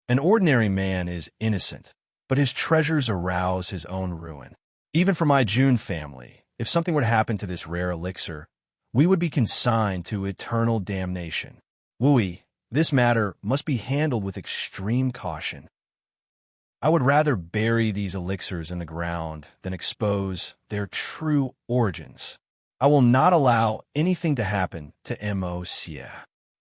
An ordinary man is innocent, but his treasures arouse his own ruin. Even for my Jun family, if something were to happen to this rare elixir, we would be consigned to eternal damnation. Wui, this matter must be handled with extreme caution. I would rather bury these elixirs in the ground than expose their true origins. I will not allow anything to happen to Mo Xie.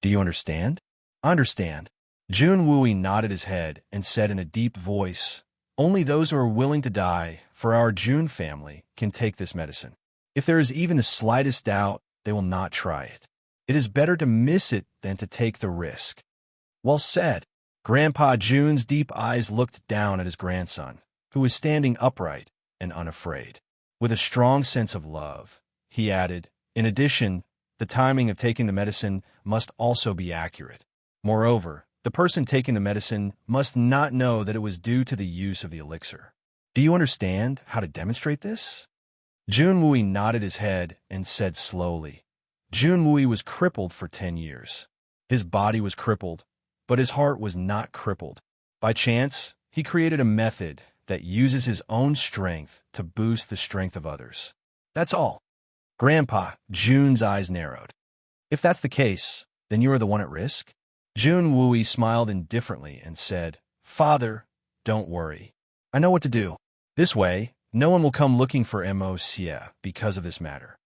Do you understand? I understand. Jun Wui nodded his head and said in a deep voice, Only those who are willing to die for our Jun family can take this medicine. If there is even the slightest doubt, they will not try it. It is better to miss it than to take the risk. Well said. Grandpa Jun's deep eyes looked down at his grandson, who was standing upright and unafraid. With a strong sense of love, he added, In addition, the timing of taking the medicine must also be accurate. Moreover, the person taking the medicine must not know that it was due to the use of the elixir. Do you understand how to demonstrate this? Junwui nodded his head and said slowly. Junwui was crippled for 10 years. His body was crippled, but his heart was not crippled. By chance, he created a method that uses his own strength to boost the strength of others. That's all. Grandpa, Jun's eyes narrowed. If that's the case, then you are the one at risk? Junwui smiled indifferently and said, Father, don't worry. I know what to do. This way, no one will come looking for Moxie because of this matter.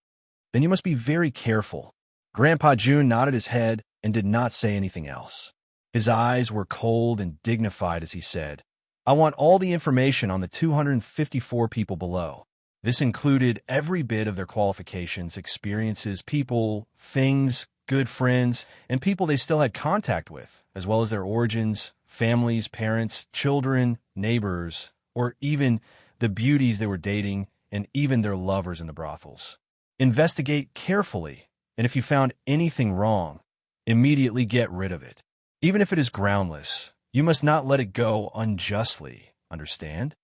Then you must be very careful. Grandpa Jun nodded his head and did not say anything else. His eyes were cold and dignified as he said, I want all the information on the 254 people below. This included every bit of their qualifications, experiences, people, things, good friends, and people they still had contact with, as well as their origins, families, parents, children, neighbors, or even the beauties they were dating, and even their lovers in the brothels. Investigate carefully, and if you found anything wrong, immediately get rid of it. Even if it is groundless, you must not let it go unjustly, understand?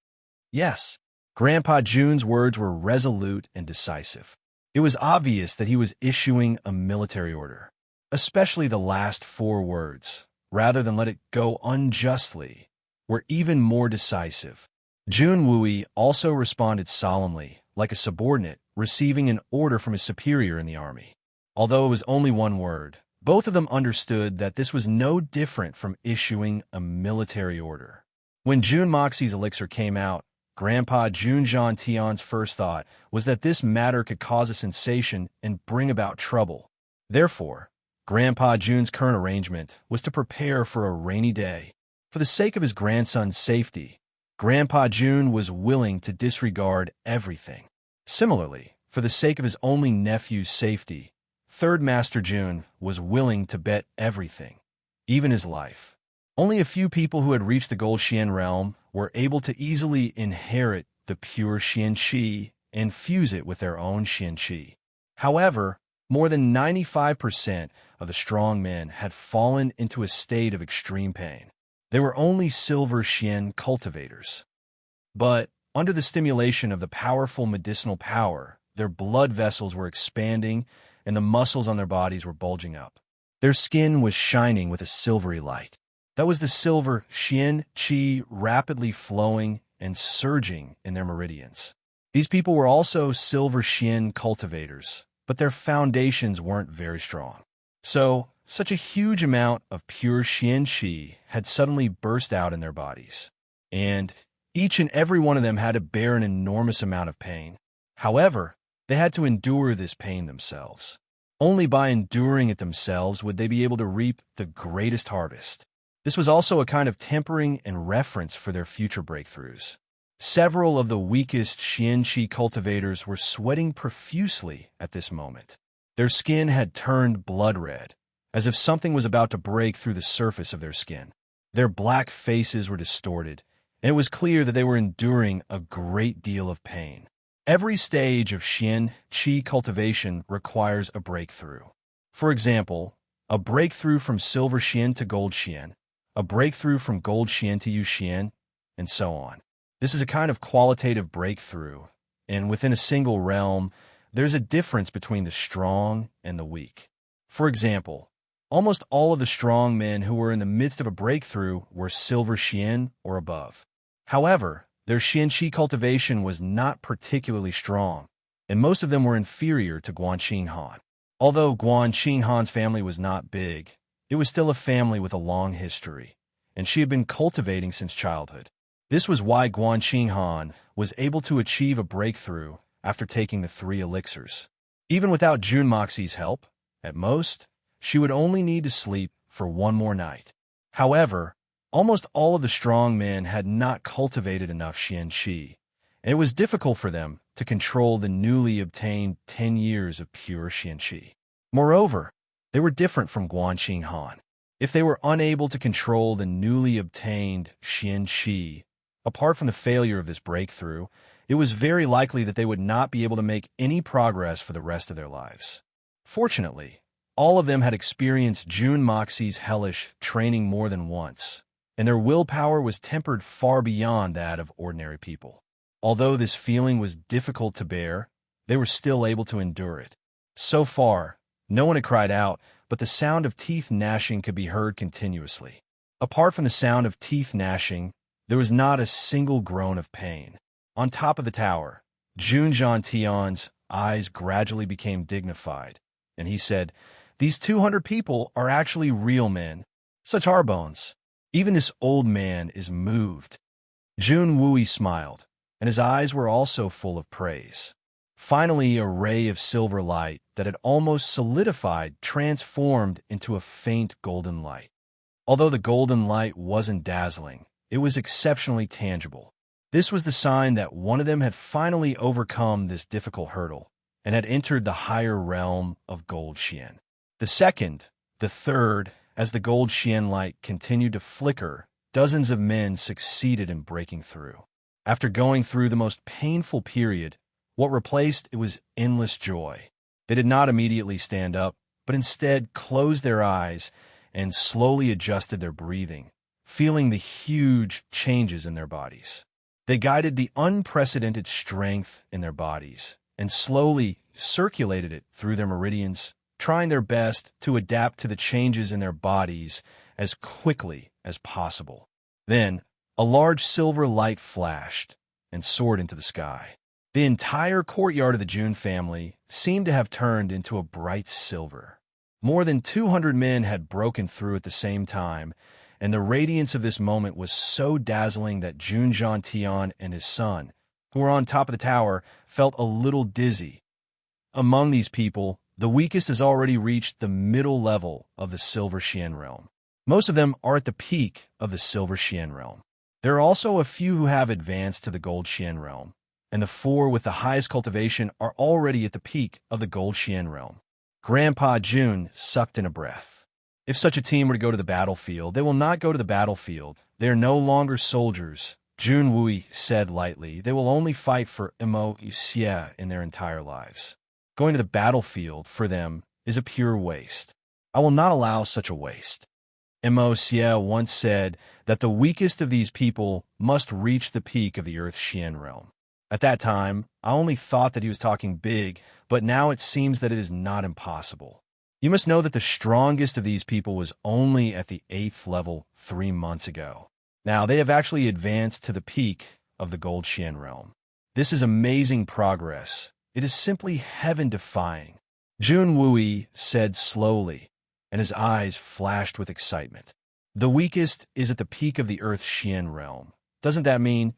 Yes. Grandpa Jun's words were resolute and decisive. It was obvious that he was issuing a military order, especially the last 4 words, rather than let it go unjustly, were even more decisive. Junwui also responded solemnly, like a subordinate receiving an order from his superior in the army. Although it was only 1 word, both of them understood that this was no different from issuing a military order. When Jun Moxie's elixir came out, Grandpa Jun Jean Tion's first thought was that this matter could cause a sensation and bring about trouble. Therefore, Grandpa Jun's current arrangement was to prepare for a rainy day. For the sake of his grandson's safety, Grandpa Jun was willing to disregard everything. Similarly, for the sake of his only nephew's safety, Third Master Jun was willing to bet everything, even his life. Only a few people who had reached the Gold Xian realm were able to easily inherit the pure Xian Qi and fuse it with their own Xian Qi. However, more than 95% of the strong men had fallen into a state of extreme pain. They were only silver Xian cultivators. But, under the stimulation of the powerful medicinal power, their blood vessels were expanding and the muscles on their bodies were bulging up. Their skin was shining with a silvery light. That was the silver Xian Qi rapidly flowing and surging in their meridians. These people were also silver Xian cultivators, but their foundations weren't very strong. So, such a huge amount of pure Xian Qi had suddenly burst out in their bodies, and each and every one of them had to bear an enormous amount of pain. However, they had to endure this pain themselves. Only by enduring it themselves would they be able to reap the greatest harvest. This was also a kind of tempering and reference for their future breakthroughs. Several of the weakest Xian Qi cultivators were sweating profusely at this moment. Their skin had turned blood red, as if something was about to break through the surface of their skin. Their black faces were distorted, and it was clear that they were enduring a great deal of pain. Every stage of Xian Qi cultivation requires a breakthrough. For example, a breakthrough from silver Xian to gold Xian, a breakthrough from gold Xian to Yu Xian, and so on. This is a kind of qualitative breakthrough, and within a single realm, there's a difference between the strong and the weak. For example, almost all of the strong men who were in the midst of a breakthrough were silver Xian or above. However, their Xian Qi cultivation was not particularly strong, and most of them were inferior to Guanxing Han. Although Guanxing Han's family was not big, it was still a family with a long history, and she had been cultivating since childhood. This was why Guanxing Han was able to achieve a breakthrough after taking the 3 elixirs. Even without Jun Moxie's help, at most, she would only need to sleep for 1 more night. However, almost all of the strong men had not cultivated enough Xian Qi, and it was difficult for them to control the newly obtained 10 years of pure Xian Qi. Moreover, they were different from Guanxing Han. If they were unable to control the newly obtained Xian Qi, apart from the failure of this breakthrough, it was very likely that they would not be able to make any progress for the rest of their lives. Fortunately, All of them had experienced June Moxie's hellish training more than once, and their willpower was tempered far beyond that of ordinary people. Although this feeling was difficult to bear, they were still able to endure it. So far, no one had cried out, but the sound of teeth gnashing could be heard continuously. Apart from the sound of teeth gnashing, there was not a single groan of pain. On top of the tower, Jun Tian's eyes gradually became dignified, and he said, "These 200 people are actually real men. Such are bones. Even this old man is moved." Jun Wui smiled, and his eyes were also full of praise. Finally, a ray of silver light that had almost solidified transformed into a faint golden light. Although the golden light wasn't dazzling, it was exceptionally tangible. This was the sign that one of them had finally overcome this difficult hurdle and had entered the higher realm of Gold Xian. The second, the third, as the Gold Xian light continued to flicker, dozens of men succeeded in breaking through. After going through the most painful period, what replaced it was endless joy. They did not immediately stand up, but instead closed their eyes and slowly adjusted their breathing, feeling the huge changes in their bodies. They guided the unprecedented strength in their bodies and slowly circulated it through their meridians, trying their best to adapt to the changes in their bodies as quickly as possible. Then, a large silver light flashed and soared into the sky. The entire courtyard of the Jun family seemed to have turned into a bright silver. More than 200 men had broken through at the same time, and the radiance of this moment was so dazzling that Jun Tian and his son, who were on top of the tower, felt a little dizzy. Among these people, the weakest has already reached the middle level of the Silver Xian realm. Most of them are at the peak of the Silver Xian realm. There are also a few who have advanced to the Gold Xian realm, and the 4 with the highest cultivation are already at the peak of the Gold Xian realm. Grandpa Jun sucked in a breath. If such a team were to go to the battlefield, they will not go to the battlefield. They are no longer soldiers, Jun Wui said lightly. They will only fight for Mo Xie in their entire lives. Going to the battlefield, for them, is a pure waste. I will not allow such a waste. Mo Xie once said that the weakest of these people must reach the peak of the Earth Xian realm. At that time, I only thought that he was talking big, but now it seems that it is not impossible. You must know that the strongest of these people was only at the 8th level 3 months ago. Now they have actually advanced to the peak of the Gold Xian realm. This is amazing progress. It is simply heaven-defying. Jun Wui said slowly, and his eyes flashed with excitement. The weakest is at the peak of the Earth Xian realm. Doesn't that mean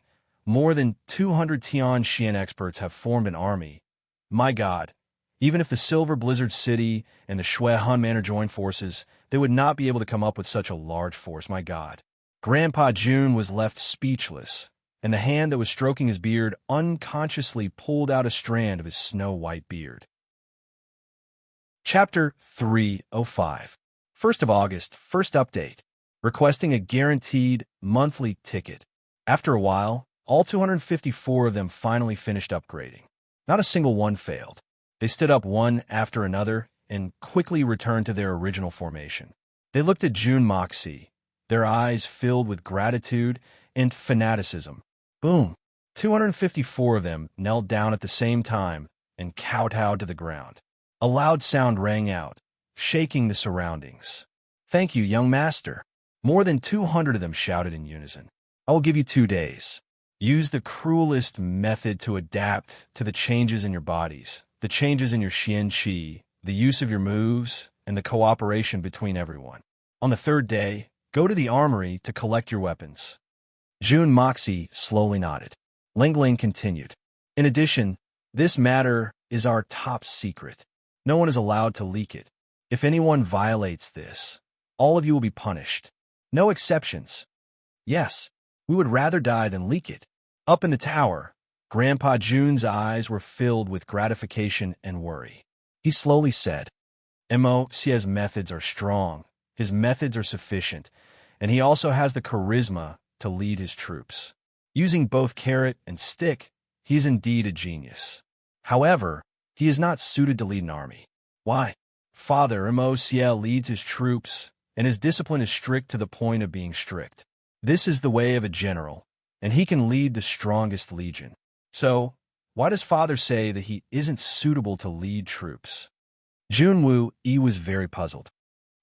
more than 200 Tian Xian experts have formed an army? My God, even if the Silver Blizzard City and the Shui Han Manor joined forces, they would not be able to come up with such a large force, my God. Grandpa Jun was left speechless, and the hand that was stroking his beard unconsciously pulled out a strand of his snow-white beard. Chapter 305. 1st of August, first update. Requesting a guaranteed monthly ticket. After a while, all 254 of them finally finished upgrading. Not a single one failed. They stood up one after another and quickly returned to their original formation. They looked at Jun Moxie, their eyes filled with gratitude and fanaticism. Boom! 254 of them knelt down at the same time and kowtowed to the ground. A loud sound rang out, shaking the surroundings. "Thank you, young master." More than 200 of them shouted in unison. "I will give you 2 days. Use the cruelest method to adapt to the changes in your bodies, the changes in your Xian Qi, the use of your moves, and the cooperation between everyone. On the 3rd day, go to the armory to collect your weapons." Jun Moxie slowly nodded. Ling Ling continued. "In addition, this matter is our top secret. No one is allowed to leak it. If anyone violates this, all of you will be punished. No exceptions. Yes, we would rather die than leak it." Up in the tower, Grandpa Jun's eyes were filled with gratification and worry. He slowly said, "Mo Xie's methods are strong, his methods are sufficient, and he also has the charisma to lead his troops. Using both carrot and stick, he is indeed a genius. However, he is not suited to lead an army. Why? Father Mo leads his troops, and his discipline is strict to the point of being strict. This is the way of a general, and he can lead the strongest legion. So, why does Father say that he isn't suitable to lead troops? Junwoo was very puzzled.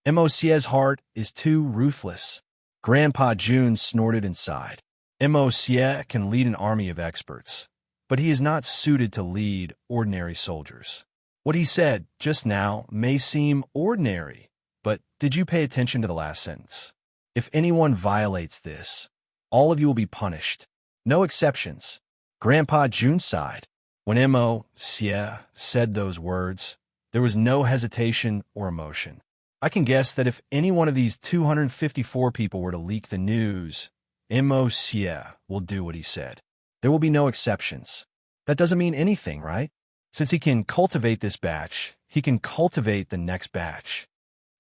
Mo's heart is too ruthless. Grandpa Jun snorted and sighed. Mo can lead an army of experts, but he is not suited to lead ordinary soldiers. What he said just now may seem ordinary, but did you pay attention to the last sentence? If anyone violates this, all of you will be punished. No exceptions. Grandpa Jun sighed. When Mo said those words, there was no hesitation or emotion. I can guess that if any one of these 254 people were to leak the news, Mo will do what he said. There will be no exceptions. That doesn't mean anything, right? Since he can cultivate this batch, he can cultivate the next batch.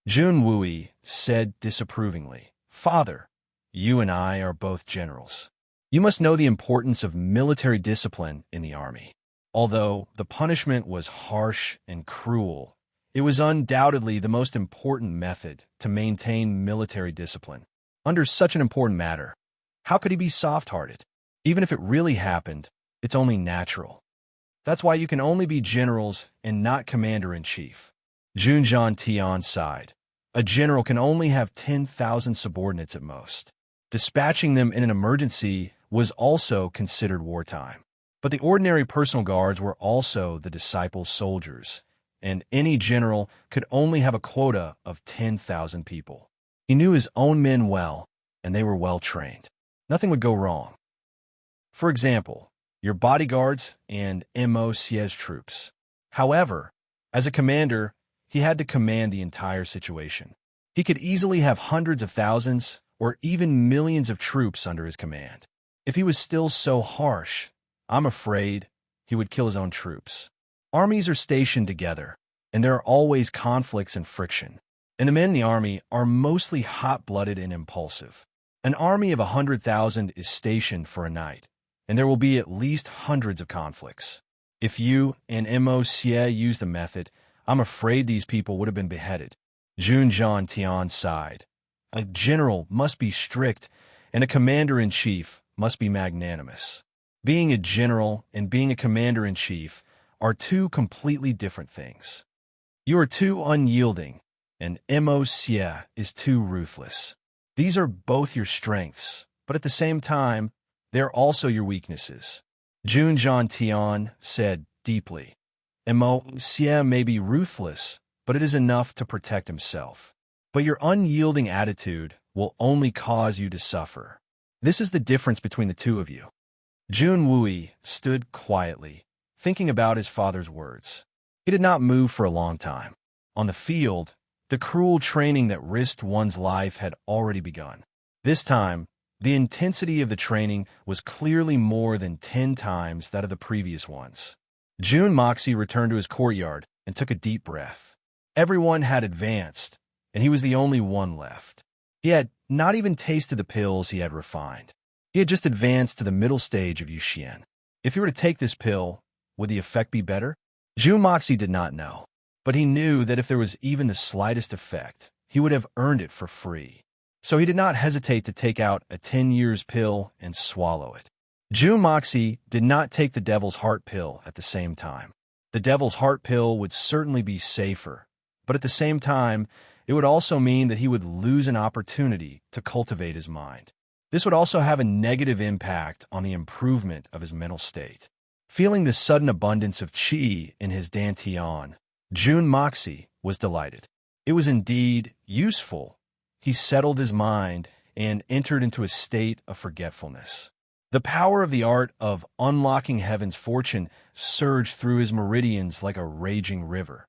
Junwoo said disapprovingly, Father, you and I are both generals. You must know the importance of military discipline in the army. Although the punishment was harsh and cruel, it was undoubtedly the most important method to maintain military discipline. Under such an important matter, how could he be soft-hearted? Even if it really happened, it's only natural. That's why you can only be generals and not commander-in-chief. Junjan Tian sighed. A general can only have 10,000 subordinates at most. Dispatching them in an emergency was also considered wartime. But the ordinary personal guards were also the disciple soldiers, and any general could only have a quota of 10,000 people. He knew his own men well, and they were well trained. Nothing would go wrong. For example, your bodyguards and Mo's troops. However, as a commander, he had to command the entire situation. He could easily have hundreds of thousands or even millions of troops under his command. If he was still so harsh, I'm afraid he would kill his own troops. Armies are stationed together, and there are always conflicts and friction. And the men in the army are mostly hot-blooded and impulsive. An army of 100,000 is stationed for a night, and there will be at least hundreds of conflicts. If you and Mo's used the method, I'm afraid these people would have been beheaded. Junjan Tian sighed. A general must be strict, and a commander-in-chief must be magnanimous. Being a general and being a commander-in-chief are two completely different things. You are too unyielding, and Mo's is too ruthless. These are both your strengths, but at the same time, they're also your weaknesses. Junjan Tian said deeply. Mo's may be ruthless, but it is enough to protect himself. But your unyielding attitude will only cause you to suffer. This is the difference between the two of you. Junwoo stood quietly, thinking about his father's words. He did not move for a long time. On the field, the cruel training that risked one's life had already begun. This time, the intensity of the training was clearly more than 10 times that of the previous ones. Jun Moxie returned to his courtyard and took a deep breath. Everyone had advanced, and he was the only one left. He had not even tasted the pills he had refined. He had just advanced to the middle stage of Yuxian. If he were to take this pill, would the effect be better? Jun Moxie did not know, but he knew that if there was even the slightest effect, he would have earned it for free. So he did not hesitate to take out a 10 years pill and swallow it. Jun Moxie did not take the Devil's Heart pill at the same time. The Devil's Heart pill would certainly be safer, but at the same time, it would also mean that he would lose an opportunity to cultivate his mind. This would also have a negative impact on the improvement of his mental state. Feeling the sudden abundance of qi in his dantian, Jun Moxie was delighted. It was indeed useful. He settled his mind and entered into a state of forgetfulness. The power of the art of unlocking heaven's fortune surged through his meridians like a raging river.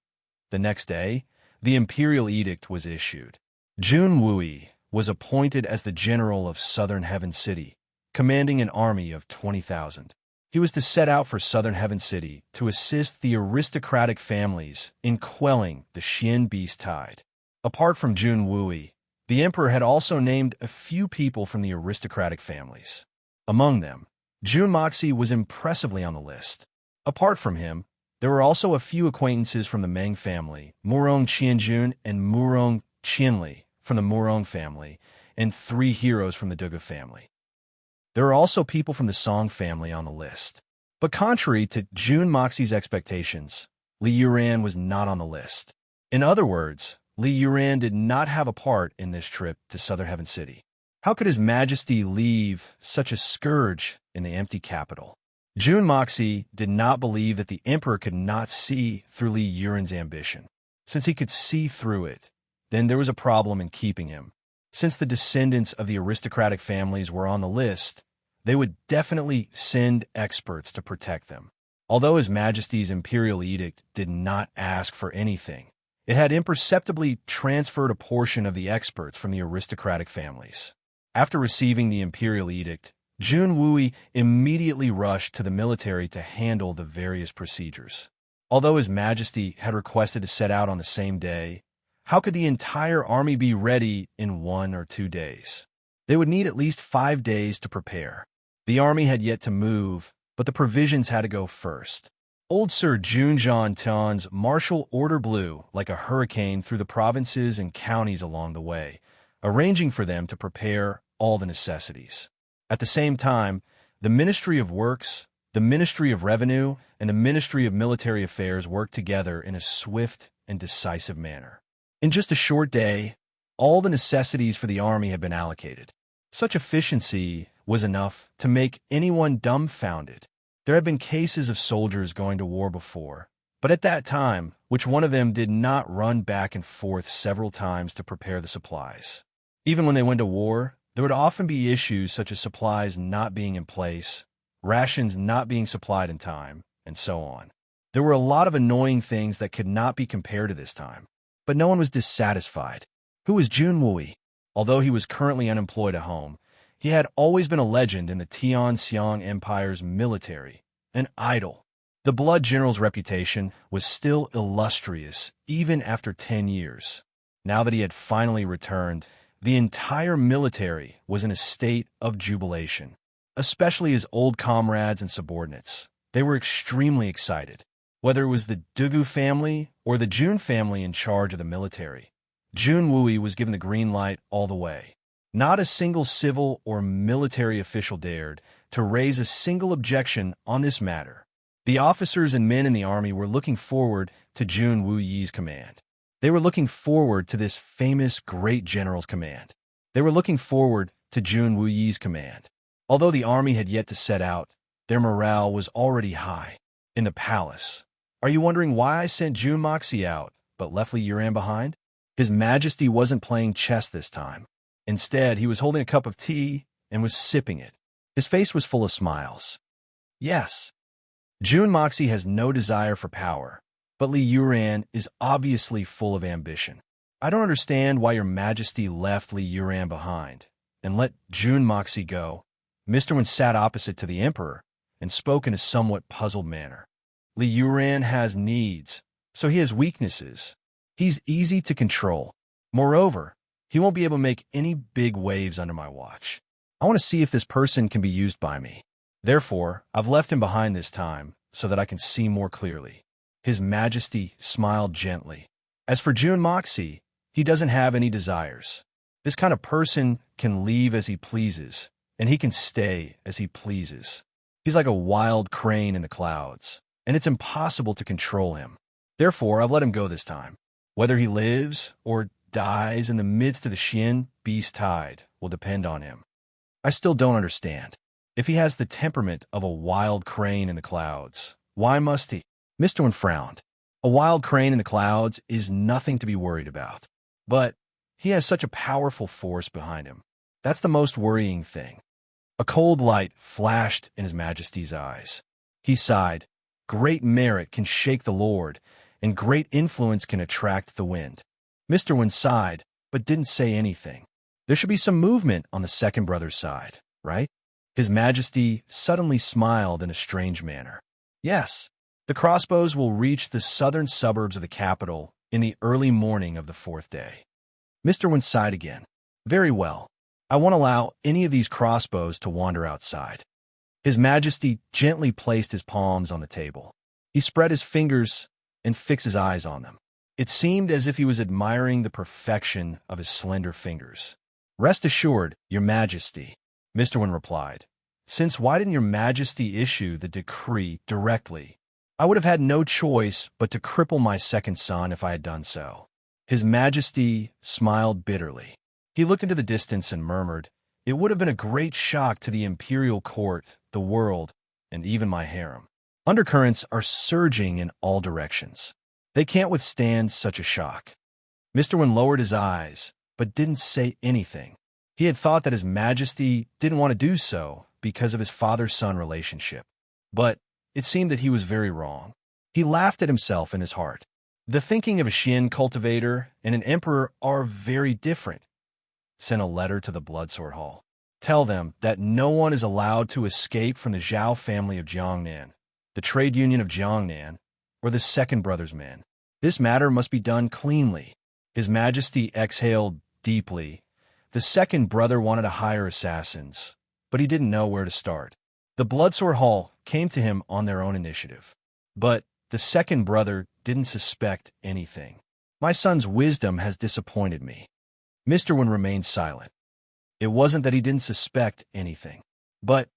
The next day, the imperial edict was issued. Junwoo was appointed as the general of Southern Heaven City, commanding an army of 20,000. He was to set out for Southern Heaven City to assist the aristocratic families in quelling the Xian beast tide. Apart from Junwoo, the emperor had also named a few people from the aristocratic families. Among them, Jun Moxie was impressively on the list. Apart from him, There were also a few acquaintances from the Meng family, Murong Qianjun and Murong Qianli from the Murong family, and 3 heroes from the Duga family. There are also people from the Song family on the list. But contrary to Jun Moxie's expectations, Li Yuran was not on the list. In other words, Li Yuran did not have a part in this trip to Southern Heaven City. How could His Majesty leave such a scourge in the empty capital? Jun Moxie did not believe that the emperor could not see through Li Yuran's ambition. Since he could see through it, then there was a problem in keeping him. Since the descendants of the aristocratic families were on the list, they would definitely send experts to protect them. Although His Majesty's imperial edict did not ask for anything, it had imperceptibly transferred a portion of the experts from the aristocratic families. After receiving the imperial edict, Jun Wui immediately rushed to the military to handle the various procedures. Although His Majesty had requested to set out on the same day, how could the entire army be ready in 1 or 2 days? They would need at least 5 days to prepare. The army had yet to move, but the provisions had to go first. Old Sir Jun Zhantan's martial order blew like a hurricane through the provinces and counties along the way, arranging for them to prepare all the necessities. At the same time, the Ministry of Works, the Ministry of Revenue, and the Ministry of Military Affairs worked together in a swift and decisive manner. In just a short day, all the necessities for the army had been allocated. Such efficiency was enough to make anyone dumbfounded. There had been cases of soldiers going to war before, but at that time, which one of them did not run back and forth several times to prepare the supplies? Even when they went to war, there would often be issues such as supplies not being in place, rations not being supplied in time, and so on. There were a lot of annoying things that could not be compared to this time. But no one was dissatisfied. Who was Jun Wui? Although he was currently unemployed at home, he had always been a legend in the Tianxiang Empire's military, an idol. The Blood General's reputation was still illustrious even after 10 years. Now that he had finally returned, the entire military was in a state of jubilation, especially his old comrades and subordinates. They were extremely excited. Whether it was the Dugu family or the Jun family in charge of the military, Jun Wui was given the green light all the way. Not a single civil or military official dared to raise a single objection on this matter. The officers and men in the army were looking forward to Jun Wuyi's command. They were looking forward to this famous great general's command. They were looking forward to Jun Wuyi's command. Although the army had yet to set out, their morale was already high. In the palace, are you wondering why I sent Jun Moxie out, but left Li Yuran behind? His Majesty wasn't playing chess this time. Instead, he was holding a cup of tea and was sipping it. His face was full of smiles. Yes, Jun Moxie has no desire for power, but Li Yuran is obviously full of ambition. I don't understand why your Majesty left Li Yuran behind and let Jun Moxie go. Mr. Wen sat opposite to the Emperor and spoke in a somewhat puzzled manner. Li Yuran has needs, so he has weaknesses. He's easy to control. Moreover, he won't be able to make any big waves under my watch. I want to see if this person can be used by me. Therefore, I've left him behind this time so that I can see more clearly. His Majesty smiled gently. As for Jun Moxie, he doesn't have any desires. This kind of person can leave as he pleases, and he can stay as he pleases. He's like a wild crane in the clouds, and it's impossible to control him. Therefore, I've let him go this time. Whether he lives or dies in the midst of the Xian beast tide will depend on him. I still don't understand. If he has the temperament of a wild crane in the clouds, why must he? Mr. Wen frowned. A wild crane in the clouds is nothing to be worried about. But he has such a powerful force behind him. That's the most worrying thing. A cold light flashed in His Majesty's eyes. He sighed. Great merit can shake the Lord, and great influence can attract the wind. Mr. Wen sighed, but didn't say anything. There should be some movement on the second brother's side, right? His Majesty suddenly smiled in a strange manner. Yes, the crossbows will reach the southern suburbs of the capital in the early morning of the 4th day. Mr. Wen sighed again. Very well. I won't allow any of these crossbows to wander outside. His Majesty gently placed his palms on the table. He spread his fingers and fixed his eyes on them. It seemed as if he was admiring the perfection of his slender fingers. "Rest assured, Your Majesty," Mr. Wen replied. "Since why didn't Your Majesty issue the decree directly? I would have had no choice but to cripple my second son if I had done so." His Majesty smiled bitterly. He looked into the distance and murmured, "It would have been a great shock to the imperial court, the world, and even my harem. Undercurrents are surging in all directions. They can't withstand such a shock." Mr. Wen lowered his eyes, but didn't say anything. He had thought that His Majesty didn't want to do so because of his father-son relationship. But it seemed that he was very wrong. He laughed at himself in his heart. The thinking of a Xian cultivator and an emperor are very different. Send a letter to the Bloodsword Hall. Tell them that no one is allowed to escape from the Zhao family of Jiangnan, the trade union of Jiangnan, or the second brother's men. This matter must be done cleanly. His Majesty exhaled deeply. The second brother wanted to hire assassins, but he didn't know where to start. The Bloodsword Hall came to him on their own initiative. But the second brother didn't suspect anything. "My son's wisdom has disappointed me." Mr. Wen remained silent. It wasn't that he didn't suspect anything. But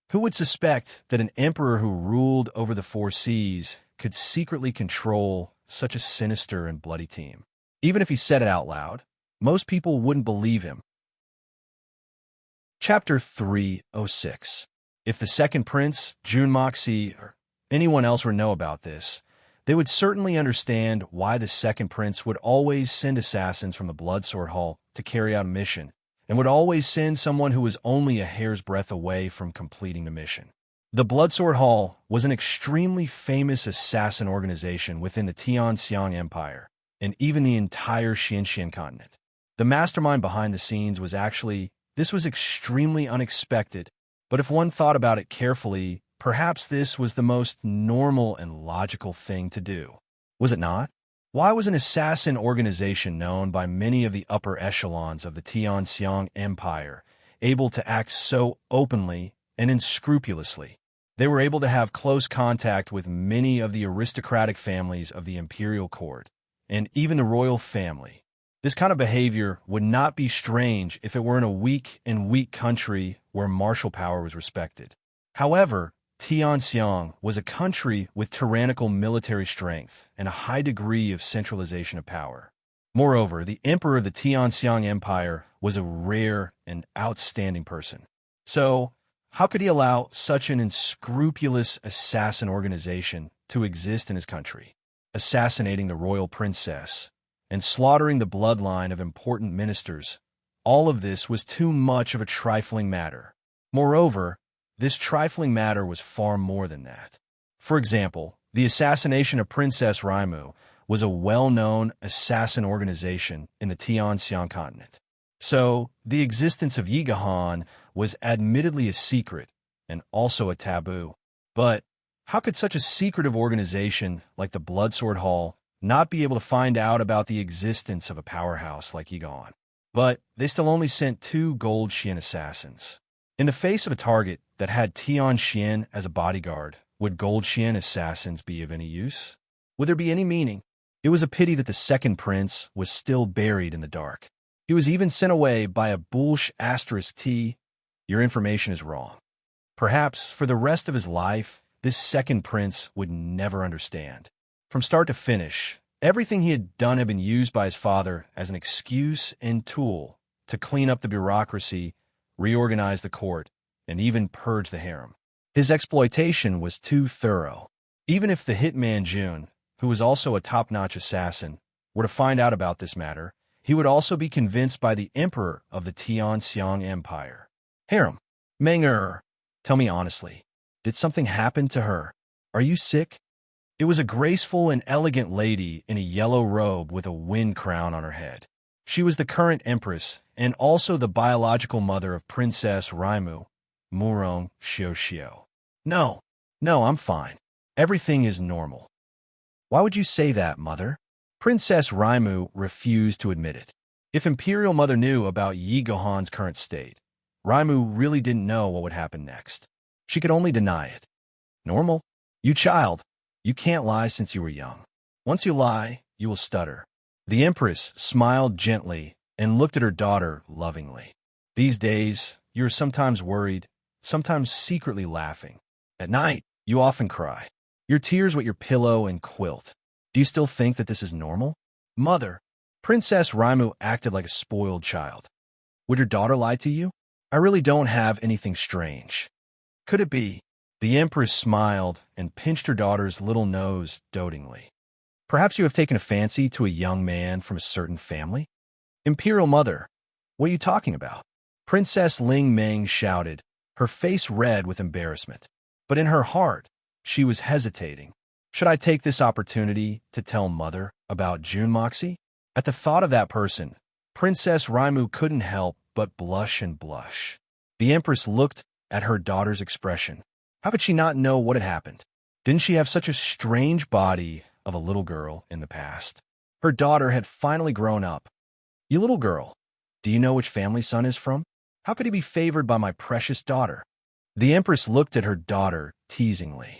who would suspect that an emperor who ruled over the four seas could secretly control such a sinister and bloody team? Even if he said it out loud, most people wouldn't believe him. Chapter 306. If the second prince, Jun Moxie, or anyone else would know about this, they would certainly understand why the second prince would always send assassins from the Bloodsword Hall to carry out a mission, and would always send someone who was only a hair's breadth away from completing the mission. The Bloodsword Hall was an extremely famous assassin organization within the Tianxiang Empire, and even the entire Xianxian continent. The mastermind behind the scenes was this was extremely unexpected, but if one thought about it carefully, perhaps this was the most normal and logical thing to do. Was it not? Why was an assassin organization known by many of the upper echelons of the Tianxiang Empire able to act so openly and unscrupulously? They were able to have close contact with many of the aristocratic families of the imperial court, and even the royal family. This kind of behavior would not be strange if it were in a weak country where martial power was respected. However, Tianxiang was a country with tyrannical military strength and a high degree of centralization of power. Moreover, the emperor of the Tianxiang Empire was a rare and outstanding person. So, how could he allow such an unscrupulous assassin organization to exist in his country? Assassinating the royal princess and slaughtering the bloodline of important ministers, all of this was too much of a trifling matter. Moreover, this trifling matter was far more than that. For example, the assassination of Princess Raimu was a well-known assassin organization in the Tianxiang continent. So, the existence of Yigahan was admittedly a secret and also a taboo. But how could such a secretive organization like the Bloodsword Hall not be able to find out about the existence of a powerhouse like Yigahan? But they still only sent 2 gold Xian assassins. In the face of a target that had Tian Xian as a bodyguard, would gold Xian assassins be of any use? Would there be any meaning? It was a pity that the second prince was still buried in the dark. He was even sent away by a Bulsh *T. Your information is wrong. Perhaps for the rest of his life, this second prince would never understand. From start to finish, everything he had done had been used by his father as an excuse and tool to clean up the bureaucracy, reorganize the court, and even purge the harem. His exploitation was too thorough. Even if the hitman Jun, who was also a top-notch assassin, were to find out about this matter, he would also be convinced by the emperor of the Tianxiang Empire. Harem, Meng tell me honestly, did something happen to her? Are you sick? It was a graceful and elegant lady in a yellow robe with a wind crown on her head. She was the current empress and also the biological mother of Princess Raimu, Murong Xiao. No, I'm fine. Everything is normal. Why would you say that, mother? Princess Raimu refused to admit it. If Imperial Mother knew about Yi Gohan's current state, Raimu really didn't know what would happen next. She could only deny it. Normal? You child, You can't lie since you were young. Once you lie, you will stutter. The Empress smiled gently and looked at her daughter lovingly. These days, you are sometimes worried, sometimes secretly laughing. At night, you often cry. Your tears wet your pillow and quilt. Do you still think that this is normal? Mother, Princess Raimu acted like a spoiled child. Would your daughter lie to you? I really don't have anything strange. Could it be? The Empress smiled and pinched her daughter's little nose dotingly. Perhaps you have taken a fancy to a young man from a certain family? Imperial Mother, what are you talking about? Princess Ling Meng shouted, her face red with embarrassment. But in her heart, she was hesitating. Should I take this opportunity to tell Mother about June Moxie? At the thought of that person, Princess Raimu couldn't help but blush and blush. The Empress looked at her daughter's expression. How could she not know what had happened? Didn't she have such a strange body of a little girl in the past? Her daughter had finally grown up. You little girl, do you know which family son is from? How could he be favored by my precious daughter? The Empress looked at her daughter teasingly.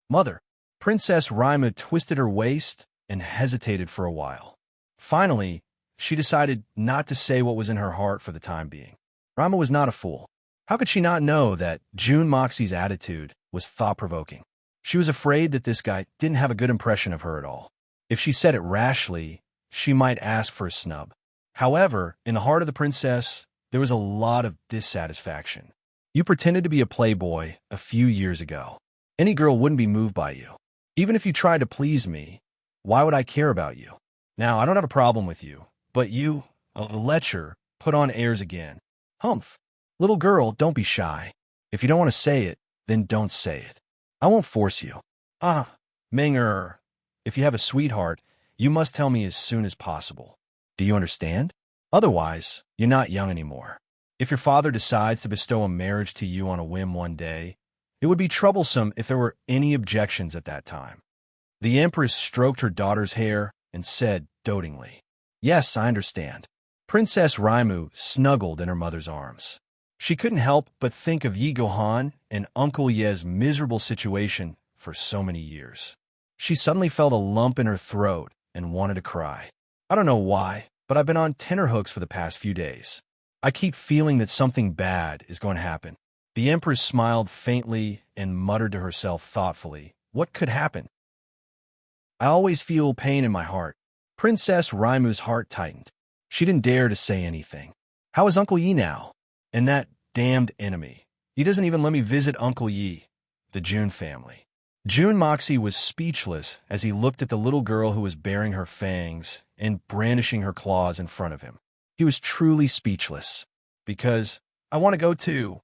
Mother, Princess Raimu twisted her waist and hesitated for a while. Finally, she decided not to say what was in her heart for the time being. Raimu was not a fool. How could she not know that June Moxie's attitude was thought-provoking? She was afraid that this guy didn't have a good impression of her at all. If she said it rashly, she might ask for a snub. However, in the heart of the princess, there was a lot of dissatisfaction. You pretended to be a playboy a few years ago. Any girl wouldn't be moved by you. Even if you tried to please me, why would I care about you? Now, I don't have a problem with you, but you, the lecher, put on airs again. Humph. Little girl, don't be shy. If you don't want to say it, then don't say it. I won't force you. Ming-er, if you have a sweetheart, you must tell me as soon as possible. Do you understand? Otherwise, you're not young anymore. If your father decides to bestow a marriage to you on a whim one day, it would be troublesome if there were any objections at that time. The Empress stroked her daughter's hair and said dotingly, Yes, I understand. Princess Raimu snuggled in her mother's arms. She couldn't help but think of Yi Gohan and Uncle Ye's miserable situation for so many years. She suddenly felt a lump in her throat and wanted to cry. I don't know why, but I've been on tenterhooks for the past few days. I keep feeling that something bad is going to happen. The Empress smiled faintly and muttered to herself thoughtfully, What could happen? I always feel pain in my heart. Princess Raimu's heart tightened. She didn't dare to say anything. How is Uncle Yi now? And that damned enemy. He doesn't even let me visit Uncle Yi, the June family. June Moxie was speechless as he looked at the little girl who was baring her fangs and brandishing her claws in front of him. He was truly speechless. Because I want to go too.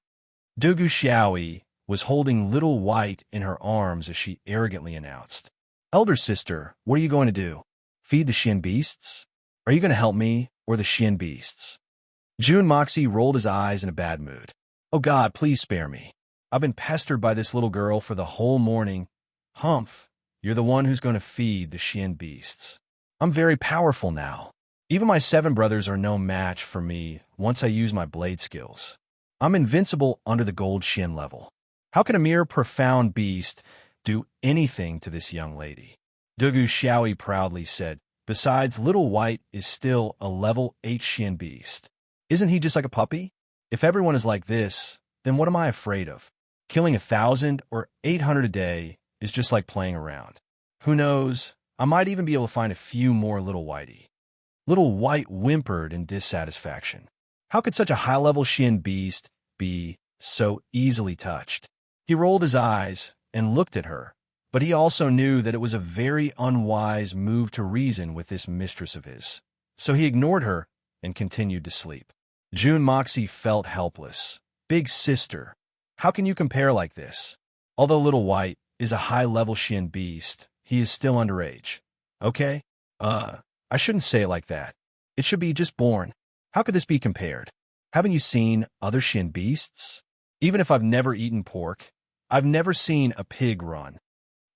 Dugu Xiaoyi was holding Little White in her arms as she arrogantly announced. Elder sister, what are you going to do? Feed the Xian beasts? Are you going to help me or the Xian beasts? June Moxie rolled his eyes in a bad mood. Oh God, please spare me. I've been pestered by this little girl for the whole morning. Humph, you're the one who's going to feed the Xian beasts. I'm very powerful now. Even my 7 brothers are no match for me once I use my blade skills. I'm invincible under the gold Xian level. How can a mere profound beast do anything to this young lady? Dugu Xiaoyi proudly said, Besides, Little White is still a level 8 Xian beast. Isn't he just like a puppy? If everyone is like this, then what am I afraid of? Killing 1,000 or 800 a day is just like playing around. Who knows, I might even be able to find a few more Little Whitey. Little White whimpered in dissatisfaction. How could such a high-level Xian beast be so easily touched? He rolled his eyes and looked at her, but he also knew that it was a very unwise move to reason with this mistress of his. So he ignored her and continued to sleep. June Moxie felt helpless. Big sister, how can you compare like this? Although Little White is a high-level Xian beast, he is still underage. Okay? I shouldn't say it like that. It should be just born. How could this be compared? Haven't you seen other Xian beasts? Even if I've never eaten pork, I've never seen a pig run.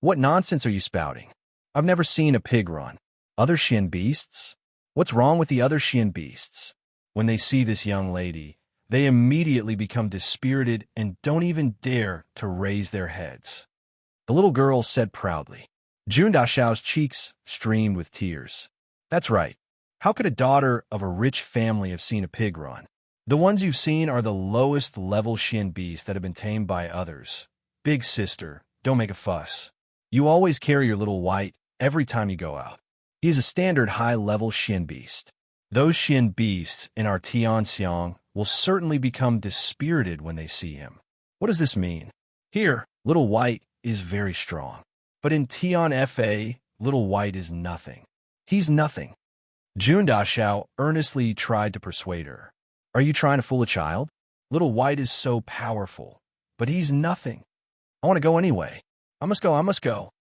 What nonsense are you spouting? I've never seen a pig run. Other Xian beasts? What's wrong with the other Xian beasts? When they see this young lady, they immediately become dispirited and don't even dare to raise their heads. The little girl said proudly, Jun Daxiao's cheeks streamed with tears. That's right. How could a daughter of a rich family have seen a pig run? The ones you've seen are the lowest level Xian beasts that have been tamed by others. Big sister, don't make a fuss. You always carry your little white every time you go out. He's a standard high-level Xian beast. Those Xian beasts in our Tianxiang will certainly become dispirited when they see him. What does this mean? Here, little white is very strong. But in Tian Fa, little white is nothing. He's nothing. Jun Daxiao earnestly tried to persuade her. Are you trying to fool a child? Little white is so powerful, but he's nothing. I want to go anyway. I must go.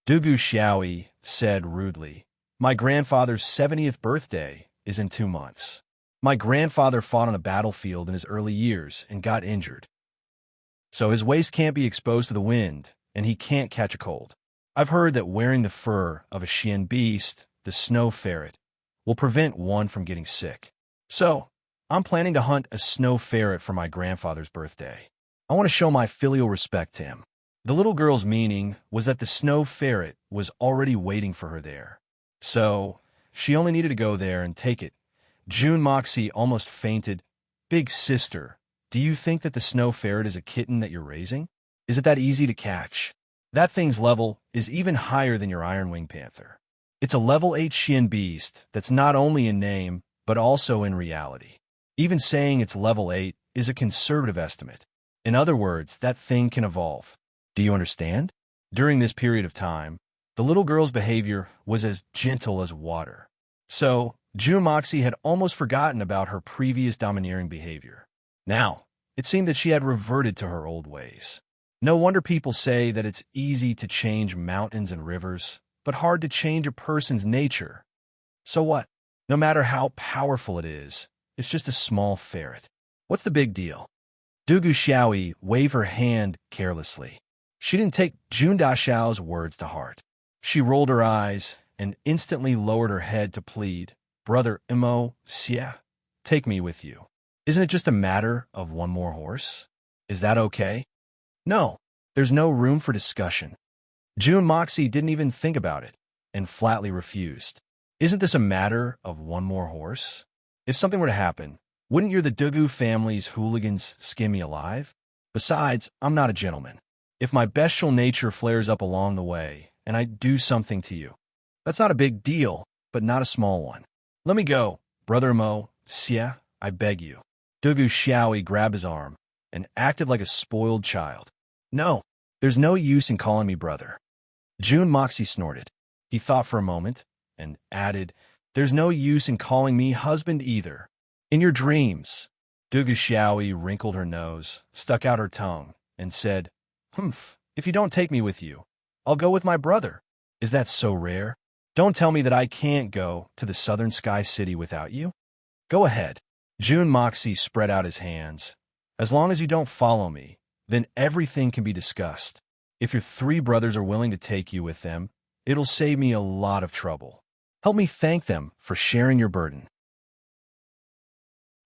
Dugu Xiaoyi said rudely, my grandfather's 70th birthday is in 2 months. My grandfather fought on a battlefield in his early years and got injured. So his waist can't be exposed to the wind, and he can't catch a cold. I've heard that wearing the fur of a Xian beast, the snow ferret, will prevent one from getting sick. So, I'm planning to hunt a snow ferret for my grandfather's birthday. I want to show my filial respect to him. The little girl's meaning was that the snow ferret was already waiting for her there. So, she only needed to go there and take it. Jun Moxie almost fainted. Big sister, do you think that the snow ferret is a kitten that you're raising? Is it that easy to catch? That thing's level is even higher than your Iron Wing Panther. It's a level 8 Xian beast that's not only in name, but also in reality. Even saying it's level 8 is a conservative estimate. In other words, that thing can evolve. Do you understand? During this period of time, the little girl's behavior was as gentle as water. So, Jun Moxie had almost forgotten about her previous domineering behavior. Now, it seemed that she had reverted to her old ways. No wonder people say that it's easy to change mountains and rivers, but hard to change a person's nature. So what? No matter how powerful it is, it's just a small ferret. What's the big deal? Dugu Xiaoyi waved her hand carelessly. She didn't take Jun Daxiao's words to heart. She rolled her eyes and instantly lowered her head to plead, Brother Imo, Xia, take me with you. Isn't it just a matter of one more horse? Is that okay? No, there's no room for discussion. Jun Moxie didn't even think about it and flatly refused. Isn't this a matter of one more horse? If something were to happen, wouldn't you the Dugu family's hooligans skin me alive? Besides, I'm not a gentleman. If my bestial nature flares up along the way and I do something to you, that's not a big deal, but not a small one. Let me go, Brother Mo, Xia, I beg you. Dugu Xiaoyi grabbed his arm and acted like a spoiled child. No, there's no use in calling me brother. Jun Moxie snorted. He thought for a moment and added, there's no use in calling me husband either. In your dreams. Dugu Xiaoyi wrinkled her nose, stuck out her tongue, and said, Humph, if you don't take me with you, I'll go with my brother. Is that so rare? Don't tell me that I can't go to the southern sky city without you. Go ahead. Jun Moxie spread out his hands. As long as you don't follow me, then everything can be discussed. If your 3 brothers are willing to take you with them, it'll save me a lot of trouble. Help me thank them for sharing your burden.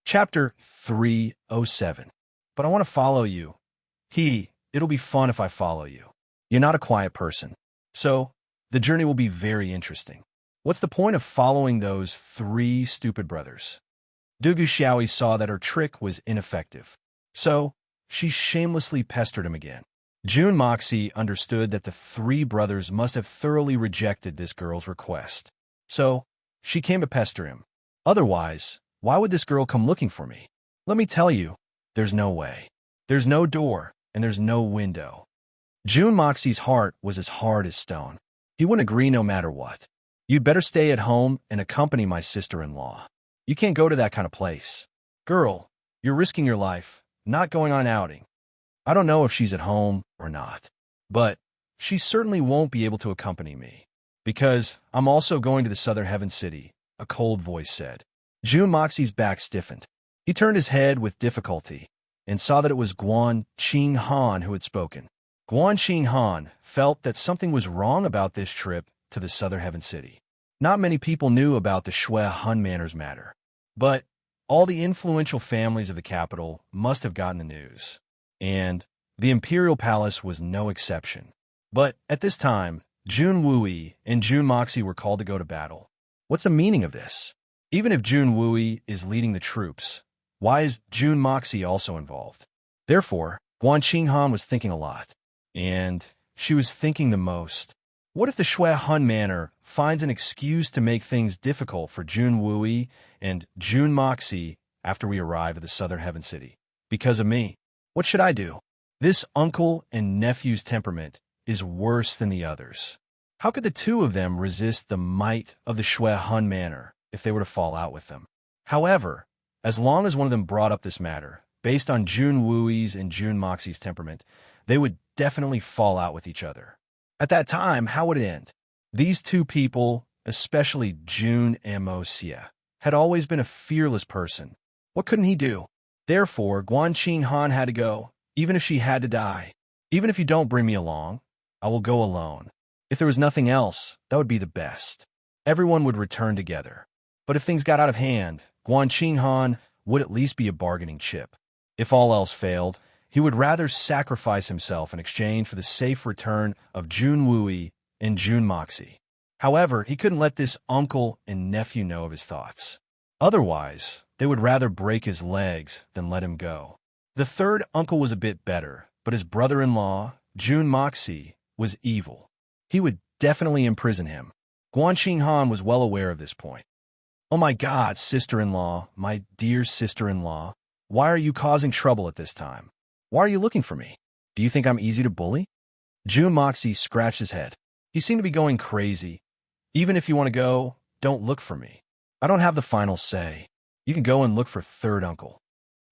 Chapter 307. But I want to follow you. It'll be fun if I follow you. You're not a quiet person. So, the journey will be very interesting. What's the point of following those 3 stupid brothers? Dugu Xiaoyi saw that her trick was ineffective. So, she shamelessly pestered him again. Jun Moxie understood that the 3 brothers must have thoroughly rejected this girl's request. So, she came to pester him. Otherwise, why would this girl come looking for me? Let me tell you, there's no way. There's no door, and there's no window. Jun Moxie's heart was as hard as stone. He wouldn't agree no matter what. You'd better stay at home and accompany my sister-in-law. You can't go to that kind of place. Girl, you're risking your life, not going on an outing. I don't know if she's at home or not, but she certainly won't be able to accompany me. Because I'm also going to the Southern Heaven City, a cold voice said. Jun Moxie's back stiffened. He turned his head with difficulty and saw that it was Guan Qing Han who had spoken. Guan Qing Han felt that something was wrong about this trip to the Southern Heaven City. Not many people knew about the Shui Hun Manors matter, but all the influential families of the capital must have gotten the news, and the Imperial Palace was no exception. But at this time, Jun Wooey and Jun Moxie were called to go to battle. What's the meaning of this? Even if Jun Wooey is leading the troops, why is Jun Moxie also involved? Therefore, Guan Qinghan was thinking a lot. And she was thinking the most. What if the Shui Hun Manor finds an excuse to make things difficult for Jun Wooey and Jun Moxie after we arrive at the Southern Heaven City? Because of me. What should I do? This uncle and nephew's temperament is worse than the others. How could the two of them resist the might of the Shui Hun Manor if they were to fall out with them? However, as long as one of them brought up this matter, based on Jun Wooey's and Jun Moxie's temperament, they would definitely fall out with each other. At that time, how would it end? These two people, especially Jun Moxie, had always been a fearless person. What couldn't he do? Therefore, Guan Qinghan had to go, even if she had to die. Even if you don't bring me along, I will go alone. If there was nothing else, that would be the best. Everyone would return together. But if things got out of hand, Guan Qinghan would at least be a bargaining chip. If all else failed, he would rather sacrifice himself in exchange for the safe return of Jun Wooey and Jun Moxie. However, he couldn't let this uncle and nephew know of his thoughts. Otherwise, they would rather break his legs than let him go. The third uncle was a bit better, but his brother-in-law, Jun Moxie, was evil. He would definitely imprison him. Guan Qinghan was well aware of this point. Oh my God, sister-in-law, my dear sister-in-law, why are you causing trouble at this time? Why are you looking for me? Do you think I'm easy to bully? Jun Moxie scratched his head. He seemed to be going crazy. Even if you want to go, don't look for me. I don't have the final say. You can go and look for third uncle.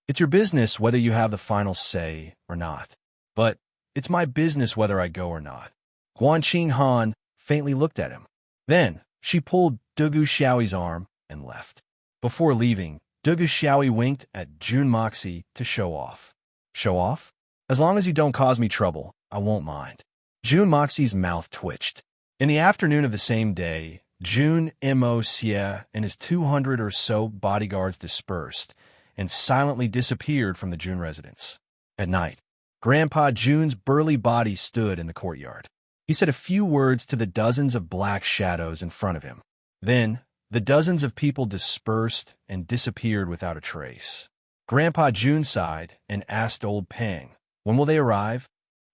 It's your business whether you have the final say or not. But it's my business whether I go or not. Guan Qinghan faintly looked at him. Then she pulled Dugu Xiaoyi's arm and left. Before leaving, Dugu Xiaoyi winked at Jun Moxie to show off. Show off? As long as you don't cause me trouble, I won't mind. Jun Moxie's mouth twitched. In the afternoon of the same day, Jun Moxie and his 200 or so bodyguards dispersed and silently disappeared from the Jun residence. At night, Grandpa Jun's burly body stood in the courtyard. He said a few words to the dozens of black shadows in front of him. Then, the dozens of people dispersed and disappeared without a trace. Grandpa Jun sighed and asked Old Pang, "When will they arrive?"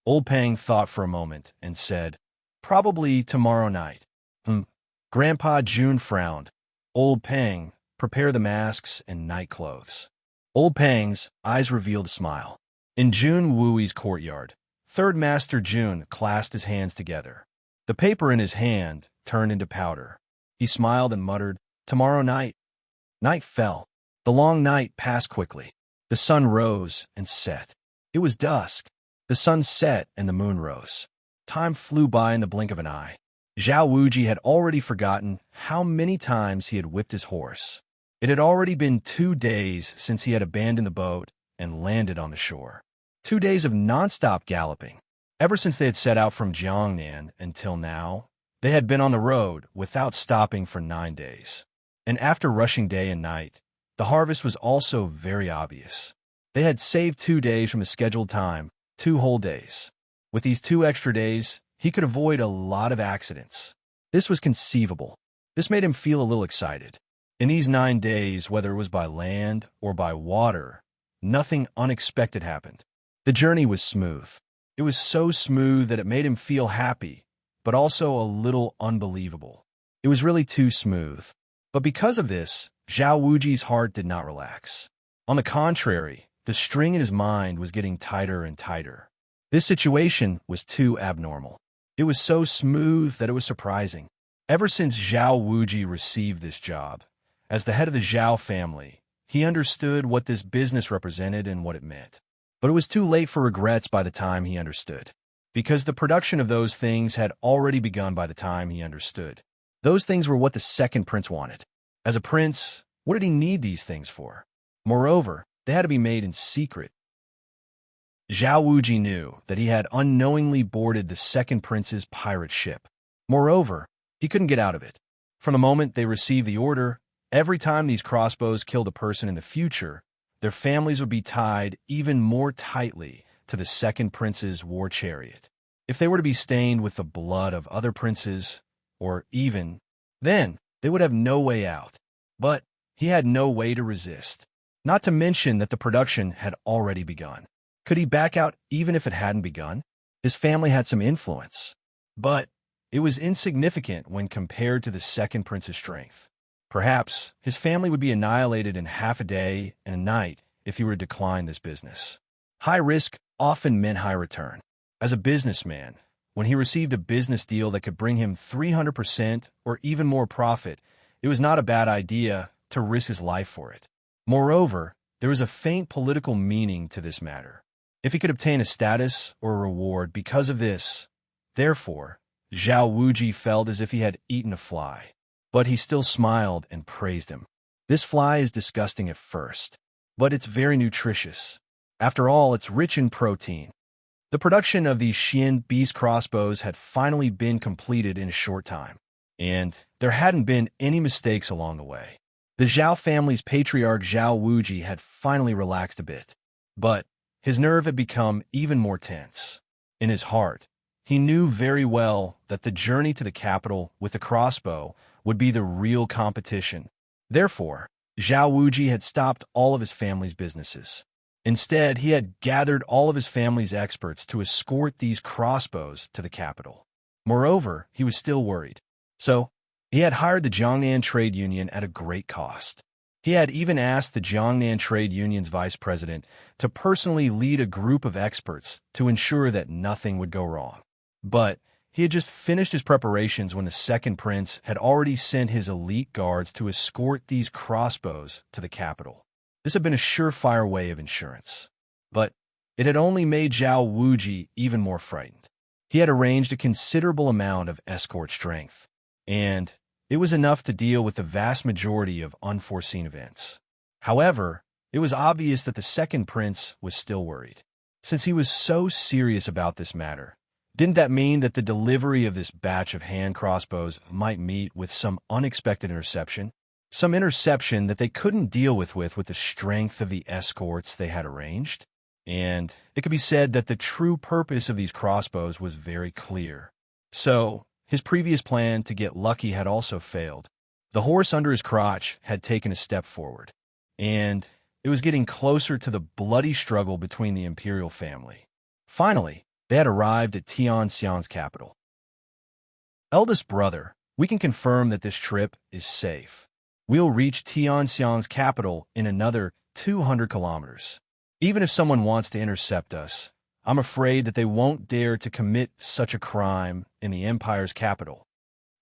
Old Pang thought for a moment and said, "Probably tomorrow night." Grandpa Jun frowned. Old Pang, prepare the masks and night clothes. Old Pang's eyes revealed a smile. In Jun Wooey's courtyard, Third Master Jun clasped his hands together. The paper in his hand turned into powder. He smiled and muttered, "Tomorrow night." Night fell. The long night passed quickly. The sun rose and set. It was dusk. The sun set and the moon rose. Time flew by in the blink of an eye. Zhao Wuji had already forgotten how many times he had whipped his horse. It had already been 2 days since he had abandoned the boat and landed on the shore. 2 days of non-stop galloping. Ever since they had set out from Jiangnan until now, they had been on the road without stopping for 9 days. And after rushing day and night, the harvest was also very obvious. They had saved 2 days from the scheduled time, 2 whole days. With these 2 extra days, he could avoid a lot of accidents. This was conceivable. This made him feel a little excited. In these 9 days, whether it was by land or by water, nothing unexpected happened. The journey was smooth. It was so smooth that it made him feel happy, but also a little unbelievable. It was really too smooth. But because of this, Zhao Wuji's heart did not relax. On the contrary, the string in his mind was getting tighter and tighter. This situation was too abnormal. It was so smooth that it was surprising. Ever since Zhao Wuji received this job, as the head of the Zhao family, he understood what this business represented and what it meant. But it was too late for regrets by the time he understood, because the production of those things had already begun by the time he understood. Those things were what the second prince wanted. As a prince, what did he need these things for? Moreover, they had to be made in secret. Zhao Wuji knew that he had unknowingly boarded the second prince's pirate ship. Moreover, he couldn't get out of it. From the moment they received the order, every time these crossbows killed a person in the future, their families would be tied even more tightly to the second prince's war chariot. If they were to be stained with the blood of other princes, or even, then they would have no way out. But he had no way to resist. Not to mention that the production had already begun. Could he back out even if it hadn't begun? His family had some influence, but it was insignificant when compared to the second prince's strength. Perhaps his family would be annihilated in half a day and a night if he were to decline this business. High risk often meant high return. As a businessman, when he received a business deal that could bring him 300% or even more profit, it was not a bad idea to risk his life for it. Moreover, there was a faint political meaning to this matter. If he could obtain a status or a reward because of this, therefore, Zhao Wuji felt as if he had eaten a fly. But he still smiled and praised him. This fly is disgusting at first, but it's very nutritious. After all, it's rich in protein. The production of these Xian beast crossbows had finally been completed in a short time, and there hadn't been any mistakes along the way. The Zhao family's patriarch Zhao Wuji had finally relaxed a bit, but his nerve had become even more tense. In his heart, he knew very well that the journey to the capital with the crossbow would be the real competition. Therefore, Zhao Wuji had stopped all of his family's businesses. Instead, he had gathered all of his family's experts to escort these crossbows to the capital. Moreover, he was still worried. So, he had hired the Jiangnan Trade Union at a great cost. He had even asked the Jiangnan Trade Union's vice president to personally lead a group of experts to ensure that nothing would go wrong. But he had just finished his preparations when the second prince had already sent his elite guards to escort these crossbows to the capital. This had been a surefire way of insurance. But it had only made Zhao Wuji even more frightened. He had arranged a considerable amount of escort strength, and it was enough to deal with the vast majority of unforeseen events. However, it was obvious that the second prince was still worried. Since he was so serious about this matter, didn't that mean that the delivery of this batch of hand crossbows might meet with some unexpected interception? Some interception that they couldn't deal with the strength of the escorts they had arranged? And it could be said that the true purpose of these crossbows was very clear. So, his previous plan to get lucky had also failed. The horse under his crotch had taken a step forward, and it was getting closer to the bloody struggle between the imperial family. Finally, they had arrived at Tianxiang's capital. Eldest brother, we can confirm that this trip is safe. We'll reach Tianxiang's capital in another 200 kilometers. Even if someone wants to intercept us, I'm afraid that they won't dare to commit such a crime in the empire's capital.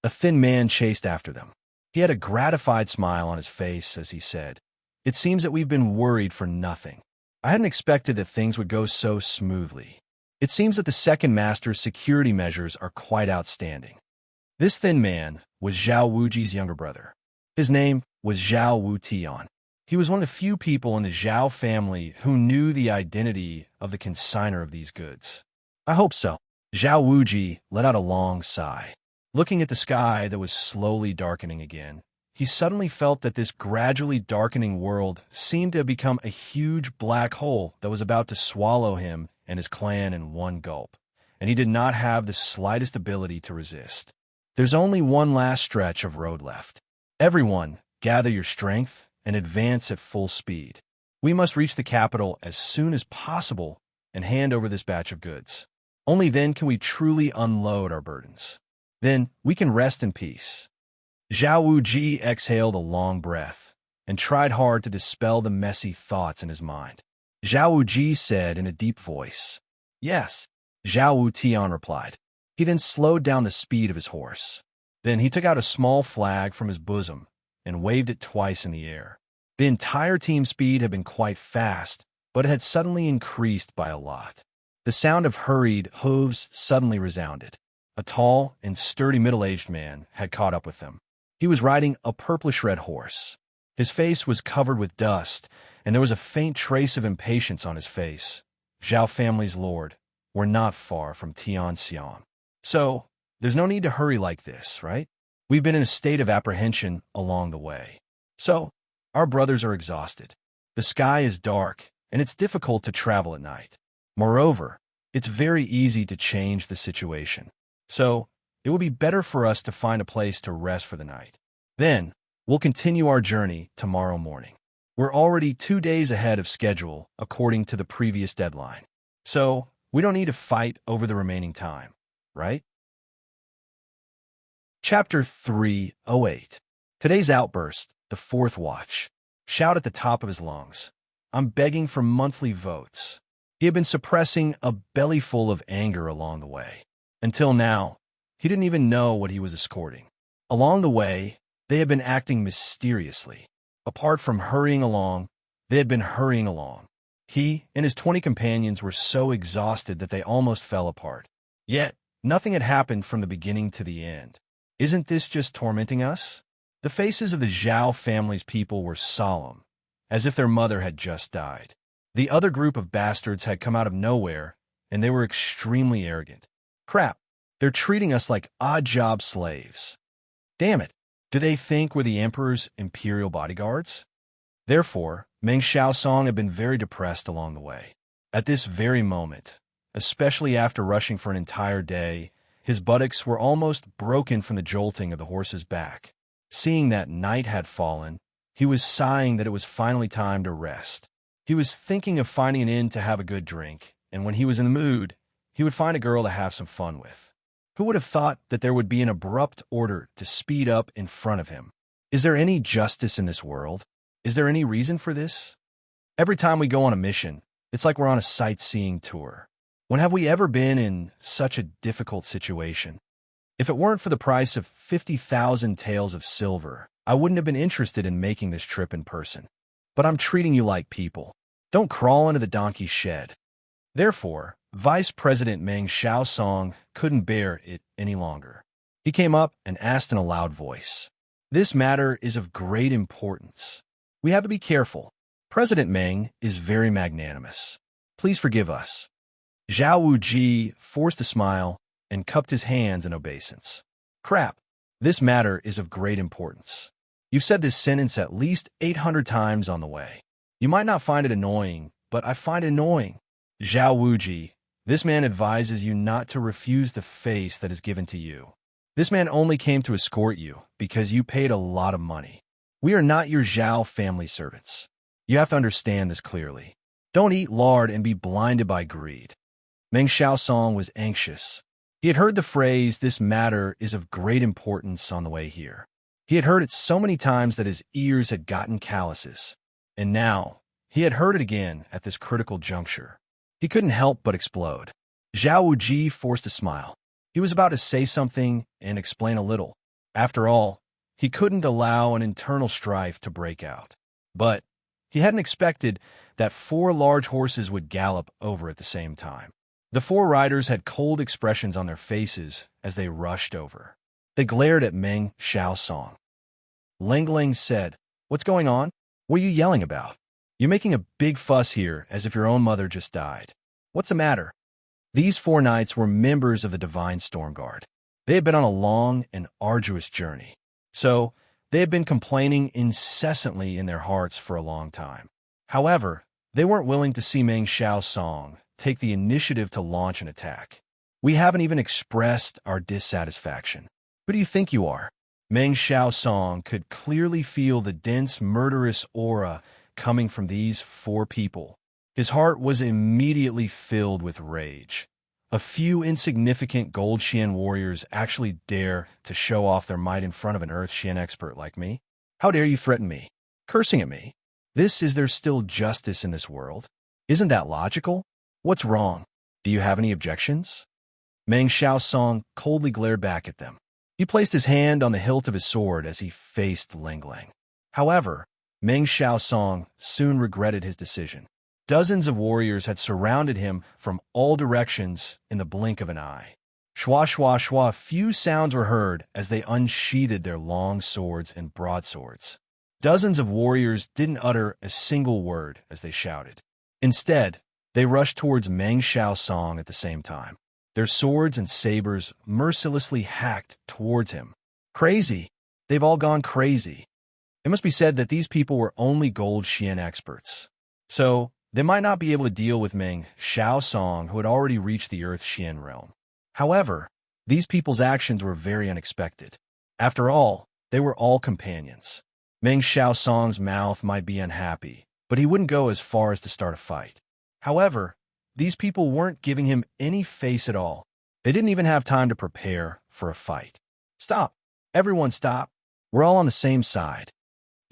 A thin man chased after them. He had a gratified smile on his face as he said, "It seems that we've been worried for nothing. I hadn't expected that things would go so smoothly. It seems that the second master's security measures are quite outstanding." This thin man was Zhao Wuji's younger brother. His name was Zhao Wutian. He was one of the few people in the Zhao family who knew the identity of the consignor of these goods. I hope so. Zhao Wuji let out a long sigh. Looking at the sky that was slowly darkening again, he suddenly felt that this gradually darkening world seemed to have become a huge black hole that was about to swallow him and his clan in one gulp, and he did not have the slightest ability to resist. There's only one last stretch of road left. Everyone, gather your strength and advance at full speed. We must reach the capital as soon as possible and hand over this batch of goods. Only then can we truly unload our burdens. Then we can rest in peace. Zhao Wuji exhaled a long breath and tried hard to dispel the messy thoughts in his mind. Zhao Wuji said in a deep voice, "Yes." Zhao Wutian replied. He then slowed down the speed of his horse. Then he took out a small flag from his bosom and waved it twice in the air. The entire team's speed had been quite fast, but it had suddenly increased by a lot. The sound of hurried hooves suddenly resounded. A tall and sturdy middle-aged man had caught up with them. He was riding a purplish-red horse. His face was covered with dust, and there was a faint trace of impatience on his face. Zhao family's lord were not far from Tianxiang. So, there's no need to hurry like this, right? We've been in a state of apprehension along the way. So, our brothers are exhausted. The sky is dark, and it's difficult to travel at night. Moreover, it's very easy to change the situation. So, it would be better for us to find a place to rest for the night. Then, we'll continue our journey tomorrow morning. We're already 2 days ahead of schedule according to the previous deadline. So, we don't need to fight over the remaining time, right? Chapter 308. Today's outburst, the fourth watch. Shout at the top of his lungs. I'm begging for monthly votes. He had been suppressing a bellyful of anger along the way. Until now, he didn't even know what he was escorting. Along the way, they had been acting mysteriously. Apart from hurrying along, they had been hurrying along. He and his 20 companions were so exhausted that they almost fell apart. Yet, nothing had happened from the beginning to the end. Isn't this just tormenting us? The faces of the Zhao family's people were solemn, as if their mother had just died. The other group of bastards had come out of nowhere, and they were extremely arrogant. Crap, they're treating us like odd-job slaves. Damn it, do they think we're the Emperor's imperial bodyguards? Therefore, Meng Xiaosong had been very depressed along the way. At this very moment, especially after rushing for an entire day, his buttocks were almost broken from the jolting of the horse's back. Seeing that night had fallen, he was sighing that it was finally time to rest. He was thinking of finding an inn to have a good drink, and when he was in the mood, he would find a girl to have some fun with. Who would have thought that there would be an abrupt order to speed up in front of him? Is there any justice in this world? Is there any reason for this? Every time we go on a mission, it's like we're on a sightseeing tour. When have we ever been in such a difficult situation? If it weren't for the price of 50,000 taels of silver, I wouldn't have been interested in making this trip in person. But I'm treating you like people. Don't crawl into the donkey's shed. Therefore, Vice President Meng Xiaosong couldn't bear it any longer. He came up and asked in a loud voice, "This matter is of great importance. We have to be careful. President Meng is very magnanimous. Please forgive us." Zhao Wuji forced a smile and cupped his hands in obeisance. "Crap, this matter is of great importance. You've said this sentence at least 800 times on the way. You might not find it annoying, but I find it annoying. Zhao Wuji, this man advises you not to refuse the face that is given to you. This man only came to escort you because you paid a lot of money. We are not your Zhao family servants. You have to understand this clearly. Don't eat lard and be blinded by greed." Meng Xiaosong was anxious. He had heard the phrase, "this matter is of great importance," on the way here. He had heard it so many times that his ears had gotten calluses. And now, he had heard it again at this critical juncture. He couldn't help but explode. Zhao Wuji forced a smile. He was about to say something and explain a little. After all, he couldn't allow an internal strife to break out. But he hadn't expected that 4 large horses would gallop over at the same time. The 4 riders had cold expressions on their faces as they rushed over. They glared at Meng Xiaosong. Lengling said, "What's going on? What are you yelling about? You're making a big fuss here as if your own mother just died. What's the matter?" These 4 knights were members of the Divine Storm Guard. They had been on a long and arduous journey. So, they had been complaining incessantly in their hearts for a long time. However, they weren't willing to see Meng Xiaosong take the initiative to launch an attack. "We haven't even expressed our dissatisfaction. Who do you think you are?" Meng Xiaosong could clearly feel the dense, murderous aura coming from these 4 people. His heart was immediately filled with rage. A few insignificant Gold Xian warriors actually dare to show off their might in front of an Earth Xian expert like me? How dare you threaten me? Cursing at me? Is there still justice in this world? Isn't that logical? What's wrong? Do you have any objections? Meng Xiaosong coldly glared back at them. He placed his hand on the hilt of his sword as he faced Lengling. However, Meng Xiaosong soon regretted his decision. Dozens of warriors had surrounded him from all directions in the blink of an eye. Shwa, shwa, shwa, few sounds were heard as they unsheathed their long swords and broadswords. Dozens of warriors didn't utter a single word as they shouted. Instead, they rushed towards Meng Xiaosong at the same time. Their swords and sabers mercilessly hacked towards him. Crazy. They've all gone crazy. It must be said that these people were only Gold Xian experts. So, They might not be able to deal with Meng Xiaosong, who had already reached the Earth Xian realm. However, these people's actions were very unexpected. After all, they were all companions. Meng Xiaosong's mouth might be unhappy, but he wouldn't go as far as to start a fight. However, these people weren't giving him any face at all. They didn't even have time to prepare for a fight. Stop. Everyone stop. We're all on the same side.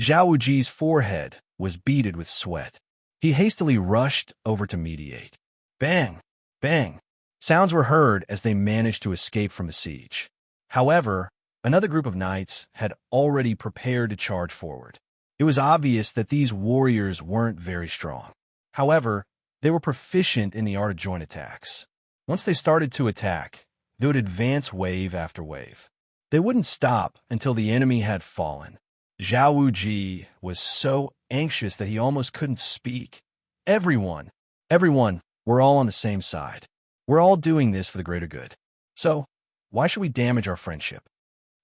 Zhao Wuji's forehead was beaded with sweat. He hastily rushed over to mediate. Bang! Bang! Sounds were heard as they managed to escape from the siege. However, another group of knights had already prepared to charge forward. It was obvious that these warriors weren't very strong. However, they were proficient in the art of joint attacks. Once they started to attack, they would advance wave after wave. They wouldn't stop until the enemy had fallen. Zhao Wuji was so anxious that he almost couldn't speak. Everyone, we're all on the same side. We're all doing this for the greater good. So, why should we damage our friendship?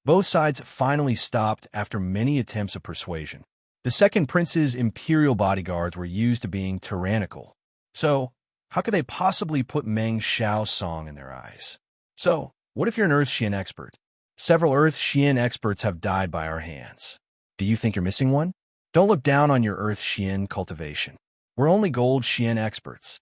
Both sides finally stopped after many attempts of persuasion. The second prince's imperial bodyguards were used to being tyrannical. So, how could they possibly put Meng Xiaosong in their eyes? So, what if you're an Earth Xian expert? Several Earth Xian experts have died by our hands. Do you think you're missing one? Don't look down on your Earth Xian cultivation. We're only Gold Xian experts.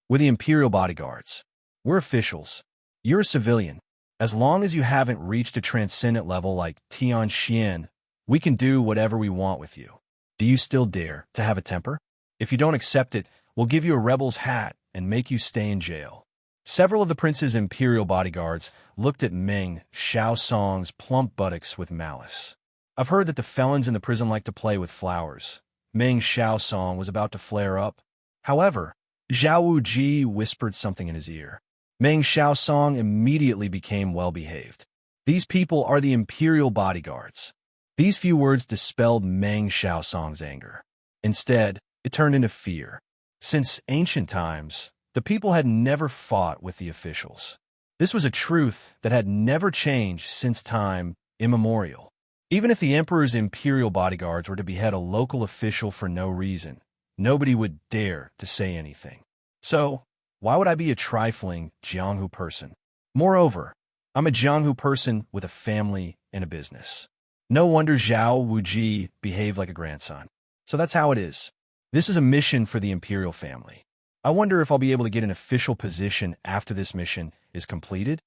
We're the imperial bodyguards. We're officials. You're a civilian. As long as you haven't reached a transcendent level like Tian Xian, we can do whatever we want with you. Do you still dare to have a temper? If you don't accept it, we'll give you a rebel's hat and make you stay in jail. Several of the prince's imperial bodyguards looked at Meng Xiaosong's plump buttocks with malice. I've heard that the felons in the prison like to play with flowers. Meng Xiaosong was about to flare up. However, Zhao Wuji whispered something in his ear. Meng Xiaosong immediately became well-behaved. These people are the imperial bodyguards. These few words dispelled Meng Xiaosong's anger. Instead, it turned into fear. Since ancient times, the people had never fought with the officials. This was a truth that had never changed since time immemorial. Even if the emperor's imperial bodyguards were to behead a local official for no reason, nobody would dare to say anything. So, why would I be a trifling Jianghu person? Moreover, I'm a Jianghu person with a family and a business. No wonder Zhao Wuji behaved like a grandson. So that's how it is. This is a mission for the imperial family. I wonder if I'll be able to get an official position after this mission is completed.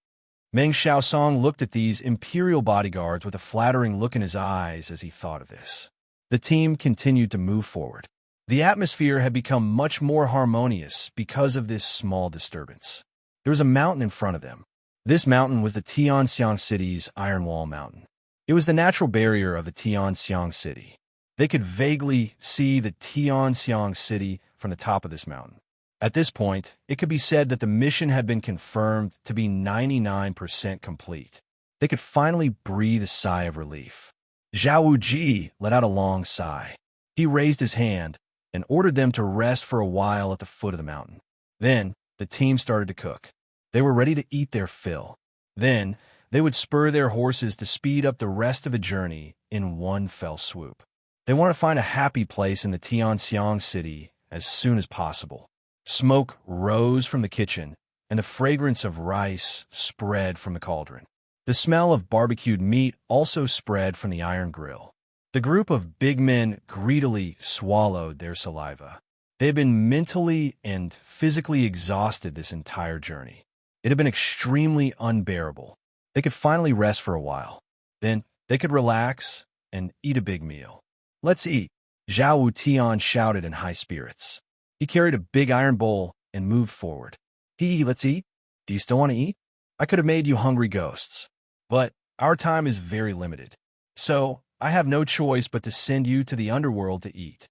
Meng Xiaosong looked at these imperial bodyguards with a flattering look in his eyes as he thought of this. The team continued to move forward. The atmosphere had become much more harmonious because of this small disturbance. There was a mountain in front of them. This mountain was the Tianxiang city's Iron Wall Mountain. It was the natural barrier of the Tianxiang city. They could vaguely see the Tianxiang city from the top of this mountain. At this point, it could be said that the mission had been confirmed to be 99% complete. They could finally breathe a sigh of relief. Zhao Wuji let out a long sigh. He raised his hand and ordered them to rest for a while at the foot of the mountain. Then, the team started to cook. They were ready to eat their fill. Then, they would spur their horses to speed up the rest of the journey in one fell swoop. They wanted to find a happy place in the Tianxiang city as soon as possible. Smoke rose from the kitchen, and the fragrance of rice spread from the cauldron. The smell of barbecued meat also spread from the iron grill. The group of big men greedily swallowed their saliva. They had been mentally and physically exhausted this entire journey. It had been extremely unbearable. They could finally rest for a while. Then they could relax and eat a big meal. Let's eat, Zhao Wutian shouted in high spirits. He carried a big iron bowl and moved forward. Let's eat. Do you still want to eat? I could have made you hungry ghosts. But our time is very limited. So I have no choice but to send you to the underworld to eat.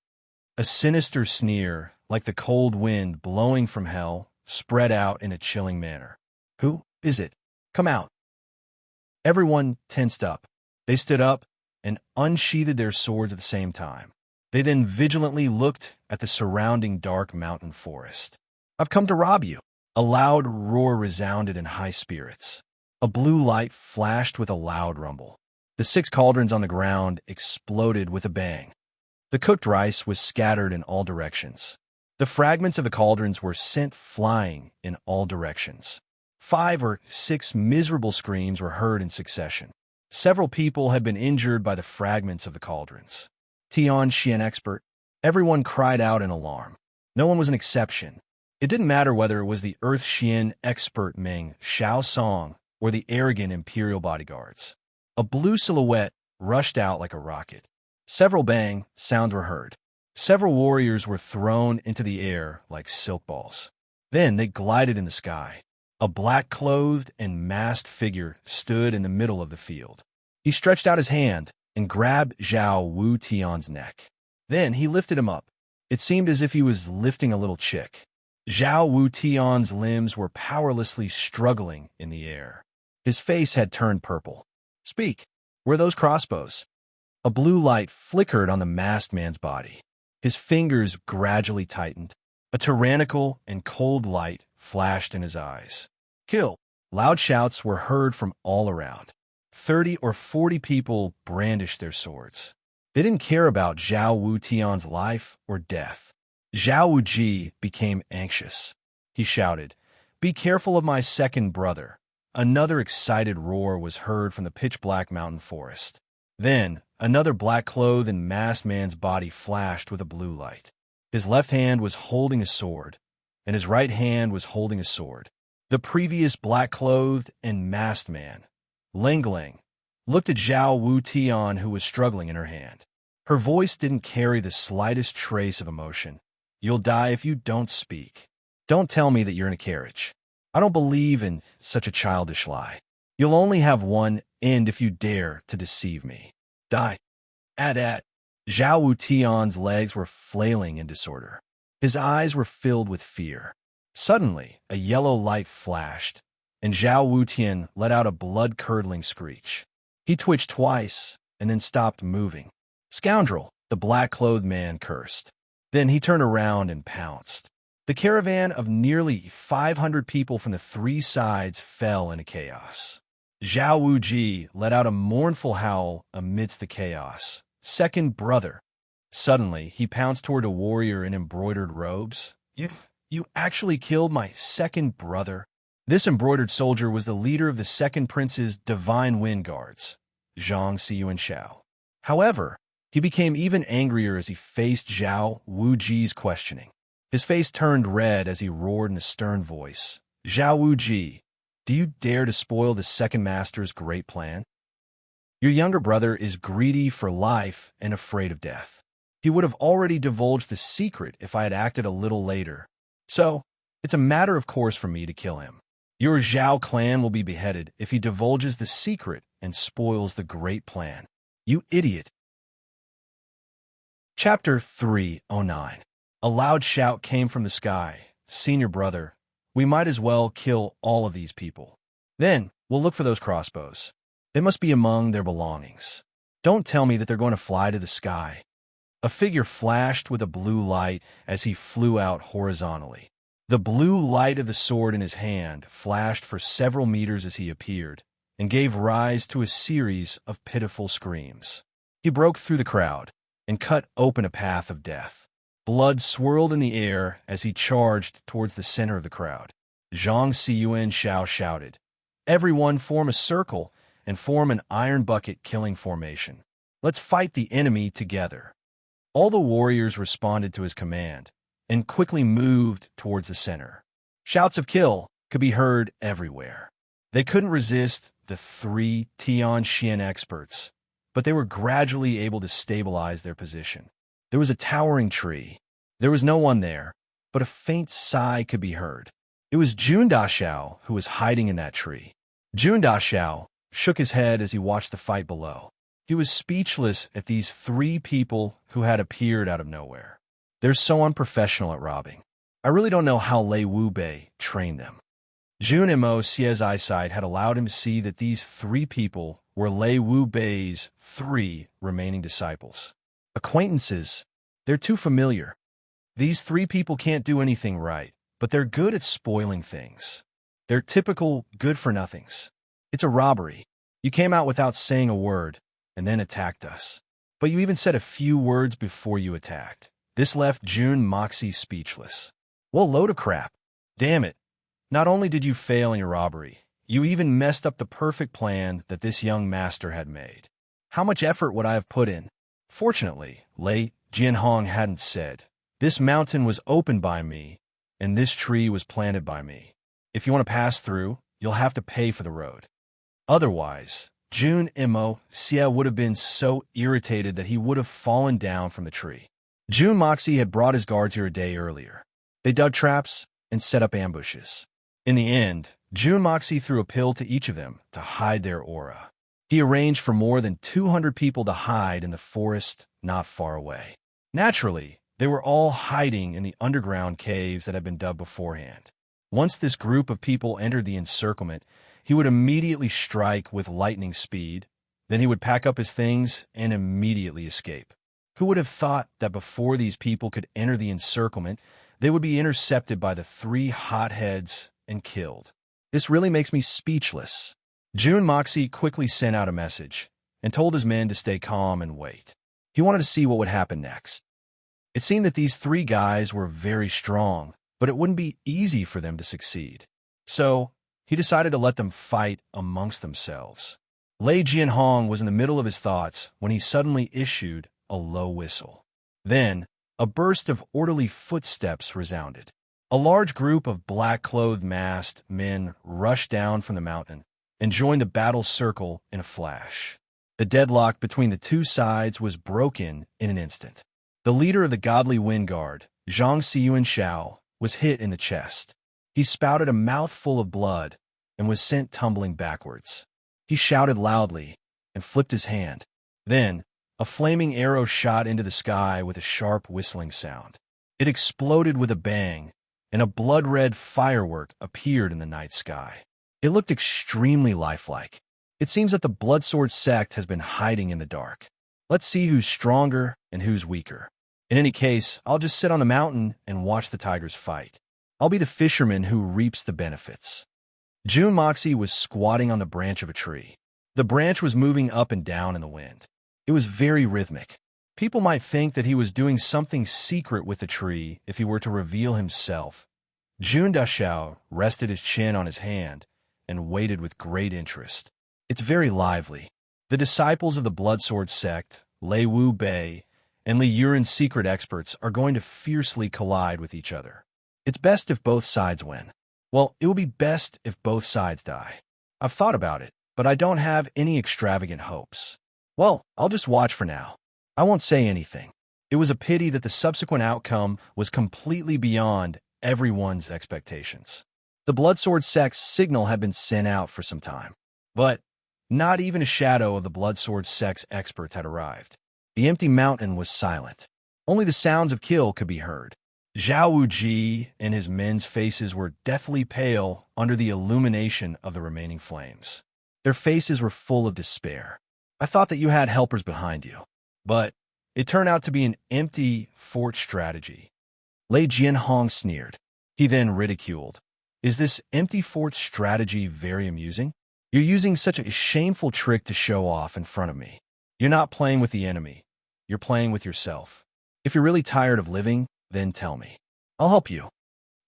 A sinister sneer, like the cold wind blowing from hell, spread out in a chilling manner. Who is it? Come out. Everyone tensed up. They stood up and unsheathed their swords at the same time. They then vigilantly looked at the surrounding dark mountain forest. I've come to rob you. A loud roar resounded in high spirits. A blue light flashed with a loud rumble. The 6 cauldrons on the ground exploded with a bang. The cooked rice was scattered in all directions. The fragments of the cauldrons were sent flying in all directions. 5 or 6 miserable screams were heard in succession. Several people had been injured by the fragments of the cauldrons. Tian Xian expert. Everyone cried out in alarm. No one was an exception. It didn't matter whether it was the Earth Xian expert Meng Xiao Song or the arrogant imperial bodyguards. A blue silhouette rushed out like a rocket. Several bang sounds were heard. Several warriors were thrown into the air like silk balls. Then they glided in the sky. A black-clothed and masked figure stood in the middle of the field. He stretched out his hand and grabbed Zhao Wu Tian's neck. Then he lifted him up. It seemed as if he was lifting a little chick. Zhao Wu Tian's limbs were powerlessly struggling in the air. His face had turned purple. Speak. Were those crossbows? A blue light flickered on the masked man's body. His fingers gradually tightened. A tyrannical and cold light flashed in his eyes. Kill! Loud shouts were heard from all around. 30 or 40 people brandished their swords. They didn't care about Zhao Wu Tian's life or death. Zhao Wuji became anxious. He shouted, "Be careful of my second brother." Another excited roar was heard from the pitch-black mountain forest. Then, another black-clothed and masked man's body flashed with a blue light. His left hand was holding a sword, and his right hand was holding a sword. The previous black-clothed and masked man, Lengling, looked at Zhao Wu Tian, who was struggling in her hand. Her voice didn't carry the slightest trace of emotion. "You'll die if you don't speak. Don't tell me that you're in a carriage. I don't believe in such a childish lie. You'll only have one end if you dare to deceive me. Die." At. Zhao Wu Tian's legs were flailing in disorder. His eyes were filled with fear. Suddenly, a yellow light flashed, and Zhao Wu Tian let out a blood-curdling screech. He twitched twice and then stopped moving. "Scoundrel!" the black-clothed man cursed. Then he turned around and pounced. The caravan of nearly 500 people from the 3 sides fell into chaos. Zhao Wuji let out a mournful howl amidst the chaos. "Second brother." Suddenly, he pounced toward a warrior in embroidered robes. You actually killed my second brother?" This embroidered soldier was the leader of the second prince's divine wind guards, Zhang Xiyuan Shao. However, he became even angrier as he faced Zhao Wuji's questioning. His face turned red as he roared in a stern voice. "Zhao Wuji, do you dare to spoil the second master's great plan? Your younger brother is greedy for life and afraid of death. He would have already divulged the secret if I had acted a little later. So, it's a matter of course for me to kill him. Your Zhao clan will be beheaded if he divulges the secret and spoils the great plan. You idiot." Chapter 309. A loud shout came from the sky. "Senior brother, we might as well kill all of these people. Then, we'll look for those crossbows. They must be among their belongings. Don't tell me that they're going to fly to the sky." A figure flashed with a blue light as he flew out horizontally. The blue light of the sword in his hand flashed for several meters as he appeared, and gave rise to a series of pitiful screams. He broke through the crowd and cut open a path of death. Blood swirled in the air as he charged towards the center of the crowd. Zhang Xiyuan Shao shouted, "Everyone form a circle and form an iron bucket killing formation. Let's fight the enemy together." All the warriors responded to his command and quickly moved towards the center. Shouts of "kill" could be heard everywhere. They couldn't resist the 3 Tian Xian experts, but they were gradually able to stabilize their position. There was a towering tree. There was no one there, but a faint sigh could be heard. It was Jun Dashao who was hiding in that tree. Jun Dashao shook his head as he watched the fight below. He was speechless at these 3 people who had appeared out of nowhere. They're so unprofessional at robbing. I really don't know how Lei Wu Bei trained them. Jun Mo Xie's eyesight had allowed him to see that these 3 people were Lei Wu Bei's 3 remaining disciples. Acquaintances. They're too familiar. These 3 people can't do anything right, but they're good at spoiling things. They're typical good-for-nothings. It's a robbery. You came out without saying a word, and then attacked us. But you even said a few words before you attacked. This left Jun Moxie speechless. Well, load of crap. Damn it. Not only did you fail in your robbery, you even messed up the perfect plan that this young master had made. How much effort would I have put in? Fortunately, Lei Jianhong hadn't said. This mountain was opened by me, and this tree was planted by me. If you want to pass through, you'll have to pay for the road. Otherwise, Jun Imo Xie would have been so irritated that he would have fallen down from the tree. Jun Moxie had brought his guards here a day earlier. They dug traps and set up ambushes. In the end, Jun Moxie threw a pill to each of them to hide their aura. He arranged for more than 200 people to hide in the forest not far away. Naturally, they were all hiding in the underground caves that had been dug beforehand. Once this group of people entered the encirclement, he would immediately strike with lightning speed. Then he would pack up his things and immediately escape. Who would have thought that before these people could enter the encirclement, they would be intercepted by the three hotheads and killed? This really makes me speechless. Jun Moxie quickly sent out a message and told his men to stay calm and wait. He wanted to see what would happen next. It seemed that these three guys were very strong, but it wouldn't be easy for them to succeed. So, he decided to let them fight amongst themselves. Lei Jianhong was in the middle of his thoughts when he suddenly issued a low whistle. Then, a burst of orderly footsteps resounded. A large group of black-clothed masked men rushed down from the mountain and joined the battle circle in a flash. The deadlock between the two sides was broken in an instant. The leader of the Godly Wind Guard, Zhang Siyuan Shao, was hit in the chest. He spouted a mouthful of blood and was sent tumbling backwards. He shouted loudly and flipped his hand. Then, a flaming arrow shot into the sky with a sharp whistling sound. It exploded with a bang, and a blood-red firework appeared in the night sky. It looked extremely lifelike. It seems that the Bloodsword sect has been hiding in the dark. Let's see who's stronger and who's weaker. In any case, I'll just sit on the mountain and watch the tigers fight. I'll be the fisherman who reaps the benefits. Jun Moxie was squatting on the branch of a tree. The branch was moving up and down in the wind. It was very rhythmic. People might think that he was doing something secret with the tree if he were to reveal himself. Jun Dashao rested his chin on his hand and waited with great interest. It's very lively. The disciples of the Bloodsword sect, Lei Wu Bei, and Li Yuren's secret experts are going to fiercely collide with each other. It's best if both sides win. Well, it will be best if both sides die. I've thought about it, but I don't have any extravagant hopes. Well, I'll just watch for now. I won't say anything. It was a pity that the subsequent outcome was completely beyond everyone's expectations. The Bloodsword sect's signal had been sent out for some time, but not even a shadow of the Bloodsword sect's experts had arrived. The empty mountain was silent. Only the sounds of kill could be heard. Zhao Wuji and his men's faces were deathly pale under the illumination of the remaining flames. Their faces were full of despair. I thought that you had helpers behind you, but it turned out to be an empty fort strategy. Lei Jianhong sneered. He then ridiculed. Is this empty fort strategy very amusing? You're using such a shameful trick to show off in front of me. You're not playing with the enemy. You're playing with yourself. If you're really tired of living, then tell me. I'll help you.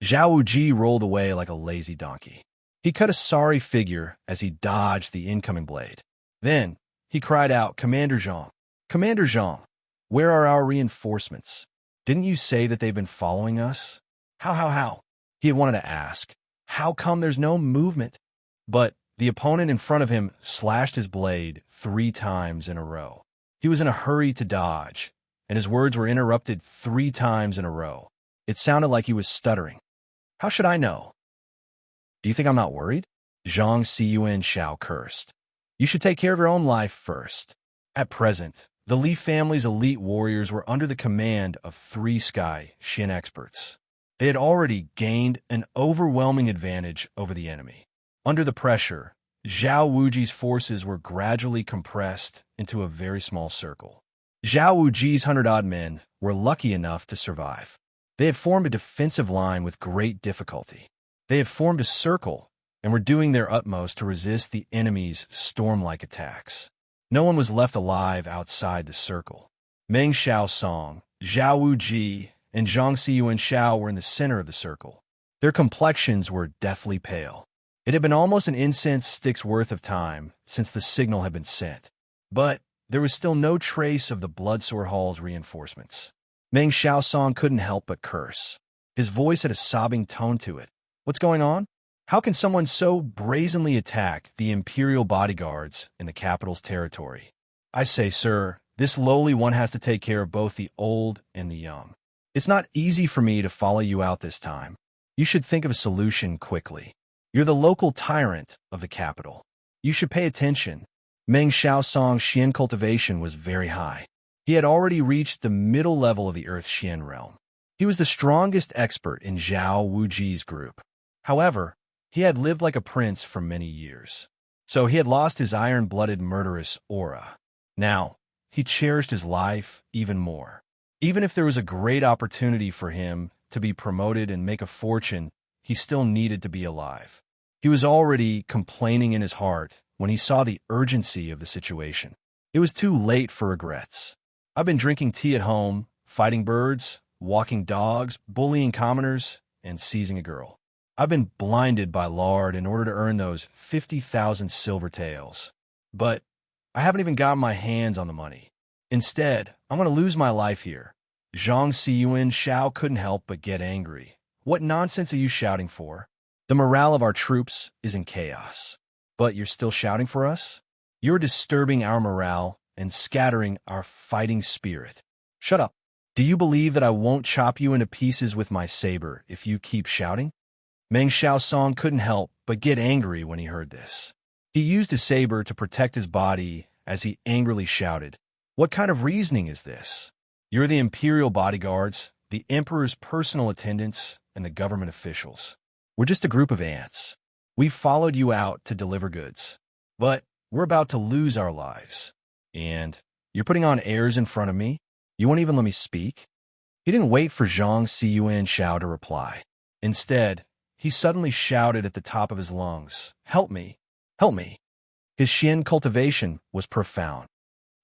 Zhao Wuji rolled away like a lazy donkey. He cut a sorry figure as he dodged the incoming blade. Then, he cried out, Commander Zhang. Commander Zhang, where are our reinforcements? Didn't you say that they've been following us? How? He had wanted to ask. How come there's no movement? But the opponent in front of him slashed his blade 3 times in a row. He was in a hurry to dodge, and his words were interrupted 3 times in a row. It sounded like he was stuttering. How should I know? Do you think I'm not worried? Zhang Siyuan Shao cursed. You should take care of your own life first. At present, the Li family's elite warriors were under the command of 3 Sky Shin experts. They had already gained an overwhelming advantage over the enemy. Under the pressure, Zhao Wuji's forces were gradually compressed into a very small circle. Zhao Wuji's 100-odd men were lucky enough to survive. They had formed a defensive line with great difficulty. They had formed a circle and were doing their utmost to resist the enemy's storm-like attacks. No one was left alive outside the circle. Meng Xiaosong, Zhao Wuji and Zhang Siyuan Shao were in the center of the circle. Their complexions were deathly pale. It had been almost an incense stick's worth of time since the signal had been sent. But there was still no trace of the Bloodsore Hall's reinforcements. Meng Xiaosong couldn't help but curse. His voice had a sobbing tone to it. What's going on? How can someone so brazenly attack the imperial bodyguards in the capital's territory? I say, sir, this lowly one has to take care of both the old and the young. It's not easy for me to follow you out this time. You should think of a solution quickly. You're the local tyrant of the capital. You should pay attention. Meng Xiaosong's Xian cultivation was very high. He had already reached the middle level of the Earth Xian realm. He was the strongest expert in Zhao Wuji's group. However, he had lived like a prince for many years. So he had lost his iron-blooded murderous aura. Now, he cherished his life even more. Even if there was a great opportunity for him to be promoted and make a fortune, he still needed to be alive. He was already complaining in his heart when he saw the urgency of the situation. It was too late for regrets. I've been drinking tea at home, fighting birds, walking dogs, bullying commoners, and seizing a girl. I've been blinded by lard in order to earn those 50,000 silver taels. But I haven't even gotten my hands on the money. Instead, I'm going to lose my life here. Zhang Siyuan Shao couldn't help but get angry. What nonsense are you shouting for? The morale of our troops is in chaos. But you're still shouting for us? You're disturbing our morale and scattering our fighting spirit. Shut up. Do you believe that I won't chop you into pieces with my saber if you keep shouting? Meng Xiaosong couldn't help but get angry when he heard this. He used his saber to protect his body as he angrily shouted, "What kind of reasoning is this? You're the imperial bodyguards, the emperor's personal attendants, and the government officials. We're just a group of ants. We followed you out to deliver goods. But we're about to lose our lives. And you're putting on airs in front of me? You won't even let me speak?" He didn't wait for Zhang Siyuan Shao to reply. Instead, he suddenly shouted at the top of his lungs, "Help me! Help me!" His Xian cultivation was profound.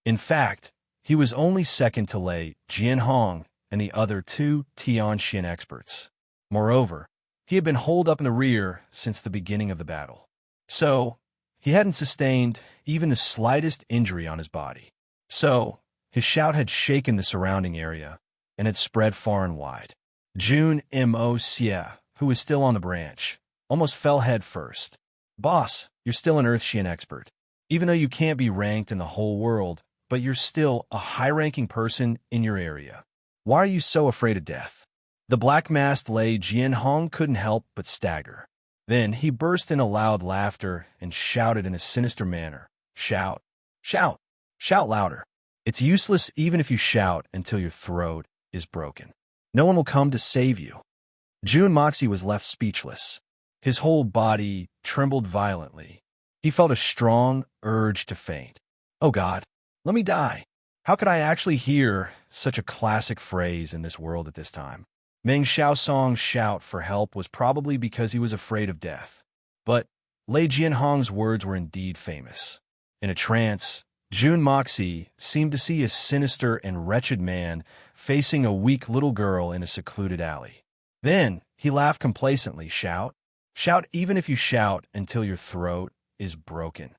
In fact, he was only second to Lei Jianhong and the other two Tian Xian experts. Moreover, he had been holed up in the rear since the beginning of the battle. So, he hadn't sustained even the slightest injury on his body. So, his shout had shaken the surrounding area and had spread far and wide. Jun Mo Xie, who was still on the branch, almost fell head first. "Boss, you're still an Earth Xian expert. Even though you can't be ranked in the whole world, but you're still a high-ranking person in your area. Why are you so afraid of death?" The black-masked Lei Jianhong couldn't help but stagger. Then he burst into loud laughter and shouted in a sinister manner, "Shout! Shout! Shout louder! It's useless even if you shout until your throat is broken. No one will come to save you." Jun Moxie was left speechless. His whole body trembled violently. He felt a strong urge to faint. "Oh God, let me die." How could I actually hear such a classic phrase in this world at this time? Meng Xiaosong's shout for help was probably because he was afraid of death. But Lei Jianhong's words were indeed famous. In a trance, Jun Moxie seemed to see a sinister and wretched man facing a weak little girl in a secluded alley. Then he laughed complacently, "Shout! Shout even if you shout until your throat is broken."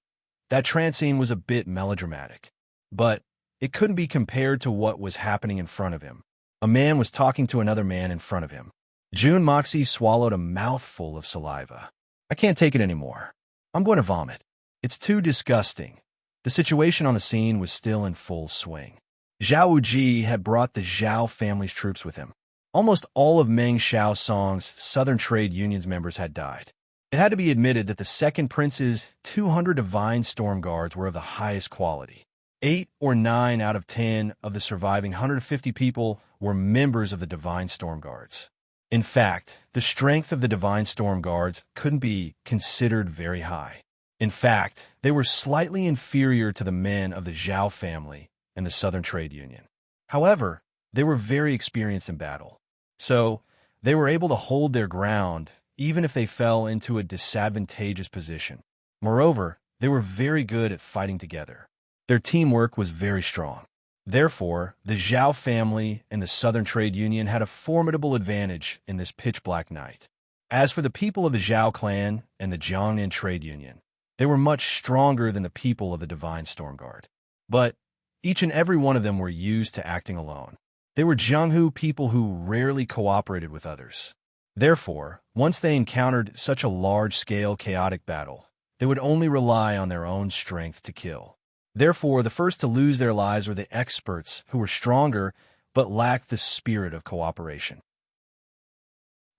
That trance scene was a bit melodramatic, but it couldn't be compared to what was happening in front of him. A man was talking to another man in front of him. Jun Moxie swallowed a mouthful of saliva. "I can't take it anymore. I'm going to vomit. It's too disgusting." The situation on the scene was still in full swing. Zhao Wuji had brought the Zhao family's troops with him. Almost all of Meng Xiaosong's Southern Trade Union's members had died. It had to be admitted that the Second Prince's 200 Divine Storm Guards were of the highest quality. 8 or 9 out of 10 of the surviving 150 people were members of the Divine Storm Guards. In fact, the strength of the Divine Storm Guards couldn't be considered very high. In fact, they were slightly inferior to the men of the Zhao family and the Southern Trade Union. However, they were very experienced in battle. So, they were able to hold their ground even if they fell into a disadvantageous position. Moreover, they were very good at fighting together. Their teamwork was very strong. Therefore, the Zhao family and the Southern Trade Union had a formidable advantage in this pitch-black night. As for the people of the Zhao clan and the Jiangnan Trade Union, they were much stronger than the people of the Divine Storm Guard. But each and every one of them were used to acting alone. They were Jianghu people who rarely cooperated with others. Therefore, once they encountered such a large-scale chaotic battle, they would only rely on their own strength to kill. Therefore, the first to lose their lives were the experts who were stronger but lacked the spirit of cooperation.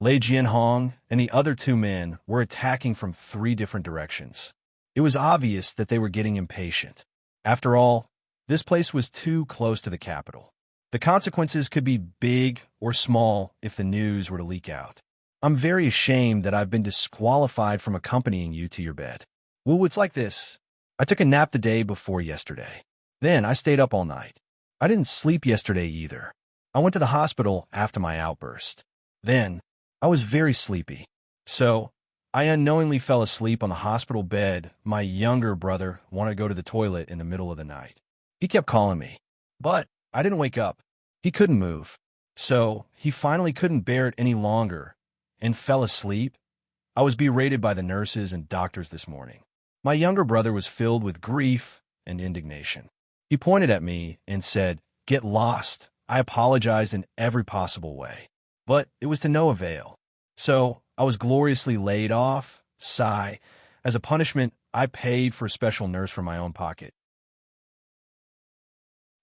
Lei Jianhong and the other two men were attacking from 3 different directions. It was obvious that they were getting impatient. After all, this place was too close to the capital. The consequences could be big or small if the news were to leak out. I'm very ashamed that I've been disqualified from accompanying you to your bed. Well, it's like this. I took a nap the day before yesterday. Then I stayed up all night. I didn't sleep yesterday either. I went to the hospital after my outburst. Then, I was very sleepy. So, I unknowingly fell asleep on the hospital bed. My younger brother wanted to go to the toilet in the middle of the night. He kept calling me, but I didn't wake up. He couldn't move. So, he finally couldn't bear it any longer and fell asleep. I was berated by the nurses and doctors this morning. My younger brother was filled with grief and indignation. He pointed at me and said, "Get lost." I apologized in every possible way, but it was to no avail. So I was gloriously laid off. Sigh. As a punishment, I paid for a special nurse from my own pocket.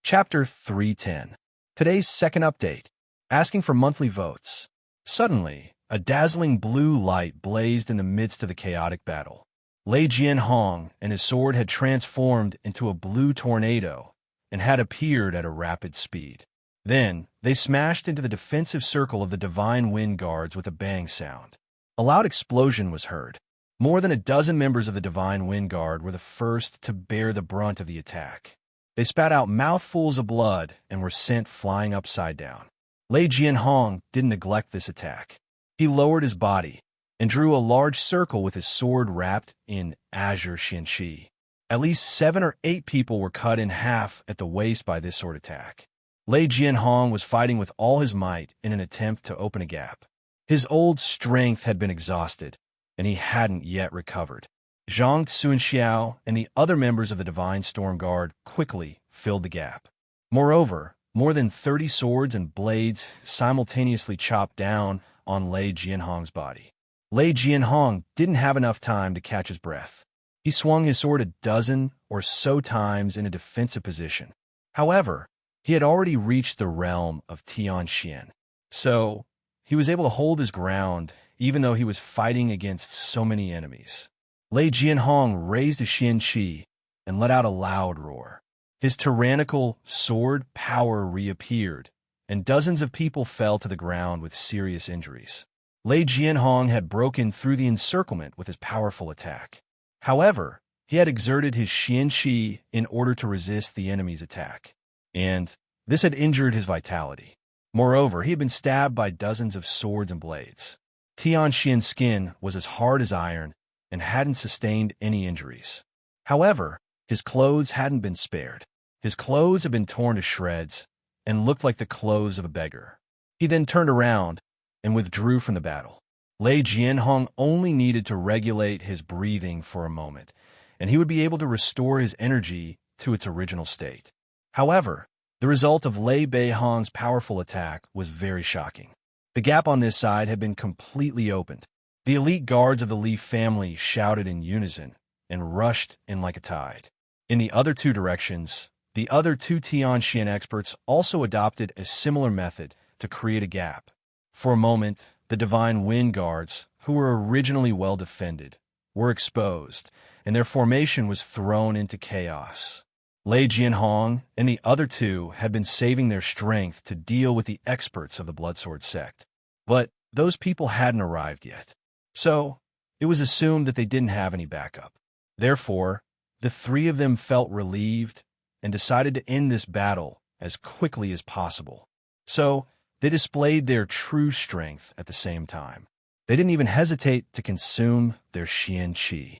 Chapter 310. Today's second update. Asking for monthly votes. Suddenly, a dazzling blue light blazed in the midst of the chaotic battle. Lei Jianhong and his sword had transformed into a blue tornado and had appeared at a rapid speed. Then, they smashed into the defensive circle of the Divine Wind Guards with a bang sound. A loud explosion was heard. More than a dozen members of the Divine Wind Guard were the first to bear the brunt of the attack. They spat out mouthfuls of blood and were sent flying upside down. Lei Jianhong didn't neglect this attack. He lowered his body and drew a large circle with his sword wrapped in azure xianqi. At least 7 or 8 people were cut in half at the waist by this sword attack. Lei Jianhong was fighting with all his might in an attempt to open a gap. His old strength had been exhausted, and he hadn't yet recovered. Zhang Xuanxiao and the other members of the Divine Storm Guard quickly filled the gap. Moreover, more than 30 swords and blades simultaneously chopped down on Lei Jianhong's body. Lei Jianhong didn't have enough time to catch his breath. He swung his sword a dozen or so times in a defensive position. However, he had already reached the realm of Tianxian, so he was able to hold his ground even though he was fighting against so many enemies. Lei Jianhong raised his xianqi and let out a loud roar. His tyrannical sword power reappeared, and dozens of people fell to the ground with serious injuries. Lei Jianhong had broken through the encirclement with his powerful attack. However, he had exerted his xianqi in order to resist the enemy's attack, and this had injured his vitality. Moreover, he had been stabbed by dozens of swords and blades. Tianxian's skin was as hard as iron and hadn't sustained any injuries. However, his clothes hadn't been spared. His clothes had been torn to shreds and looked like the clothes of a beggar. He then turned around and withdrew from the battle. Lei Jianhong only needed to regulate his breathing for a moment, and he would be able to restore his energy to its original state. However, the result of Lei Beihong's powerful attack was very shocking. The gap on this side had been completely opened. The elite guards of the Li family shouted in unison and rushed in like a tide. In the other 2 directions, the other 2 Tianxian experts also adopted a similar method to create a gap. For a moment, the Divine Wind Guards, who were originally well defended, were exposed, and their formation was thrown into chaos. Lei Jianhong and the other 2 had been saving their strength to deal with the experts of the Bloodsword sect. But those people hadn't arrived yet. So, it was assumed that they didn't have any backup. Therefore, the 3 of them felt relieved and decided to end this battle as quickly as possible. So, they displayed their true strength at the same time. They didn't even hesitate to consume their xianqi.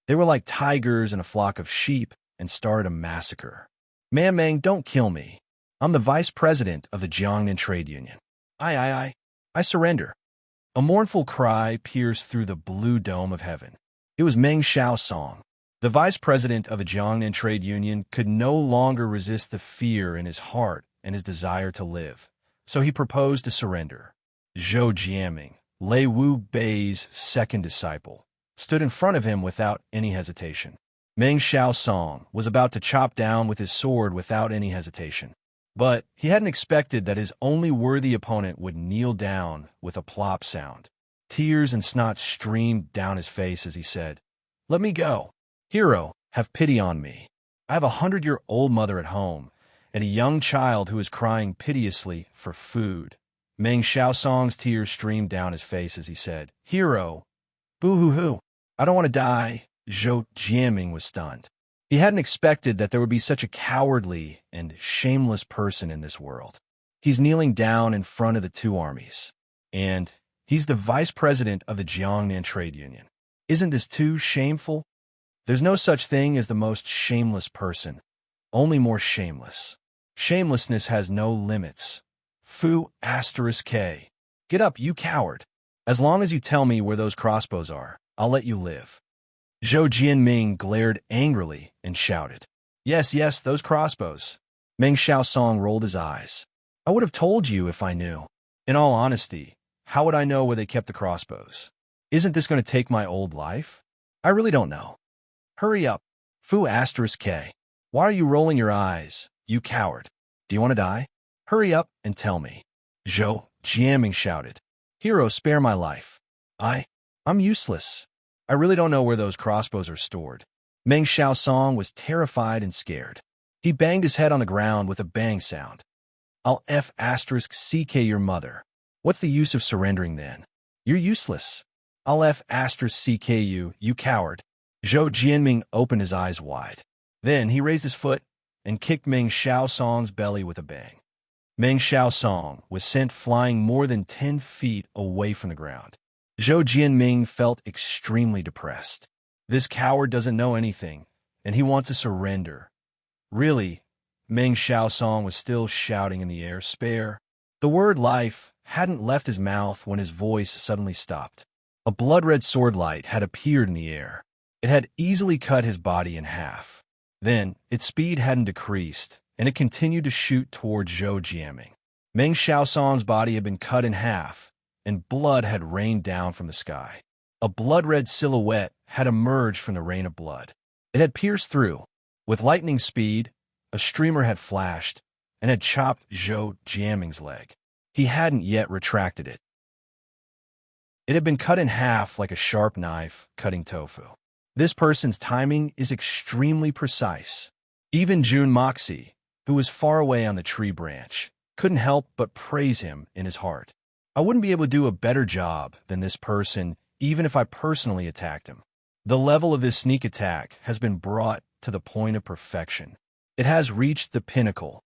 They were like tigers in a flock of sheep and started a massacre. Meng, don't kill me. I'm the vice president of the Jiangnan Trade Union. I surrender. A mournful cry pierced through the blue dome of heaven. It was Meng Xiaosong. The vice president of the Jiangnan Trade Union could no longer resist the fear in his heart and his desire to live, so he proposed to surrender. Zhou Jiaming, Lei Wu Bei's second disciple, stood in front of him without any hesitation. Meng Xiaosong was about to chop down with his sword without any hesitation. But he hadn't expected that his only worthy opponent would kneel down with a plop sound. Tears and snot streamed down his face as he said, "Let me go. Hero, have pity on me. I have a 100-year-old mother at home and a young child who is crying piteously for food." Meng Xiaosong's tears streamed down his face as he said, "Hero, boo-hoo-hoo. I don't want to die." Zhou Jiaming was stunned. He hadn't expected that there would be such a cowardly and shameless person in this world. He's kneeling down in front of the two armies. And he's the vice president of the Jiangnan Trade Union. Isn't this too shameful? There's no such thing as the most shameless person, only more shameless. Shamelessness has no limits. Fu *K. Get up, you coward. As long as you tell me where those crossbows are, I'll let you live. Zhou Jianming glared angrily and shouted, Yes, those crossbows." Meng Xiaosong rolled his eyes. "I would have told you if I knew. In all honesty, how would I know where they kept the crossbows? Isn't this going to take my old life? I really don't know." "Hurry up, Fu *K. Why are you rolling your eyes, you coward? Do you want to die? Hurry up and tell me." Zhou Jianming shouted, "Hero, spare my life. I'm useless. I really don't know where those crossbows are stored." Meng Xiaosong was terrified and scared. He banged his head on the ground with a bang sound. "I'll *CK your mother. What's the use of surrendering then? You're useless. I'll *CK you coward." Zhou Jianming opened his eyes wide. Then he raised his foot and kicked Meng Xiaosong's belly with a bang. Meng Xiaosong was sent flying more than 10 feet away from the ground. Zhou Jianming felt extremely depressed. This coward doesn't know anything, and he wants to surrender. Really? Meng Xiaosong was still shouting in the air, "Spare." The word life hadn't left his mouth when his voice suddenly stopped. A blood-red sword light had appeared in the air. It had easily cut his body in half. Then, its speed hadn't decreased, and it continued to shoot toward Zhou Jianming. Meng Xiaosong's body had been cut in half, and blood had rained down from the sky. A blood-red silhouette had emerged from the rain of blood. It had pierced through. With lightning speed, a streamer had flashed and had chopped Zhou Jianming's leg. He hadn't yet retracted it. It had been cut in half like a sharp knife cutting tofu. This person's timing is extremely precise. Even Jun Moxie, who was far away on the tree branch, couldn't help but praise him in his heart. I wouldn't be able to do a better job than this person even if I personally attacked him. The level of this sneak attack has been brought to the point of perfection. It has reached the pinnacle.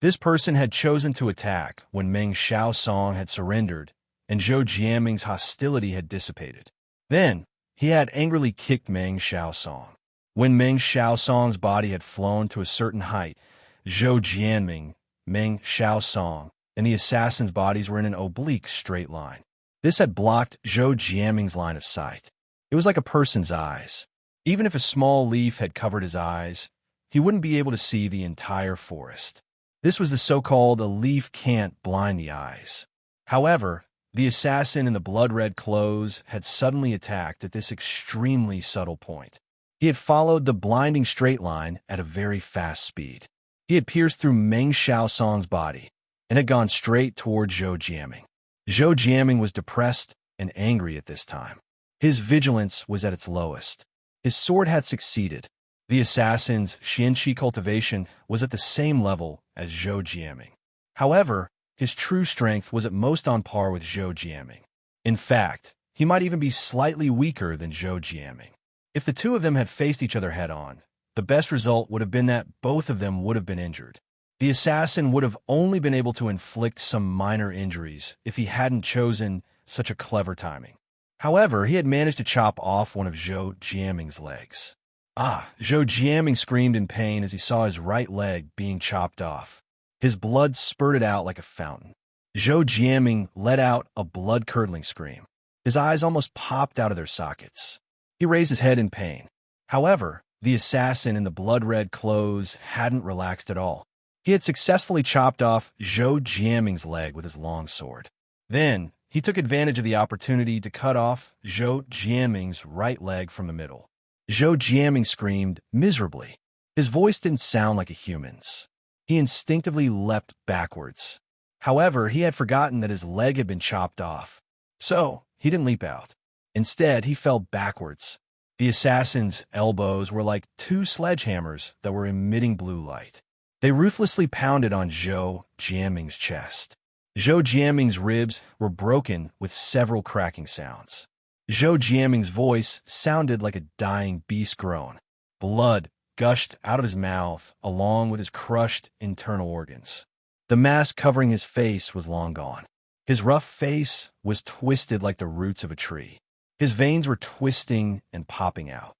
This person had chosen to attack when Meng Xiaosong had surrendered and Zhou Jianming's hostility had dissipated. Then, he had angrily kicked Meng Xiaosong. When Meng Xiaosong's body had flown to a certain height, Zhou Jianming, Meng Xiaosong, and the assassins' bodies were in an oblique straight line. This had blocked Zhou Jianming's line of sight. It was like a person's eyes. Even if a small leaf had covered his eyes, he wouldn't be able to see the entire forest. This was the so-called "a leaf can't blind the eyes." However, the assassin in the blood-red clothes had suddenly attacked at this extremely subtle point. He had followed the blinding straight line at a very fast speed. He had pierced through Meng Xiaosong's body and had gone straight toward Zhou Jianming. Zhou Jianming was depressed and angry at this time. His vigilance was at its lowest. His sword had succeeded. The assassin's Xianqi cultivation was at the same level as Zhou Jianming. However, his true strength was at most on par with Zhou Jianming. In fact, he might even be slightly weaker than Zhou Jianming. If the two of them had faced each other head-on, the best result would have been that both of them would have been injured. The assassin would have only been able to inflict some minor injuries if he hadn't chosen such a clever timing. However, he had managed to chop off one of Zhou Jianming's legs. Ah! Zhou Jiaming screamed in pain as he saw his right leg being chopped off. His blood spurted out like a fountain. Zhou Jiaming let out a blood-curdling scream. His eyes almost popped out of their sockets. He raised his head in pain. However, the assassin in the blood-red clothes hadn't relaxed at all. He had successfully chopped off Zhou Jiaming's leg with his long sword. Then, he took advantage of the opportunity to cut off Zhou Jiaming's right leg from the middle. Zhou Jiaming screamed miserably. His voice didn't sound like a human's. He instinctively leapt backwards. However, he had forgotten that his leg had been chopped off. So, he didn't leap out. Instead, he fell backwards. The assassin's elbows were like two sledgehammers that were emitting blue light. They ruthlessly pounded on Zhou Jiaming's chest. Zhou Jiaming's ribs were broken with several cracking sounds. Zhou Jiaming's voice sounded like a dying beast groan. Blood gushed out of his mouth along with his crushed internal organs. The mask covering his face was long gone. His rough face was twisted like the roots of a tree. His veins were twisting and popping out.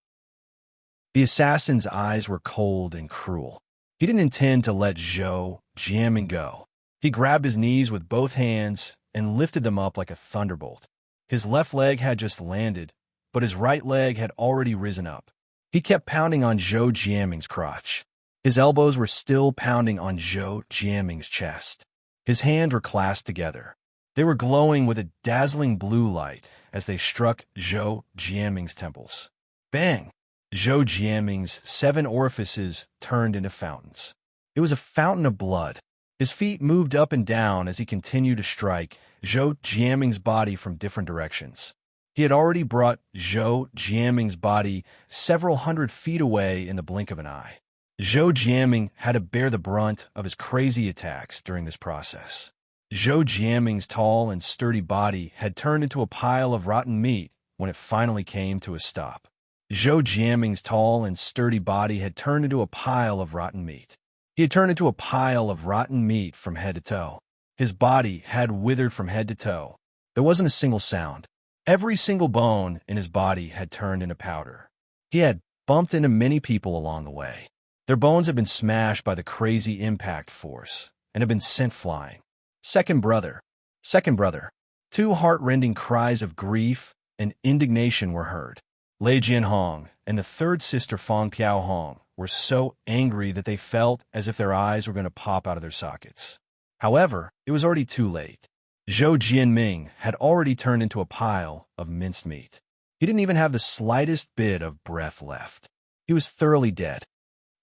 The assassin's eyes were cold and cruel. He didn't intend to let Zhou Jiaming go. He grabbed his knees with both hands and lifted them up like a thunderbolt. His left leg had just landed, but his right leg had already risen up. He kept pounding on Zhou Jiaming's crotch. His elbows were still pounding on Zhou Jiaming's chest. His hands were clasped together. They were glowing with a dazzling blue light as they struck Zhou Jiaming's temples. Bang! Zhou Jiaming's 7 orifices turned into fountains. It was a fountain of blood. His feet moved up and down as he continued to strike Zhou Jiaming's body from different directions. He had already brought Zhou Jiaming's body several hundred feet away in the blink of an eye. Zhou Jiaming had to bear the brunt of his crazy attacks during this process. Zhou Jiaming's tall and sturdy body had turned into a pile of rotten meat when it finally came to a stop. Zhou Jiaming's tall and sturdy body had turned into a pile of rotten meat. He had turned into a pile of rotten meat from head to toe. His body had withered from head to toe. There wasn't a single sound. Every single bone in his body had turned into powder. He had bumped into many people along the way. Their bones had been smashed by the crazy impact force and had been sent flying. Second brother. Second brother. 2 heart-rending cries of grief and indignation were heard. Lei Jianhong and the third sister Fang Piaohong were so angry that they felt as if their eyes were going to pop out of their sockets. However, it was already too late. Zhou Jianming had already turned into a pile of minced meat. He didn't even have the slightest bit of breath left. He was thoroughly dead.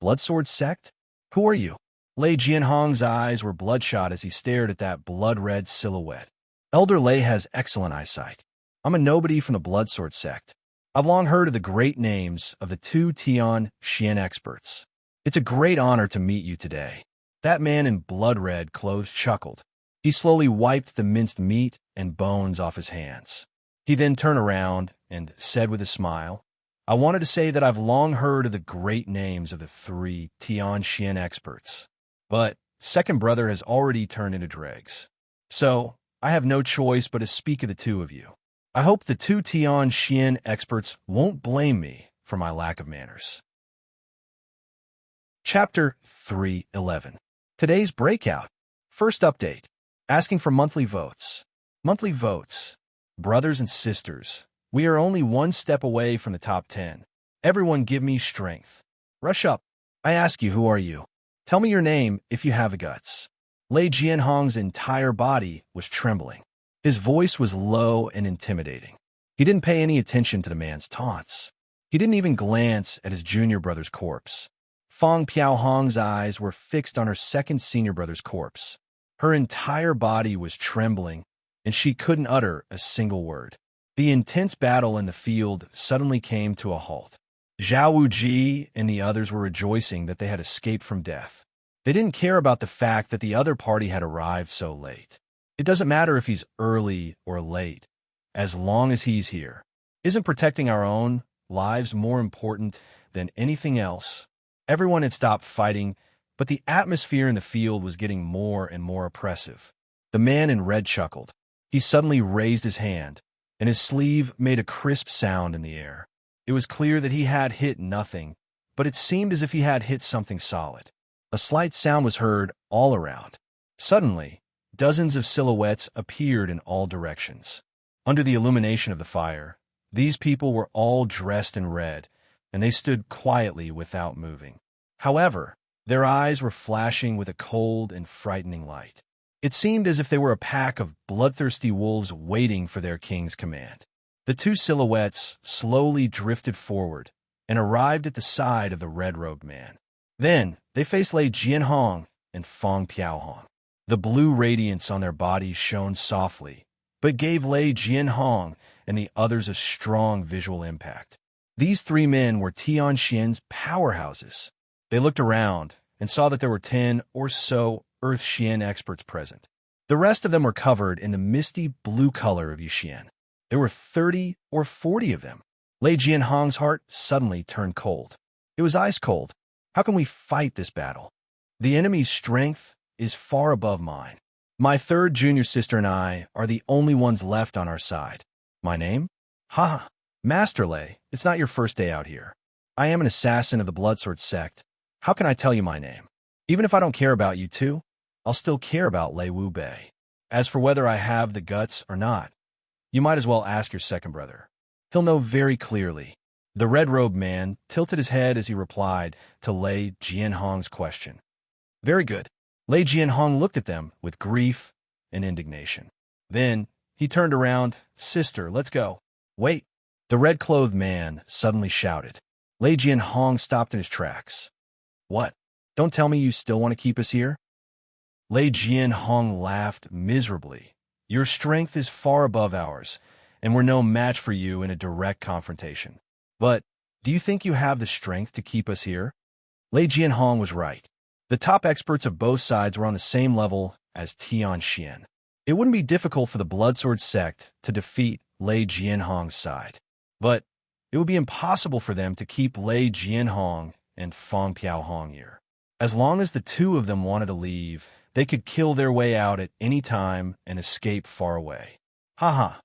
Bloodsword sect? Who are you? Lei Jianhong's eyes were bloodshot as he stared at that blood-red silhouette. Elder Lei has excellent eyesight. I'm a nobody from the Bloodsword sect. I've long heard of the great names of the 2 Tian Xian experts. It's a great honor to meet you today. That man in blood-red clothes chuckled. He slowly wiped the minced meat and bones off his hands. He then turned around and said with a smile, I wanted to say that I've long heard of the great names of the 3 Tian Xian experts, but second brother has already turned into dregs. So, I have no choice but to speak of the 2 of you. I hope the 2 Tian Xian experts won't blame me for my lack of manners. Chapter 3:11. Today's breakout. First update. Asking for monthly votes. Monthly votes. Brothers and sisters, we are only 1 step away from the top 10. Everyone give me strength. Rush up. I ask you, who are you? Tell me your name if you have the guts. Lei Jianhong's entire body was trembling. His voice was low and intimidating. He didn't pay any attention to the man's taunts. He didn't even glance at his junior brother's corpse. Fang Piaohong's eyes were fixed on her second senior brother's corpse. Her entire body was trembling, and she couldn't utter a single word. The intense battle in the field suddenly came to a halt. Zhao Wuji and the others were rejoicing that they had escaped from death. They didn't care about the fact that the other party had arrived so late. It doesn't matter if he's early or late, as long as he's here. Isn't protecting our own lives more important than anything else? Everyone had stopped fighting, but the atmosphere in the field was getting more and more oppressive. The man in red chuckled. He suddenly raised his hand, and his sleeve made a crisp sound in the air. It was clear that he had hit nothing, but it seemed as if he had hit something solid. A slight sound was heard all around. Suddenly, dozens of silhouettes appeared in all directions. Under the illumination of the fire, these people were all dressed in red, and they stood quietly without moving. However, their eyes were flashing with a cold and frightening light. It seemed as if they were a pack of bloodthirsty wolves waiting for their king's command. The two silhouettes slowly drifted forward and arrived at the side of the red-robed man. Then, they faced Lei Jianhong and Feng Piaohong. The blue radiance on their bodies shone softly, but gave Lei Jianhong and the others a strong visual impact. These three men were Tianxian's powerhouses. They looked around and saw that there were 10 or so Earth Xian experts present. The rest of them were covered in the misty blue color of Yuxian. There were 30 or 40 of them. Lei Jianhong's heart suddenly turned cold. It was ice cold. How can we fight this battle? The enemy's strength is far above mine. My third junior sister and I are the only ones left on our side. My name? Ha! Master Lei, it's not your first day out here. I am an assassin of the Bloodsword sect. How can I tell you my name? Even if I don't care about you two, I'll still care about Lei Wu Bei. As for whether I have the guts or not, you might as well ask your second brother. He'll know very clearly. The red-robed man tilted his head as he replied to Lei Jianhong's question. Very good. Lei Jianhong looked at them with grief and indignation. Then he turned around. Sister, let's go. Wait. The red-clothed man suddenly shouted. Lei Jianhong stopped in his tracks. What? Don't tell me you still want to keep us here? Lei Jianhong laughed miserably. Your strength is far above ours, and we're no match for you in a direct confrontation. But do you think you have the strength to keep us here? Lei Jianhong was right. The top experts of both sides were on the same level as Tianxian. It wouldn't be difficult for the Bloodsword sect to defeat Lei Jianhong's side, but it would be impossible for them to keep Lei Jianhong and Feng Piaohong here. As long as the two of them wanted to leave, they could kill their way out at any time and escape far away. Haha,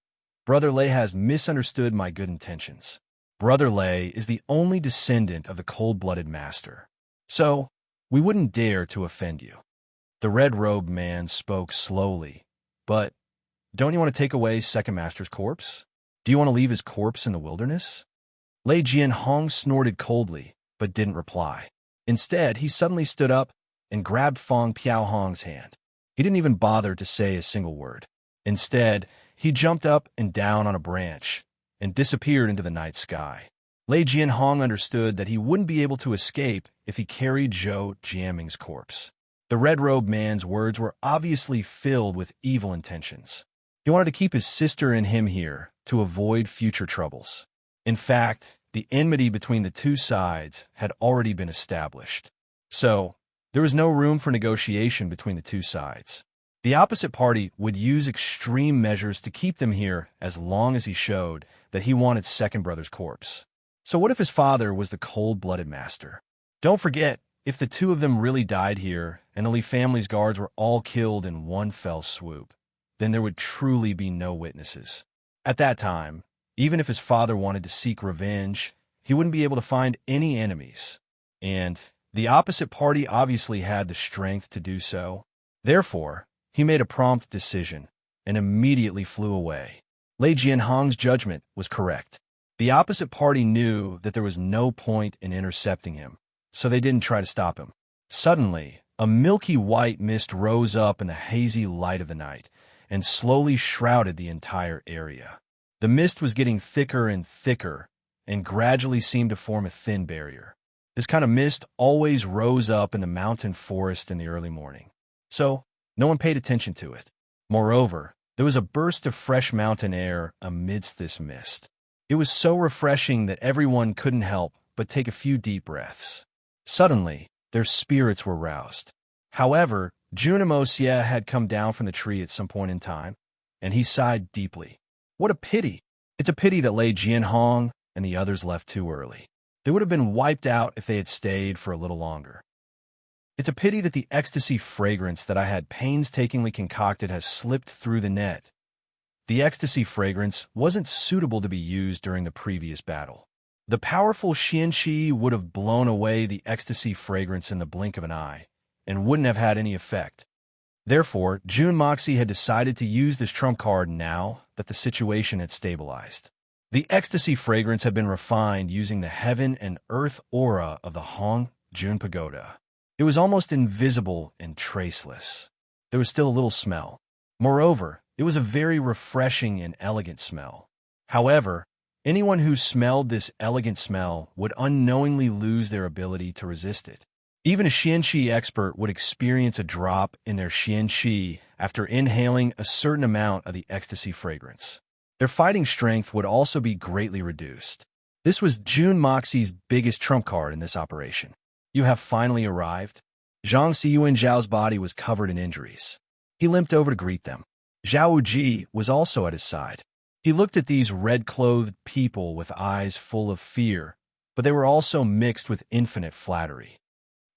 Brother Lei has misunderstood my good intentions. Brother Lei is the only descendant of the cold-blooded master, so we wouldn't dare to offend you. The red-robed man spoke slowly. But don't you want to take away Second Master's corpse? Do you want to leave his corpse in the wilderness? Lei Jianhong snorted coldly, but didn't reply. Instead, he suddenly stood up and grabbed Feng Piaohong's hand. He didn't even bother to say a single word. Instead, he jumped up and down on a branch and disappeared into the night sky. Lei Jianhong understood that he wouldn't be able to escape if he carried Zhou Jiaming's corpse. The red-robed man's words were obviously filled with evil intentions. He wanted to keep his sister and him here to avoid future troubles. In fact, the enmity between the two sides had already been established. So, there was no room for negotiation between the two sides. The opposite party would use extreme measures to keep them here as long as he showed that he wanted second brother's corpse. So what if his father was the cold-blooded master? Don't forget, if the two of them really died here and the Li family's guards were all killed in one fell swoop, then there would truly be no witnesses. At that time, even if his father wanted to seek revenge, he wouldn't be able to find any enemies. And the opposite party obviously had the strength to do so. Therefore, he made a prompt decision and immediately flew away. Lei Jianhong's judgment was correct. The opposite party knew that there was no point in intercepting him, so they didn't try to stop him. Suddenly, a milky white mist rose up in the hazy light of the night and slowly shrouded the entire area. The mist was getting thicker and thicker and gradually seemed to form a thin barrier. This kind of mist always rose up in the mountain forest in the early morning, so no one paid attention to it. Moreover, there was a burst of fresh mountain air amidst this mist. It was so refreshing that everyone couldn't help but take a few deep breaths. Suddenly, their spirits were roused. However, Junimosya had come down from the tree at some point in time, and he sighed deeply. What a pity! It's a pity that Lei Jianhong and the others left too early. They would have been wiped out if they had stayed for a little longer. It's a pity that the ecstasy fragrance that I had painstakingly concocted has slipped through the net. The ecstasy fragrance wasn't suitable to be used during the previous battle. The powerful xianqi would have blown away the ecstasy fragrance in the blink of an eye, and wouldn't have had any effect. Therefore, June Moxie had decided to use this trump card now that the situation had stabilized. The ecstasy fragrance had been refined using the heaven and earth aura of the Hong June Pagoda. It was almost invisible and traceless. There was still a little smell. Moreover, it was a very refreshing and elegant smell. However, anyone who smelled this elegant smell would unknowingly lose their ability to resist it. Even a xianqi expert would experience a drop in their xianqi after inhaling a certain amount of the ecstasy fragrance. Their fighting strength would also be greatly reduced. This was June Moxie's biggest trump card in this operation. You have finally arrived. Zhang Xiyuan Zhao's body was covered in injuries. He limped over to greet them. Zhao Wuji was also at his side. He looked at these red-clothed people with eyes full of fear, but they were also mixed with infinite flattery.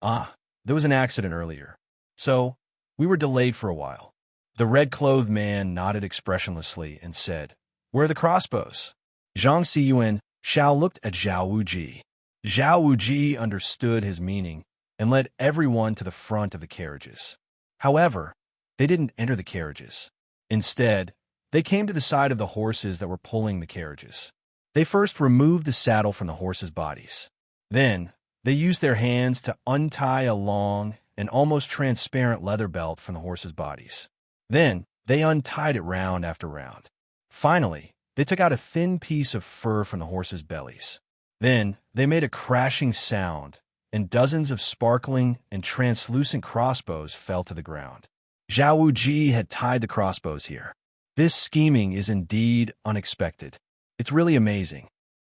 Ah, there was an accident earlier, so we were delayed for a while. The red-clothed man nodded expressionlessly and said, "Where are the crossbows?" Zhang Xiyuan Xiao looked at Zhao Wuji. Zhao Wuji understood his meaning and led everyone to the front of the carriages. However, they didn't enter the carriages. Instead, they came to the side of the horses that were pulling the carriages. They first removed the saddle from the horses' bodies. Then, they used their hands to untie a long and almost transparent leather belt from the horses' bodies. Then, they untied it round after round. Finally, they took out a thin piece of fur from the horses' bellies. Then, they made a crashing sound, and dozens of sparkling and translucent crossbows fell to the ground. Zhao Wuji had tied the crossbows here. This scheming is indeed unexpected. It's really amazing.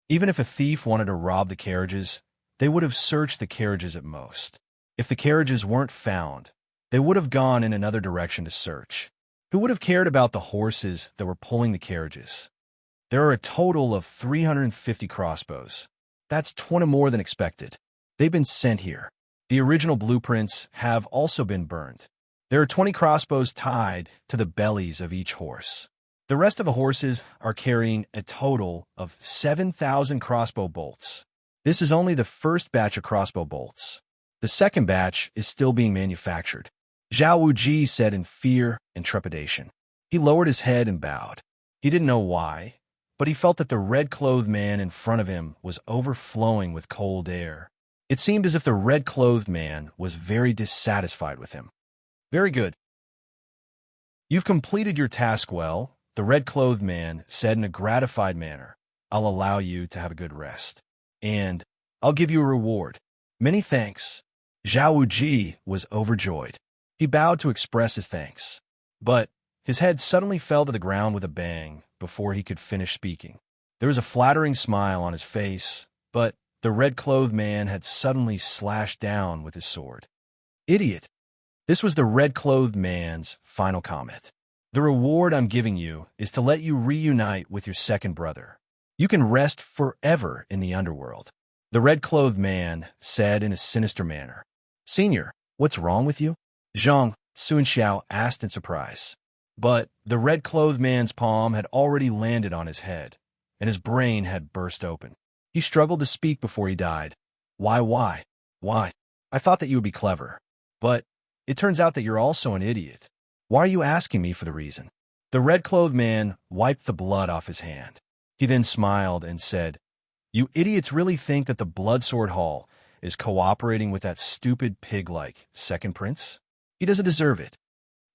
Even if a thief wanted to rob the carriages, they would have searched the carriages at most. If the carriages weren't found, they would have gone in another direction to search. Who would have cared about the horses that were pulling the carriages? There are a total of 350 crossbows. That's 20 more than expected. They've been sent here. The original blueprints have also been burned. There are 20 crossbows tied to the bellies of each horse. The rest of the horses are carrying a total of 7,000 crossbow bolts. This is only the first batch of crossbow bolts. The second batch is still being manufactured. Zhao Wuji said in fear and trepidation. He lowered his head and bowed. He didn't know why, but he felt that the red-clothed man in front of him was overflowing with cold air. It seemed as if the red-clothed man was very dissatisfied with him. Very good. You've completed your task well, the red-clothed man said in a gratified manner. I'll allow you to have a good rest. And I'll give you a reward. Many thanks. Zhao Wuji was overjoyed. He bowed to express his thanks. But his head suddenly fell to the ground with a bang before he could finish speaking. There was a flattering smile on his face, but the red-clothed man had suddenly slashed down with his sword. Idiot! This was the red-clothed man's final comment. The reward I'm giving you is to let you reunite with your second brother. You can rest forever in the underworld. The red-clothed man said in a sinister manner. Senior, what's wrong with you? Zhang Sunxiao asked in surprise. But the red-clothed man's palm had already landed on his head, and his brain had burst open. He struggled to speak before he died. Why? I thought that you would be clever. But it turns out that you're also an idiot. Why are you asking me for the reason? The red-clothed man wiped the blood off his hand. He then smiled and said, You idiots really think that the Bloodsword Hall is cooperating with that stupid pig-like second prince? He doesn't deserve it.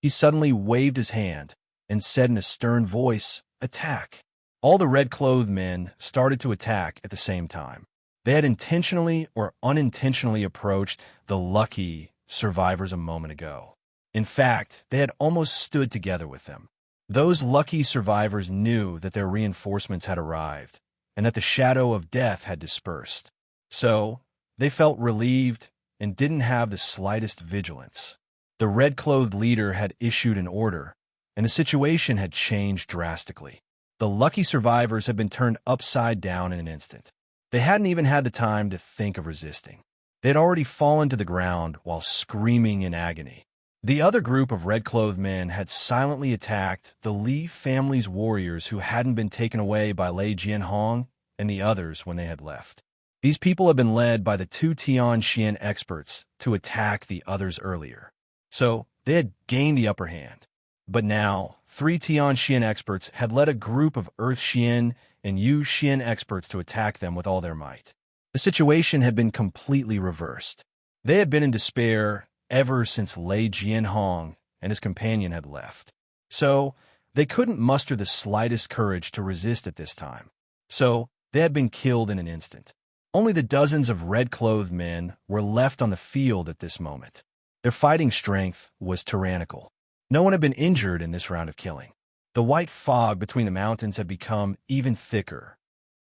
He suddenly waved his hand and said in a stern voice, Attack. All the red-clothed men started to attack at the same time. They had intentionally or unintentionally approached the lucky survivors a moment ago. In fact, they had almost stood together with them. Those lucky survivors knew that their reinforcements had arrived and that the shadow of death had dispersed. So, they felt relieved and didn't have the slightest vigilance. The red-clothed leader had issued an order, and the situation had changed drastically. The lucky survivors had been turned upside down in an instant. They hadn't even had the time to think of resisting. They had already fallen to the ground while screaming in agony. The other group of red-clothed men had silently attacked the Li family's warriors who hadn't been taken away by Lei Jianhong and the others when they had left. These people had been led by the two Tianxian experts to attack the others earlier, so they had gained the upper hand. But now, three Tianxian experts had led a group of Earth Xian and Yu Xian experts to attack them with all their might. The situation had been completely reversed. They had been in despair ever since Lei Jianhong and his companion had left. So, they couldn't muster the slightest courage to resist at this time. So, they had been killed in an instant. Only the dozens of red-clothed men were left on the field at this moment. Their fighting strength was tyrannical. No one had been injured in this round of killing. The white fog between the mountains had become even thicker.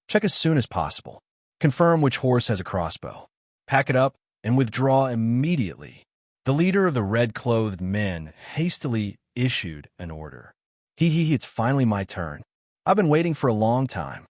Check as soon as possible. Confirm which horse has a crossbow. Pack it up and withdraw immediately. The leader of the red-clothed men hastily issued an order. It's finally my turn. I've been waiting for a long time.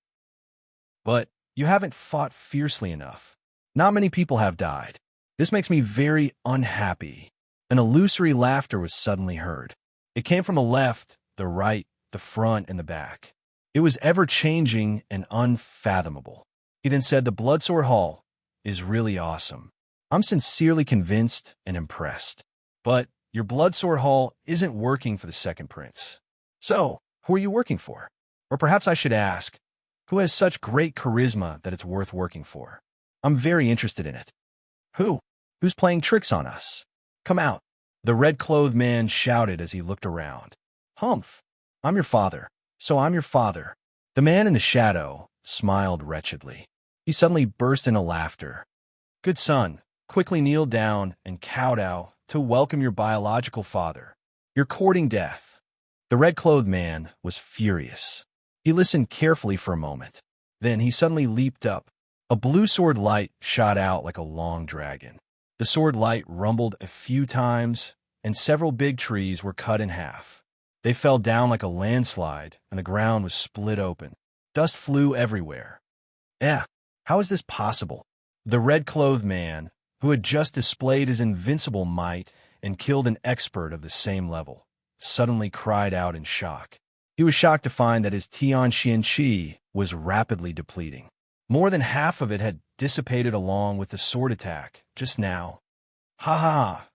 But you haven't fought fiercely enough. Not many people have died. This makes me very unhappy. An illusory laughter was suddenly heard. It came from the left, the right, the front, and the back. It was ever-changing and unfathomable. He then said, "The Bloodsword Hall is really awesome. I'm sincerely convinced and impressed. But your Bloodsword Hall isn't working for the second prince. So, who are you working for? Or perhaps I should ask, who has such great charisma that it's worth working for? I'm very interested in it." "Who? Who's playing tricks on us? Come out." The red-clothed man shouted as he looked around. "Humph! I'm your father, so I'm your father." The man in the shadow smiled wretchedly. He suddenly burst into laughter. "Good son, quickly kneel down and kowtow to welcome your biological father. You're courting death." The red-clothed man was furious. He listened carefully for a moment. Then he suddenly leaped up. A blue sword light shot out like a long dragon. The sword light rumbled a few times, and several big trees were cut in half. They fell down like a landslide, and the ground was split open. Dust flew everywhere. How is this possible? The red-clothed man, who had just displayed his invincible might and killed an expert of the same level, suddenly cried out in shock. He was shocked to find that his Tianxian Qi was rapidly depleting. More than half of it had dissipated along with the sword attack just now.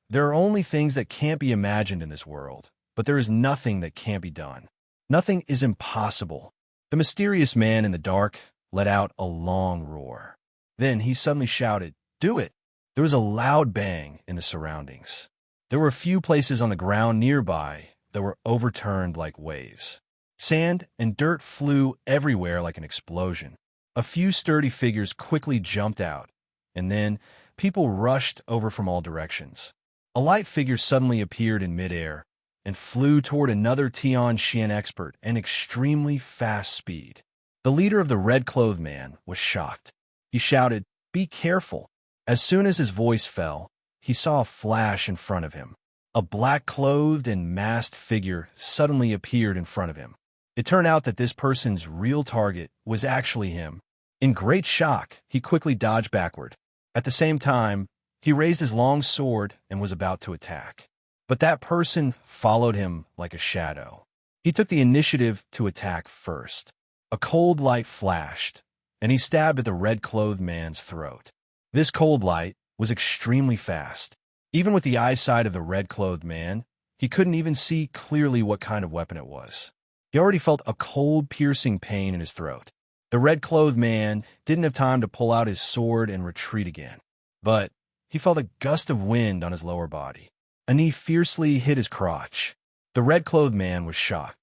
There are only things that can't be imagined in this world, but there is nothing that can't be done. Nothing is impossible. The mysterious man in the dark let out a long roar. Then he suddenly shouted, "Do it!" There was a loud bang in the surroundings. There were a few places on the ground nearby that were overturned like waves. Sand and dirt flew everywhere like an explosion. A few sturdy figures quickly jumped out, and then people rushed over from all directions. A light figure suddenly appeared in midair and flew toward another Tianxian expert at extremely fast speed. The leader of the red-clothed man was shocked. He shouted, "Be careful." As soon as his voice fell, he saw a flash in front of him. A black-clothed and masked figure suddenly appeared in front of him. It turned out that this person's real target was actually him. In great shock, he quickly dodged backward. At the same time, he raised his long sword and was about to attack. But that person followed him like a shadow. He took the initiative to attack first. A cold light flashed, and he stabbed at the red-clothed man's throat. This cold light was extremely fast. Even with the eyesight of the red-clothed man, he couldn't even see clearly what kind of weapon it was. He already felt a cold, piercing pain in his throat. The red-clothed man didn't have time to pull out his sword and retreat again. But he felt a gust of wind on his lower body. A knee fiercely hit his crotch. The red-clothed man was shocked.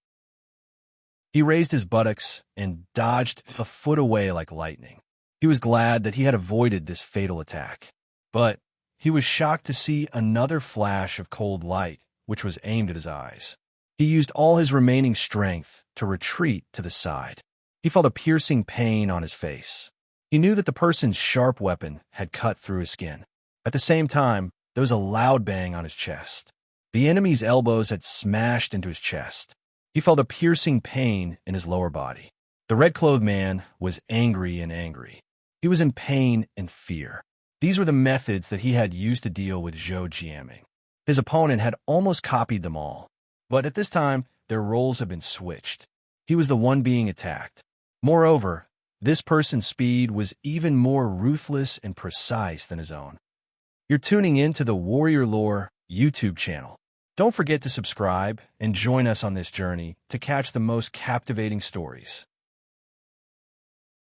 He raised his buttocks and dodged a foot away like lightning. He was glad that he had avoided this fatal attack. But he was shocked to see another flash of cold light, which was aimed at his eyes. He used all his remaining strength to retreat to the side. He felt a piercing pain on his face. He knew that the person's sharp weapon had cut through his skin. At the same time, there was a loud bang on his chest. The enemy's elbows had smashed into his chest. He felt a piercing pain in his lower body. The red-clothed man was angry and angry. He was in pain and fear. These were the methods that he had used to deal with Zhou Jiaming. His opponent had almost copied them all. But at this time, their roles had been switched. He was the one being attacked. Moreover, This person's speed was even more ruthless and precise than his own. You're tuning in to the Warrior Lore YouTube channel. Don't forget to subscribe and join us on this journey to catch the most captivating stories.